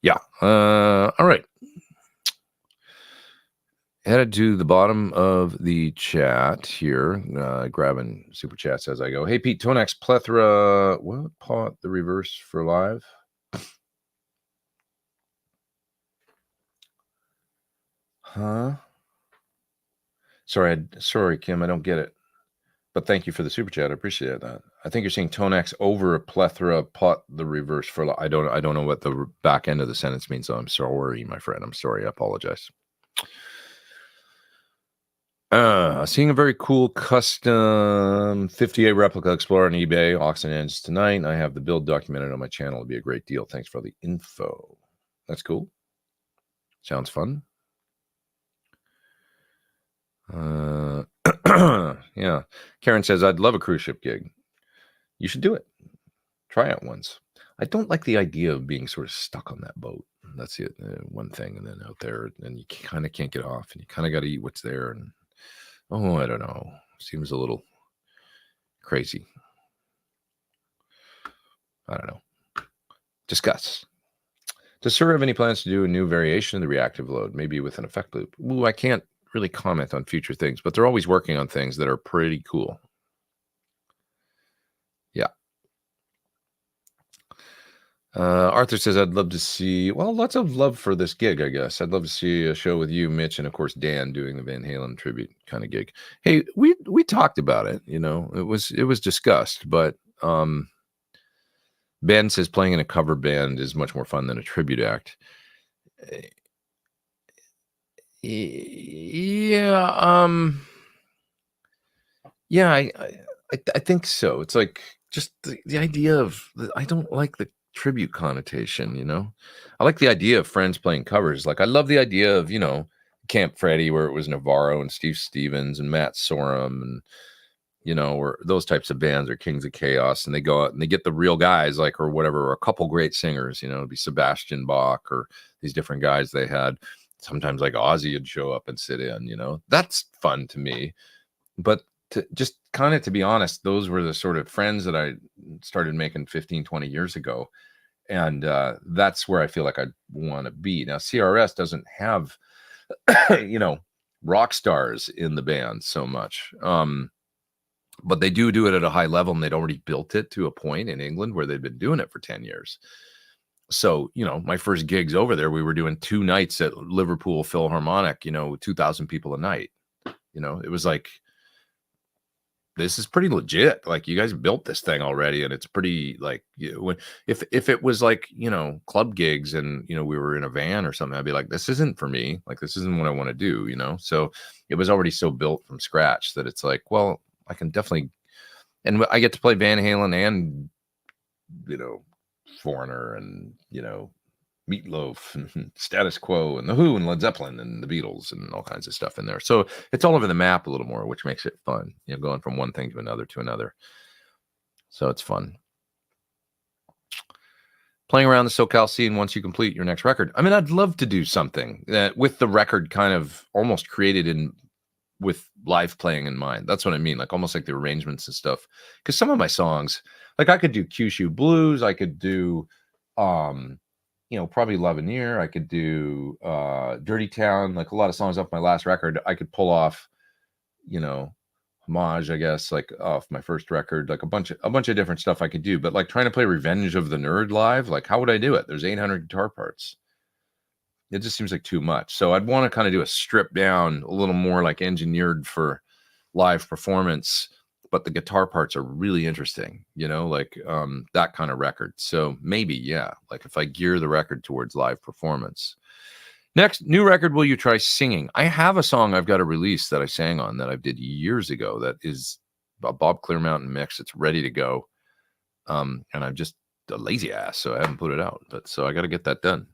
yeah, all right. Headed to the bottom of the chat here, grabbing super chats as I go. Hey Pete, Tonex Plethora, what pot the reverse for live? Huh? Sorry Kim, I don't get it. But thank you for the super chat. I appreciate that. I think you're saying Tonex over a Plethora pot the reverse for live. I don't know what the back end of the sentence means, so I'm sorry, my friend. I'm sorry. I apologize. Seeing a very cool custom 58 replica Explorer on eBay, auction ends tonight. I have the build documented on my channel. It'll be a great deal. Thanks for all the info. That's cool. Sounds fun. Yeah. Karen says, I'd love a cruise ship gig. You should do it. Try it once. I don't like the idea of being sort of stuck on that boat. That's it. One thing, and then out there, and you kind of can't get off, and you kind of got to eat what's there, and I don't know. Seems a little crazy. I don't know. Discuss. Does Sir have any plans to do a new variation of the reactive load, maybe with an effect loop? Ooh, I can't really comment on future things, but they're always working on things that are pretty cool. Yeah. Arthur says, I'd love to see, well, lots of love for this gig, I guess. I'd love to see a show with you, Mitch, and of course, Dan doing the Van Halen tribute kind of gig. Hey, we talked about it, it was discussed, but Ben says playing in a cover band is much more fun than a tribute act. I think so. It's like just the idea of I don't like the tribute connotation, I like the idea of friends playing covers. Like I love the idea of Camp Freddy, where it was Navarro and Steve Stevens and Matt Sorum and or those types of bands, or Kings of Chaos, and they go out and they get the real guys, like, or whatever, or a couple great singers, it'd be Sebastian Bach or these different guys they had. Sometimes like Ozzy would show up and sit in, that's fun to me. But to be honest, those were the sort of friends that I started making 15, 20 years ago. And that's where I feel like I want to be. Now, CRS doesn't have, rock stars in the band so much. But they do it at a high level, and they'd already built it to a point in England where they'd been doing it for 10 years. So, my first gigs over there, we were doing 2 nights at Liverpool Philharmonic, 2,000 people a night. It was like, this is pretty legit. Like, you guys built this thing already, and it's pretty, like, if it was like, club gigs and, we were in a van or something, I'd be like, this isn't for me. Like, this isn't what I want to do, So it was already so built from scratch that it's like, well, I can definitely And I get to play Van Halen and, you know, Foreigner and, you know, Meatloaf and Status Quo and The Who and Led Zeppelin and the Beatles and all kinds of stuff in there. So it's all over the map a little more, which makes it fun, you know, going from one thing to another to another. So it's fun. Playing around the SoCal scene once you complete your next record. I mean, I'd love to do something with the record kind of almost created with live playing in mind. That's what I mean, like almost like the arrangements and stuff. Because some of my songs, like I could do Kyushu Blues, I could do, you know, probably L'Avenir, I could do Dirty Town, like a lot of songs off my last record. I could pull off, you know, Homage, I guess, like off my first record, like a bunch of different stuff I could do. But like trying to play Revenge of the Nerd live, like how would I do it? There's 800 guitar parts. It just seems like too much. So I'd want to kind of do a stripped down, a little more like engineered for live performance, but the guitar parts are really interesting, you know, like that kind of record. So maybe, yeah, like if I gear the record towards live performance. Next, new record, will you try singing? I have a song I've got to release that I sang on that I did years ago that is a Bob Clear Mountain mix. It's ready to go. And I'm just a lazy ass, so I haven't put it out. But so I got to get that done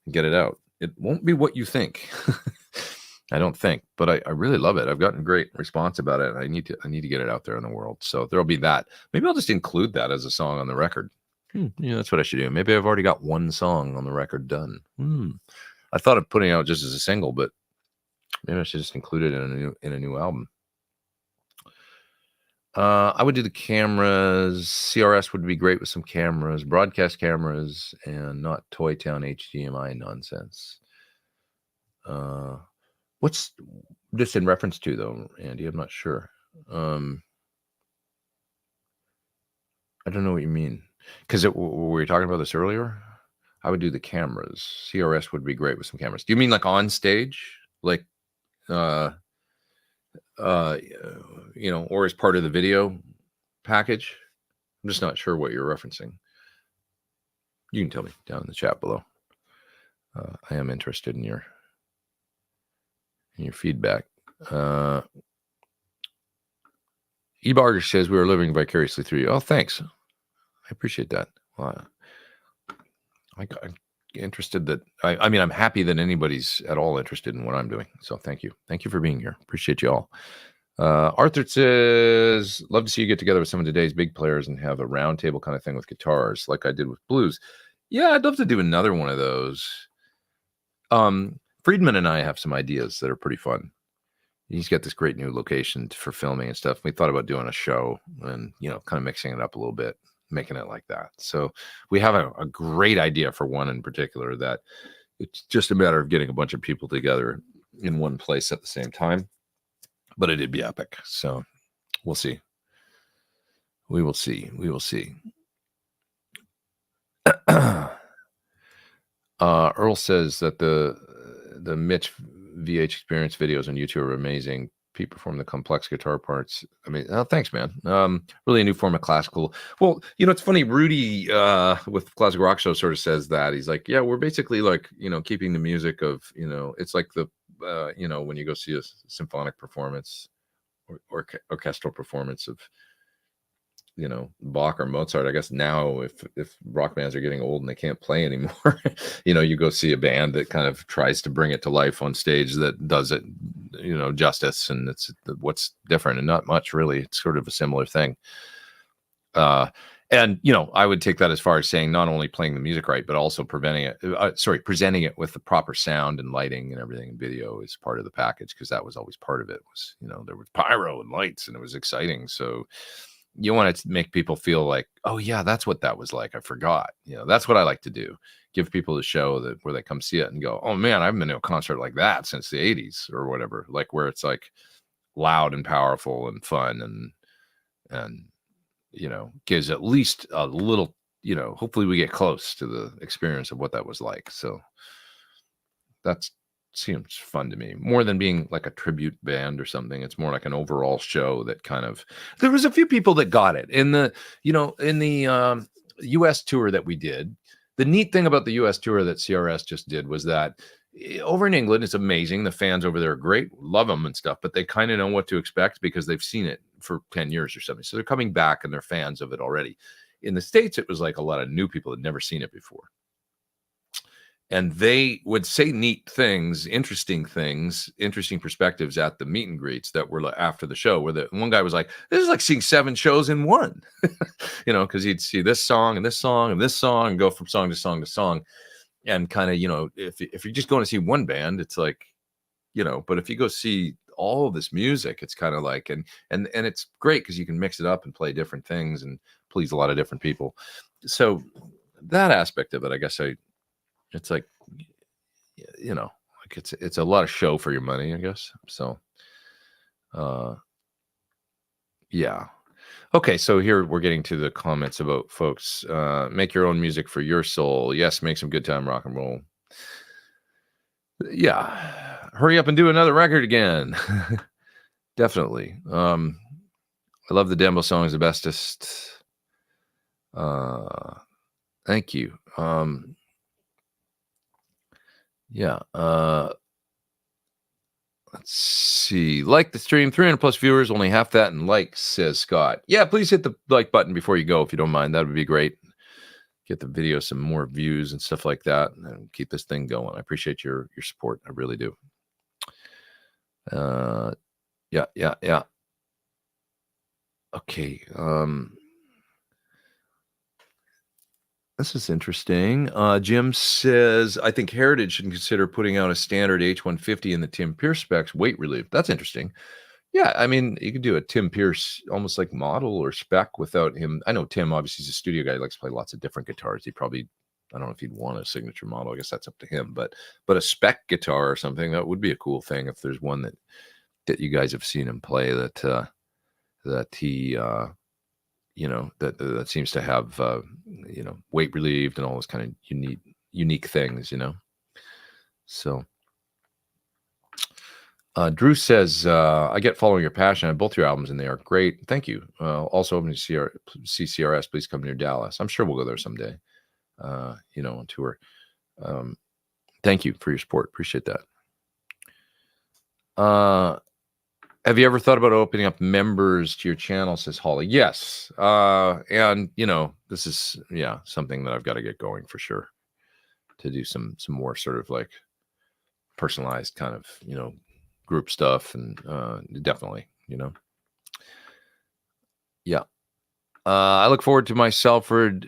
and get it out. It won't be what you think. I don't think, but I really love it. I've gotten great response about it. I need to get it out there in the world. So there'll be that. Maybe I'll just include that as a song on the record. Yeah, that's what I should do. Maybe I've already got one song on the record done. I thought of putting it out just as a single, but maybe I should just include it in a new album. I would do the cameras. CRS would be great with some cameras, broadcast cameras, and not Toy Town HDMI nonsense. What's this in reference to, though, Andy? I'm not sure. I don't know what you mean. Because were we talking about this earlier? I would do the cameras. CRS would be great with some cameras. Do you mean like on stage? Like, you know, or as part of the video package? I'm just not sure what you're referencing. You can tell me down in the chat below. I am interested in your feedback. E-Barger says we are living vicariously through you. Oh, thanks. I appreciate that. Well, I'm interested that I mean, I'm happy that anybody's at all interested in what I'm doing. So thank you. Thank you for being here. Appreciate you all. Arthur says, love to see you get together with some of today's big players and have a round table kind of thing with guitars like I did with blues. Yeah, I'd love to do another one of those. Friedman and I have some ideas that are pretty fun. He's got this great new location for filming and stuff. We thought about doing a show and, you know, kind of mixing it up a little bit, making it like that. So we have a great idea for one in particular that it's just a matter of getting a bunch of people together in one place at the same time, but it'd be epic. So we'll see. We will see. We will see. Earl says that the Mitch VH Experience videos on YouTube are amazing. Pete perform the complex guitar parts. I mean, oh, thanks, man. Really a new form of classical. Well, you know, it's funny. Rudy with Classic Rock Show sort of says that. He's like, yeah, we're basically like, you know, keeping the music of, you know, it's like the, you know, when you go see a symphonic performance or orchestral performance of, you know, Bach or Mozart. I guess now if rock bands are getting old and they can't play anymore, you know, you go see a band that kind of tries to bring it to life on stage that does it, you know, justice, and it's what's different and not much really. It's sort of a similar thing. And, you know, I would take that as far as saying not only playing the music right, but also presenting it with the proper sound and lighting and everything. And video is part of the package, because that was always part of it. Was, you know, there was pyro and lights and it was exciting. So you want to make people feel like, oh yeah, that's what that was like. I forgot. You know, that's what I like to do. Give people a show that where they come see it and go, oh man, I haven't been to a concert like that since the 80s or whatever. Like where it's like loud and powerful and fun and you know, gives at least a little, you know, hopefully we get close to the experience of what that was like. So that seems fun to me, more than being like a tribute band or something. It's more like an overall show that kind of, there was a few people that got it in the, you know, in the US tour that we did. The neat thing about the US tour that CRS just did was that over in England, it's amazing. The fans over there are great, love them and stuff, but they kind of know what to expect because they've seen it for 10 years or something. So they're coming back and they're fans of it already. In the States, it was like a lot of new people had never seen it before. And they would say neat things, interesting perspectives at the meet and greets that were after the show, where the one guy was like, this is like seeing 7 shows in one, because he'd see this song and this song and this song and go from song to song to song. And kind of, if you're just going to see one band, it's like, but if you go see all this music, it's kind of like, and it's great because you can mix it up and play different things and please a lot of different people. So that aspect of it, I guess it's like, like it's a lot of show for your money, I guess. So, yeah. Okay, so here we're getting to the comments about folks. Make your own music for your soul. Yes, make some good time rock and roll. Yeah, hurry up and do another record again. Definitely. I love the demo songs the bestest. Thank you. Yeah. Let's see. Like the stream, 300 plus viewers, only half that in likes, says Scott. Yeah, please hit the like button before you go if you don't mind. That would be great. Get the video some more views and stuff like that, and keep this thing going. I appreciate your support. I really do. Yeah. Okay. This is interesting. Jim says, I think Heritage should consider putting out a standard H150 in the Tim Pierce specs, weight relief. That's interesting. Yeah, I mean, you could do a Tim Pierce almost like model or spec without him. I know Tim, obviously, he's a studio guy. He likes to play lots of different guitars. He probably, I don't know if he'd want a signature model. I guess that's up to him. But a spec guitar or something, that would be a cool thing if there's one that you guys have seen him play that he that seems to have weight relieved and all those kind of unique things, So Drew says, I get Following Your Passion. I have both your albums and they are great. Thank you. Also hoping to see CRS, please come near Dallas. I'm sure we'll go there someday, on tour. Thank you for your support. Appreciate that. Have you ever thought about opening up members to your channel, says Holly? Yes. And this is, something that I've got to get going for sure, to do some more sort of like personalized kind of, group stuff. And definitely, yeah. I look forward to my Salford,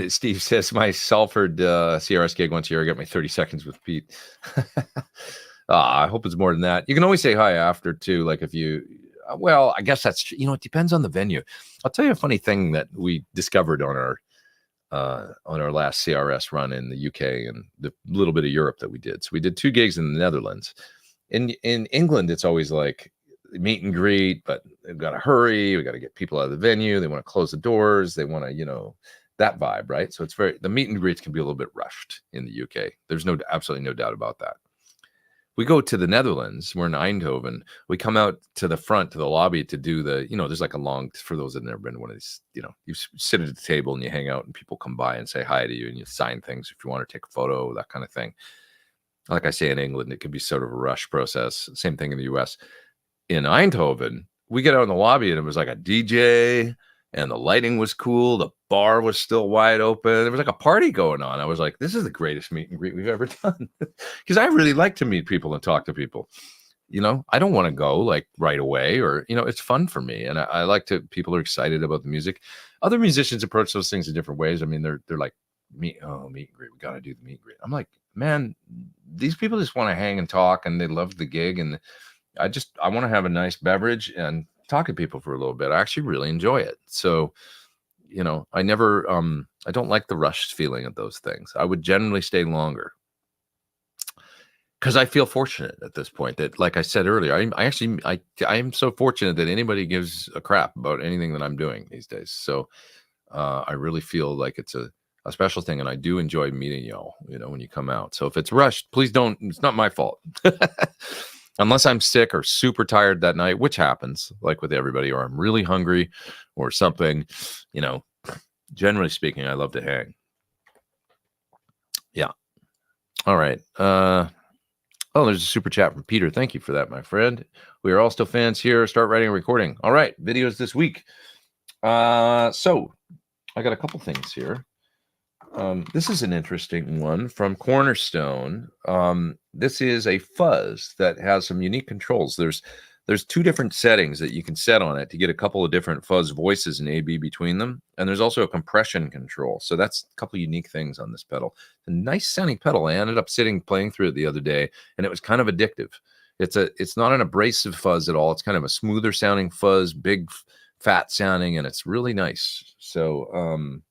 Steve says, my Salford CRS gig once a year. I got my 30 seconds with Pete. I hope it's more than that. You can always say hi after too. Like if you, I guess that's, it depends on the venue. I'll tell you a funny thing that we discovered on our last CRS run in the UK and the little bit of Europe that we did. So we did 2 gigs in the Netherlands. In England, it's always like meet and greet, but they've got to hurry. We got to get people out of the venue. They want to close the doors. They want to, that vibe, right? So it's the meet and greets can be a little bit rushed in the UK. There's absolutely no doubt about that. We go to the Netherlands. We're in Eindhoven. We come out to the front, to the lobby to do the, there's like a long, for those that have never been to one of these, you sit at the table and you hang out and people come by and say hi to you and you sign things if you want to take a photo, that kind of thing. Like I say, in England, it could be sort of a rush process. Same thing in the US. In Eindhoven, we get out in the lobby and it was like a DJ and the lighting was cool. The bar was still wide open. There was like a party going on. I was like, this is the greatest meet and greet we've ever done. Because I really like to meet people and talk to people. I don't want to go like right away or, it's fun for me. And I like people are excited about the music. Other musicians approach those things in different ways. I mean, they're like, meet and greet. We got to do the meet and greet. I'm like, man, these people just want to hang and talk and they love the gig. And I want to have a nice beverage and talk to people for a little bit. I actually really enjoy it. So, I never, I don't like the rushed feeling of those things. I would generally stay longer because I feel fortunate at this point that, like I said earlier, I am so fortunate that anybody gives a crap about anything that I'm doing these days. So, I really feel like it's a special thing. And I do enjoy meeting y'all, when you come out. So if it's rushed, please don't, it's not my fault. Unless I'm sick or super tired that night, which happens like with everybody, or I'm really hungry or something, generally speaking, I love to hang. Yeah. All right. Oh, there's a super chat from Peter. Thank you for that, my friend. We are all still fans here. Start writing and recording. All right, videos this week. So I got a couple things here. This is an interesting one from Cornerstone. This is a fuzz that has some unique controls. There's two different settings that you can set on it to get a couple of different fuzz voices and A/B between them. And there's also a compression control. So that's a couple unique things on this pedal. A nice sounding pedal. I ended up playing through it the other day, and it was kind of addictive. It's not an abrasive fuzz at all. It's kind of a smoother sounding fuzz, big, fat sounding, and it's really nice. So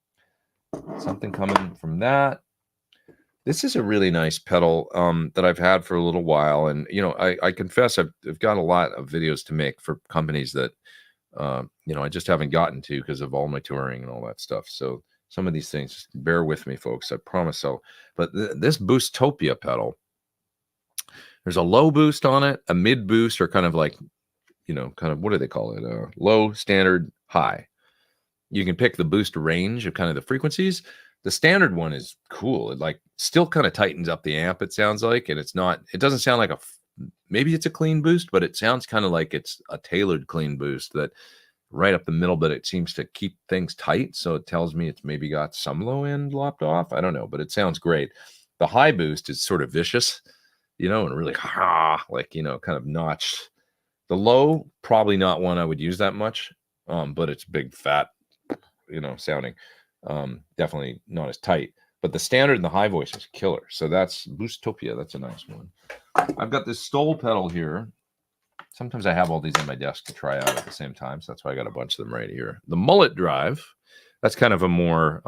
something coming from that. This is a really nice pedal that I've had for a little while, and I confess I've got a lot of videos to make for companies that I just haven't gotten to because of all my touring and all that stuff. So some of these things, just bear with me, folks. I promise so. But this Boostopia pedal, there's a low boost on it, a mid boost, or kind of like what do they call it? Low, standard, high. You can pick the boost range of kind of the frequencies. The standard one is cool. It like still kind of tightens up the amp, it sounds like, and it doesn't sound like maybe it's a clean boost, but it sounds kind of like it's a tailored clean boost that right up the middle, but it seems to keep things tight. So it tells me it's maybe got some low end lopped off. I don't know, but it sounds great. The high boost is sort of vicious, and really kind of notched. The low, probably not one I would use that much, but it's big, fat, sounding. Definitely not as tight, but the standard and the high voice is killer. So that's Boostopia. That's a nice one. I've got this Stole pedal here. Sometimes I have all these on my desk to try out at the same time, so that's why I got a bunch of them right here. The Mullet Drive, that's kind of a more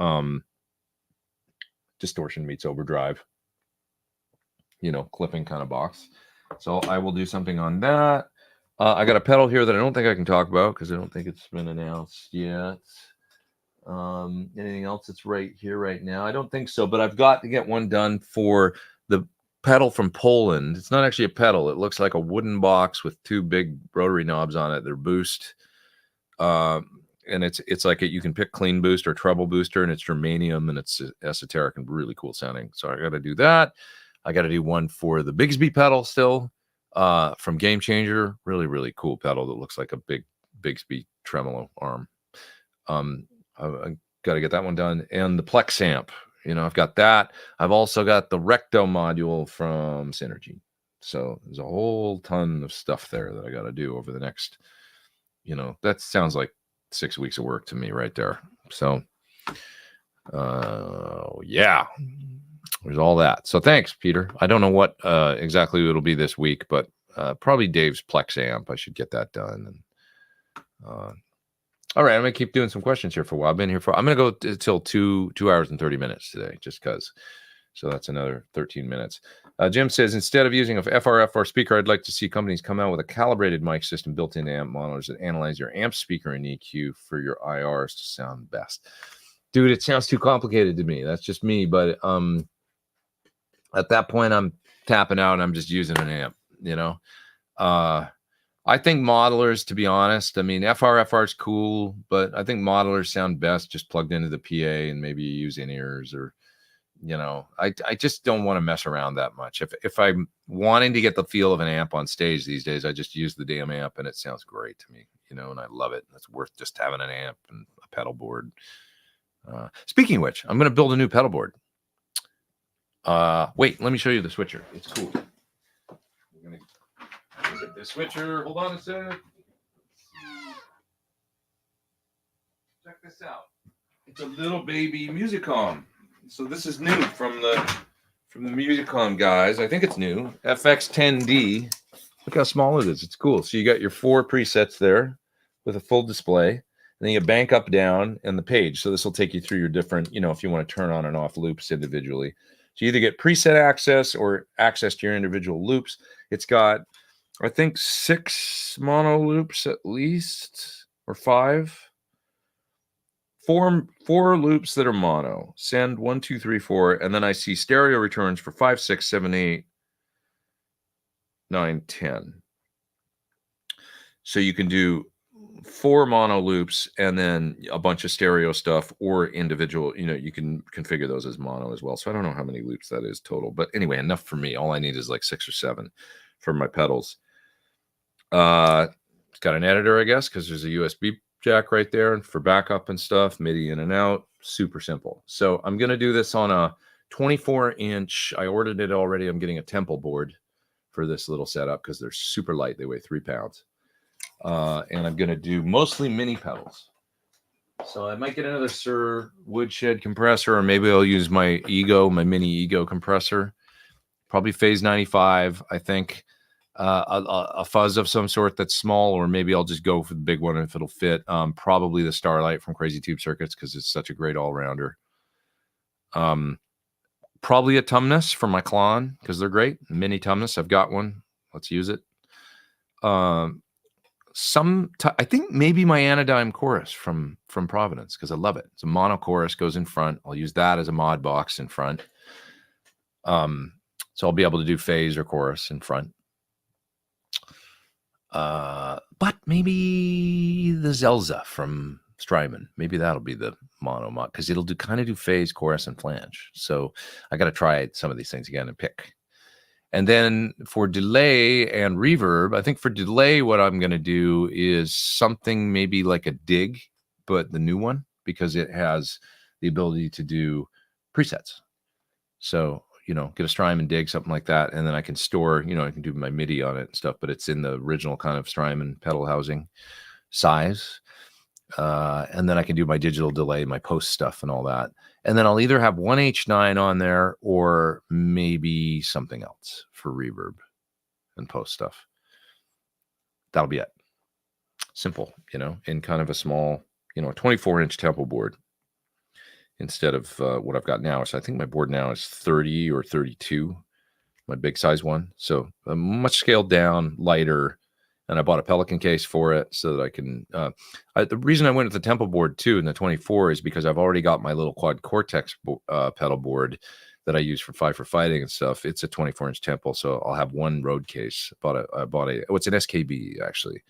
distortion meets overdrive, clipping kind of box. So I will do something on that. I got a pedal here that I don't think I can talk about because I don't think it's been announced yet. Anything else that's right here right now? I don't think so, but I've got to get one done for the pedal from Poland. It's not actually a pedal. It looks like a wooden box with two big rotary knobs on it. They're boost. And it's like you can pick clean boost or treble booster, and it's germanium, and it's esoteric and really cool sounding. So I got to do that. I got to do one for the Bigsby pedal still from Game Changer. Really, really cool pedal that looks like a big Bigsby tremolo arm. I've got to get that one done. And the Plex amp, I've got that. I've also got the Recto module from Synergy. So there's a whole ton of stuff there that I got to do over the next, that sounds like 6 weeks of work to me right there. So, yeah, there's all that. So thanks, Peter. I don't know what exactly it'll be this week, but probably Dave's Plex amp. I should get that done. And, all right, I'm going to keep doing some questions here for a while. I'm going to go till 2 hours and 30 minutes today, just because. So that's another 13 minutes. Jim says, instead of using a FRF speaker, I'd like to see companies come out with a calibrated mic system built into amp monitors that analyze your amp speaker and EQ for your IRs to sound best. Dude, it sounds too complicated to me. That's just me. But at that point, I'm tapping out and I'm just using an amp, I think modelers, to be honest, I mean, FR is cool, but I think modelers sound best just plugged into the PA and maybe you use in-ears or, I just don't want to mess around that much. If I'm wanting to get the feel of an amp on stage these days, I just use the damn amp and it sounds great to me, and I love it. It's worth just having an amp and a pedal board. Speaking of which, I'm going to build a new pedal board. Wait, let me show you the switcher. It's cool. Get the switcher. Hold on a sec. Check this out. It's a little baby Musicom. So this is new from the Musicom guys. I think it's new. FX10D. Look how small it is. It's cool. So you got your 4 presets there with a full display. And then you bank up, down, and the page. So this will take you through your different, if you want to turn on and off loops individually. So you either get preset access or access to your individual loops. It's got, I think, 6 mono loops at least, or 5. 4 loops that are mono. Send 1, 2, 3, 4, and then I see stereo returns for 5, 6, 7, 8, 9, 10. So you can do 4 mono loops and then a bunch of stereo stuff or individual, you can configure those as mono as well. So I don't know how many loops that is total, but anyway, enough for me. All I need is like 6 or 7 for my pedals. It's got an editor, I guess, because there's a USB jack right there and for backup and stuff, MIDI in and out, super simple. So I'm going to do this on a 24-inch. I ordered it already. I'm getting a temple board for this little setup because they're super light. They weigh 3 pounds. And I'm going to do mostly mini pedals. So I might get another Sir Woodshed compressor, or maybe I'll use my mini Ego compressor. Probably phase 95, I think. A fuzz of some sort that's small, or maybe I'll just go for the big one if it'll fit. Probably the Starlight from Crazy Tube Circuits because it's such a great all-rounder. Probably a Tumnus for my Klon because they're great. Mini Tumnus, I've got one. Let's use it. I think maybe my Anodyne Chorus from Providence because I love it. It's a mono chorus, goes in front. I'll use that as a mod box in front. So I'll be able to do phase or chorus in front. But maybe the Zelza from Strymon, maybe that'll be the mono mod because it'll kind of do phase, chorus, and flange. So I got to try some of these things again and pick. And then for delay and reverb, I think for delay, what I'm going to do is something maybe like a Dig, but the new one, because it has the ability to do presets. So, get a Strymon Dig, something like that. And then I can store, I can do my MIDI on it and stuff, but it's in the original kind of Strymon pedal housing size. And then I can do my digital delay, my post stuff and all that. And then I'll either have one H9 on there or maybe something else for reverb and post stuff. That'll be it. Simple, in kind of a small, 24-inch temple board instead of what I've got now. So I think my board now is 30 or 32, my big size one. So much scaled down, lighter. And I bought a Pelican case for it so that I can. The reason I went with the temple board too in the 24 is because I've already got my little Quad Cortex pedal board that I use for fighting and stuff. It's a 24-inch temple, so I'll have one road case. I bought it's an SKB actually,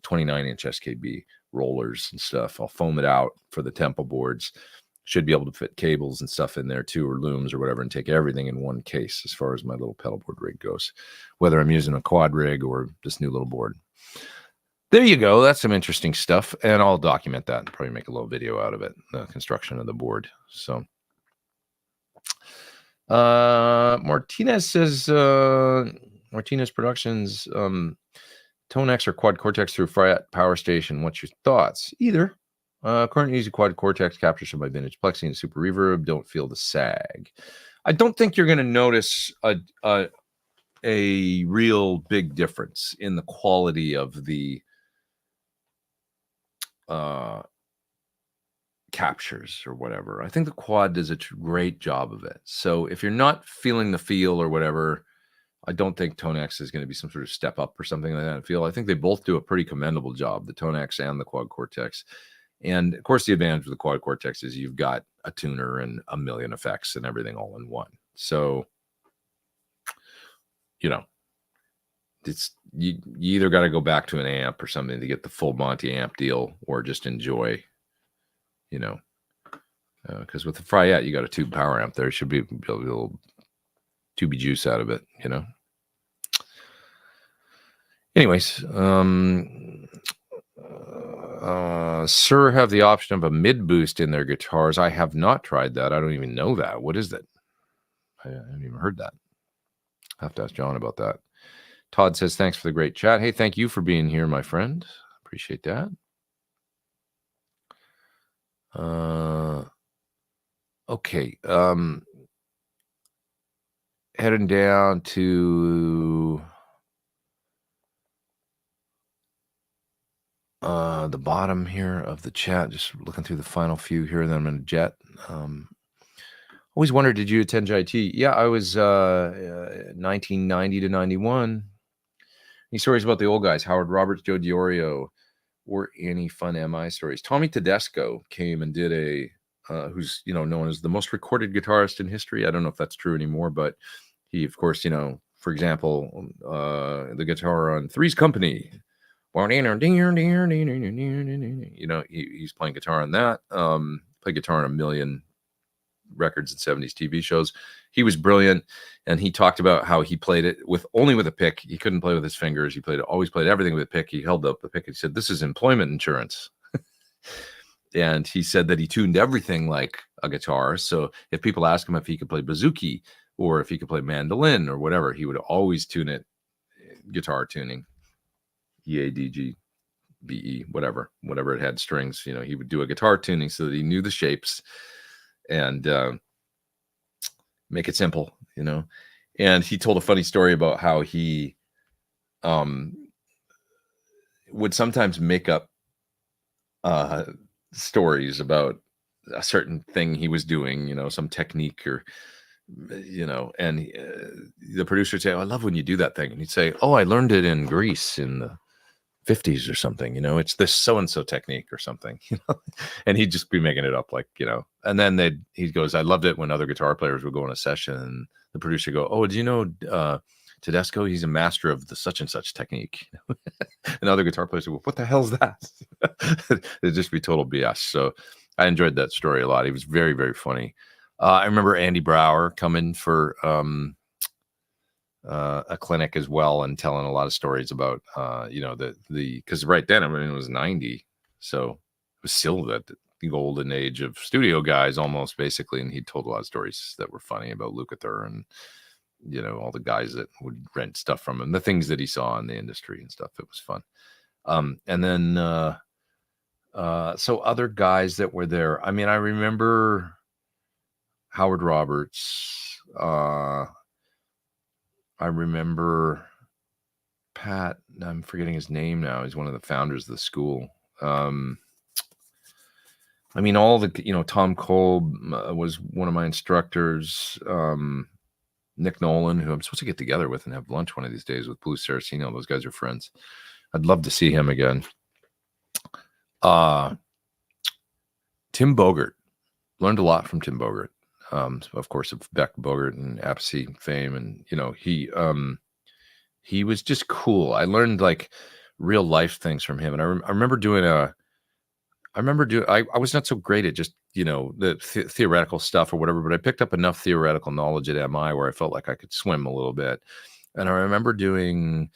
29-inch SKB rollers and stuff. I'll foam it out for the temple boards. Should be able to fit cables and stuff in there too, or looms or whatever, and take everything in one case as far as my little pedal board rig goes, whether I'm using a quad rig or this new little board. There you go. That's some interesting stuff. And I'll document that and probably make a little video out of it, the construction of the board. So Martinez says, Martinez Productions, Tone X or Quad Cortex through Fryette Power Station. What's your thoughts? Either. Currently using Quad Cortex captures from my vintage Plexi and Super Reverb. Don't feel the sag. I don't think you're going to notice a real big difference in the quality of the captures or whatever. I think the Quad does a great job of it. So if you're not feeling the feel or whatever, I don't think Tone X is going to be some sort of step up or something like that. I think they both do a pretty commendable job, the Tone X and the Quad Cortex. And of course, the advantage of the Quad Cortex is you've got a tuner and a million effects and everything all in one. So, it's you either got to go back to an amp or something to get the full Monty amp deal, or just enjoy, because with the Fryette, you got a tube power amp. There should be a little tubey juice out of it, Anyways, Sir have the option of a mid boost in their guitars. I have not tried that. I don't even know that. What is that? I haven't even heard that. I have to ask John about that. Todd says, thanks for the great chat. Hey, thank you for being here, my friend. Appreciate that. Okay. Heading down to the bottom here of the chat, just looking through the final few here, and then I'm going to jet. Always wondered, did you attend JIT? Yeah, I was 1990 to 91. Any stories about the old guys, Howard Roberts, Joe Diorio, or any fun MI stories? Tommy Tedesco came and did who's known as the most recorded guitarist in history. I don't know if that's true anymore, but he, of course, for example, the guitar on Three's Company You know, he's playing guitar on that. Played guitar on a million records and 70s TV shows. He was brilliant, and he talked about how he played it only with a pick. He couldn't play with his fingers. He always played everything with a pick. He held up the pick and he said, "This is employment insurance." And he said that he tuned everything like a guitar. So if people ask him if he could play bouzouki or if he could play mandolin or whatever, he would always tune it guitar tuning, EADGBE, whatever it had strings. You know, he would do a guitar tuning so that he knew the shapes and make it simple, you know. And he told a funny story about how he would sometimes make up stories about a certain thing he was doing, you know, some technique or, you know, and the producer would say, "Oh, I love when you do that thing." And he'd say, "Oh, I learned it in Greece in the 50s or something, you know, it's this so-and-so technique or something," you know, and he'd just be making it up, like, you know. And then he goes, "I loved it when other guitar players would go on a session and the producer would go, 'Oh, do you know Tedesco? He's a master of the such and such technique.'" And other guitar players would go, "What the hell's that?" It'd just be total BS. So I enjoyed that story a lot. He was very, very funny. I remember Andy Brower coming for a clinic as well and telling a lot of stories about, you know, because right then, I mean, it was 90. So it was still the golden age of studio guys almost, basically. And he told a lot of stories that were funny about Lukather and, you know, all the guys that would rent stuff from him, the things that he saw in the industry and stuff. It was fun. And then, so other guys that were there, I mean, I remember Howard Roberts. I remember Pat, I'm forgetting his name now. He's one of the founders of the school. I mean, all the, you know, Tom Kolb was one of my instructors. Nick Nolan, who I'm supposed to get together with and have lunch one of these days with Blue Saraceno. Those guys are friends. I'd love to see him again. Tim Bogert. Learned a lot from Tim Bogert. Of course, of Beck Bogert and Apsey fame. And, you know, he was just cool. I learned like real life things from him. And I remember doing I was not so great at just, you know, the theoretical stuff or whatever, but I picked up enough theoretical knowledge at MI where I felt like I could swim a little bit. And I remember doing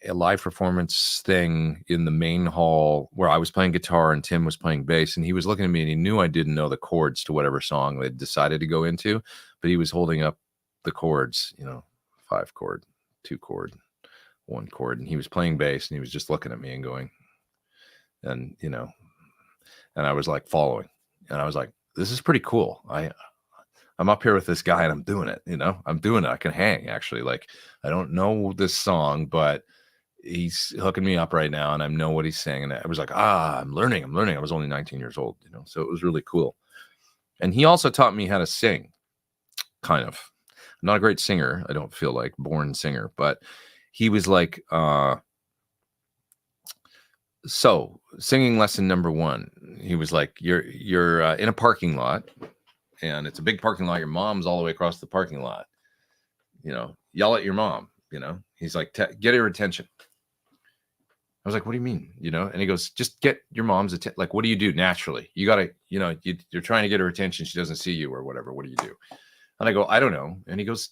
a live performance thing in the main hall where I was playing guitar and Tim was playing bass, and he was looking at me and he knew I didn't know the chords to whatever song they decided to go into, but he was holding up the chords, you know, 5 chord, 2 chord, 1 chord, and he was playing bass and he was just looking at me and going, and, you know, and I was like following, and I was like, this is pretty cool. I'm up here with this guy and I'm doing it, you know, I'm doing it. I can hang, actually. Like, I don't know this song, but he's hooking me up right now and I know what he's saying. And I was like, I'm learning. I was only 19 years old, you know, so it was really cool. And he also taught me how to sing, kind of. I'm not a great singer. I don't feel like born singer, but he was like, so singing lesson number 1, he was like, you're in a parking lot, and it's a big parking lot. Your mom's all the way across the parking lot, you know, yell at your mom, you know. He's like, get her attention. I was like, what do you mean? You know? And he goes, just get your mom's attention. Like, what do you do naturally? You got to, you know, you're trying to get her attention. She doesn't see you or whatever. What do you do? And I go, I don't know. And he goes,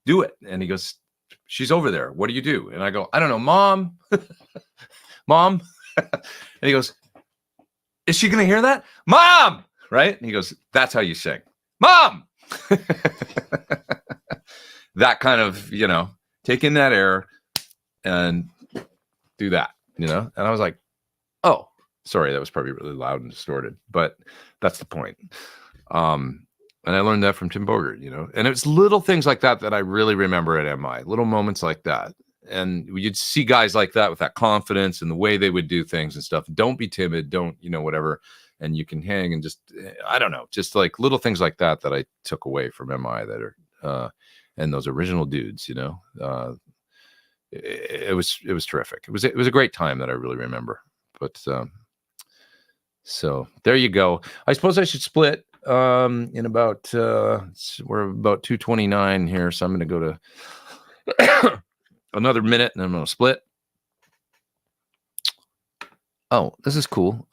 do it. And he goes, she's over there. What do you do? And I go, I don't know, mom, mom. And he goes, is she going to hear that? Mom. Right. And he goes, that's how you sing. Mom. That kind of, you know, take in that air and do that, you know. And I was like, oh, sorry, that was probably really loud and distorted, but that's the point. And I learned that from Tim Bogert, you know. And it was little things like that that I really remember at MI, little moments like that. And you'd see guys like that with that confidence and the way they would do things and stuff. Don't be timid, don't, you know, whatever. And you can hang and just, I don't know, just like little things like that that I took away from MI that are, and those original dudes, you know, it was terrific. It was a great time that I really remember. But so there you go. I suppose I should split in about, we're about 2:29 here. So I'm going to go to another minute and I'm going to split. Oh, this is cool.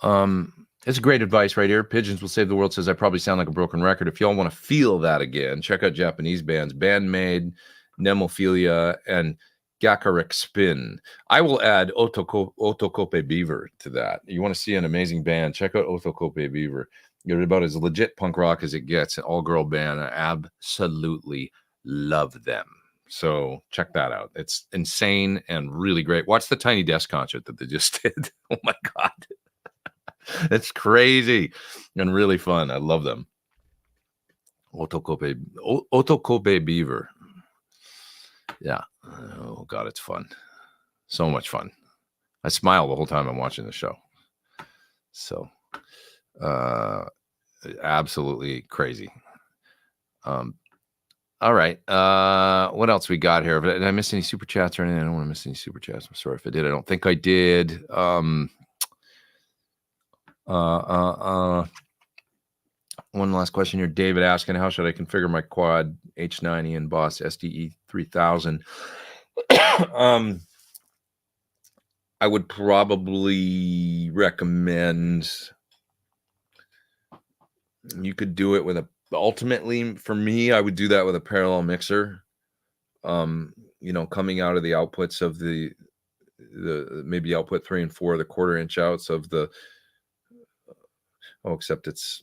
It's great advice right here. Pigeons Will Save the World says, I probably sound like a broken record. If y'all want to feel that again, check out Japanese bands, Bandmade, Nemophilia, and Gakarik Spin. I will add Otokope Beaver to that. You want to see an amazing band, check out Otokope Beaver. You're about as legit punk rock as it gets, an all-girl band. I absolutely love them. So check that out. It's insane and really great. Watch the Tiny Desk concert that they just did. Oh my God. It's crazy and really fun. I love them. Otokope Beaver. Yeah. Oh God, it's fun. So much fun. I smile the whole time I'm watching the show. So absolutely crazy. All right. What else we got here? Did I miss any super chats or anything? I don't want to miss any super chats. I'm sorry if I did. I don't think I did. One last question here. David asking, how should I configure my quad H90 and Boss SDE 3000? I would probably recommend you could do it with ultimately for me, I would do that with a parallel mixer. Coming out of the outputs of the maybe output 3 and 4, the 1/4 inch outs of the except it's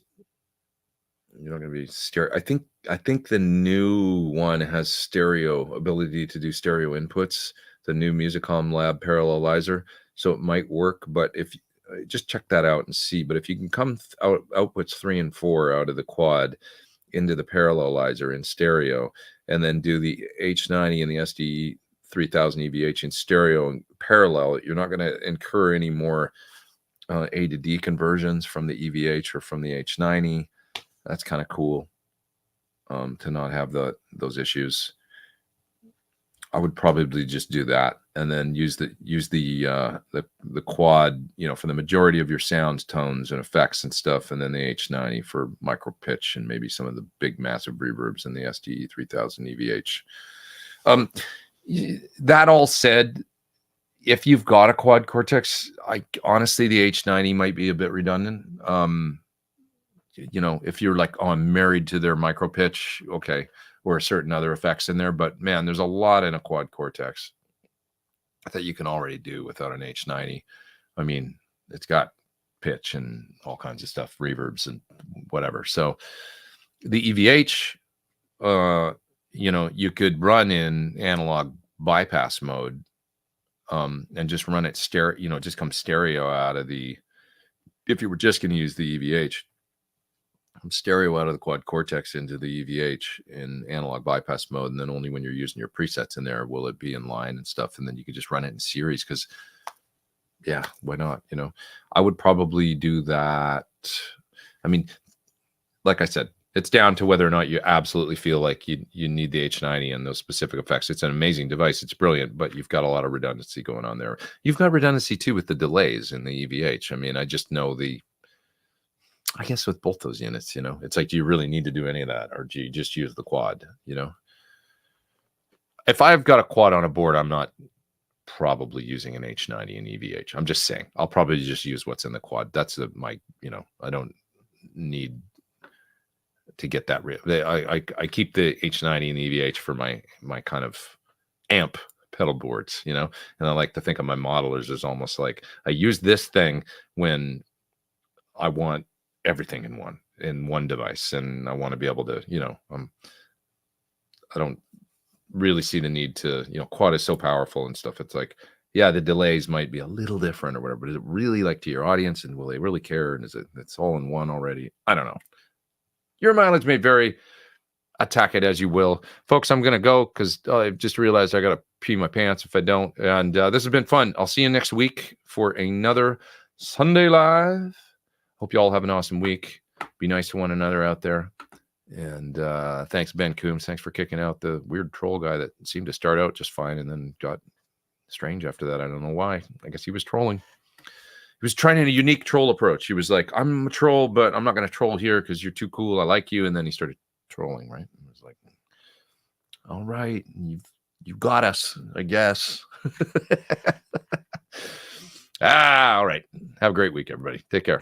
going to be stereo. I think the new one has stereo ability to do stereo inputs, the new Musicom Lab parallelizer, so it might work. But if just check that out and see. But if you can come outputs 3 and 4 out of the quad into the parallelizer in stereo, and then do the H90 and the SDE 3000 EVH in stereo and parallel, you're not going to incur any more A to D conversions from the EVH or from the H90. That's kind of cool to not have those issues. I would probably just do that and then use the quad, for the majority of your sounds, tones, and effects and stuff, and then the H90 for micro pitch and maybe some of the big massive reverbs in the SDE 3000 EVH. That all said, if you've got a quad Cortex, honestly the H90 might be a bit redundant. If you're like, I'm married to their micro pitch, okay, or certain other effects in there, but man, there's a lot in a quad Cortex that you can already do without an H90. I mean, it's got pitch and all kinds of stuff, reverbs and whatever. So the EVH, you could run in analog bypass mode, and just run it stereo, just come stereo out of if you were just going to use the EVH, stereo out of the quad Cortex into the EVH in analog bypass mode, and then only when you're using your presets in there will it be in line and stuff, and then you could just run it in series, because yeah, why not? I would probably do that. I mean, like I said, it's down to whether or not you absolutely feel like you need the H90 and those specific effects. It's an amazing device. It's brilliant, but you've got a lot of redundancy going on there. You've got redundancy too with the delays in the EVH. I mean, I just know I guess with both those units, it's like, do you really need to do any of that, or do you just use the quad? If I've got a quad on a board, I'm not probably using an H90 and EVH. I'm just saying, I'll probably just use what's in the quad. That's I don't need to get that real. I keep the H90 and the EVH for my kind of amp pedal boards, and I like to think of my modelers as almost like I use this thing when I want everything in one device, and I want to be able to, I don't really see the need to, quad is so powerful and stuff. It's like, yeah, the delays might be a little different or whatever, but is it really like to your audience, and will they really care? And it's all in one already? I don't know. Your mileage may vary. Attack it as you will. Folks, I'm going to go because I've just realized I got to pee my pants if I don't. And this has been fun. I'll see you next week for another Sunday Live. Hope you all have an awesome week. Be nice to one another out there. And thanks, Ben Coombs. Thanks for kicking out the weird troll guy that seemed to start out just fine and then got strange after that. I don't know why. I guess he was trolling. He was trying a unique troll approach. He was like, I'm a troll, but I'm not going to troll here because you're too cool. I like you. And then he started trolling, right? It was like, all right, you got us, I guess. All right. Have a great week, everybody. Take care.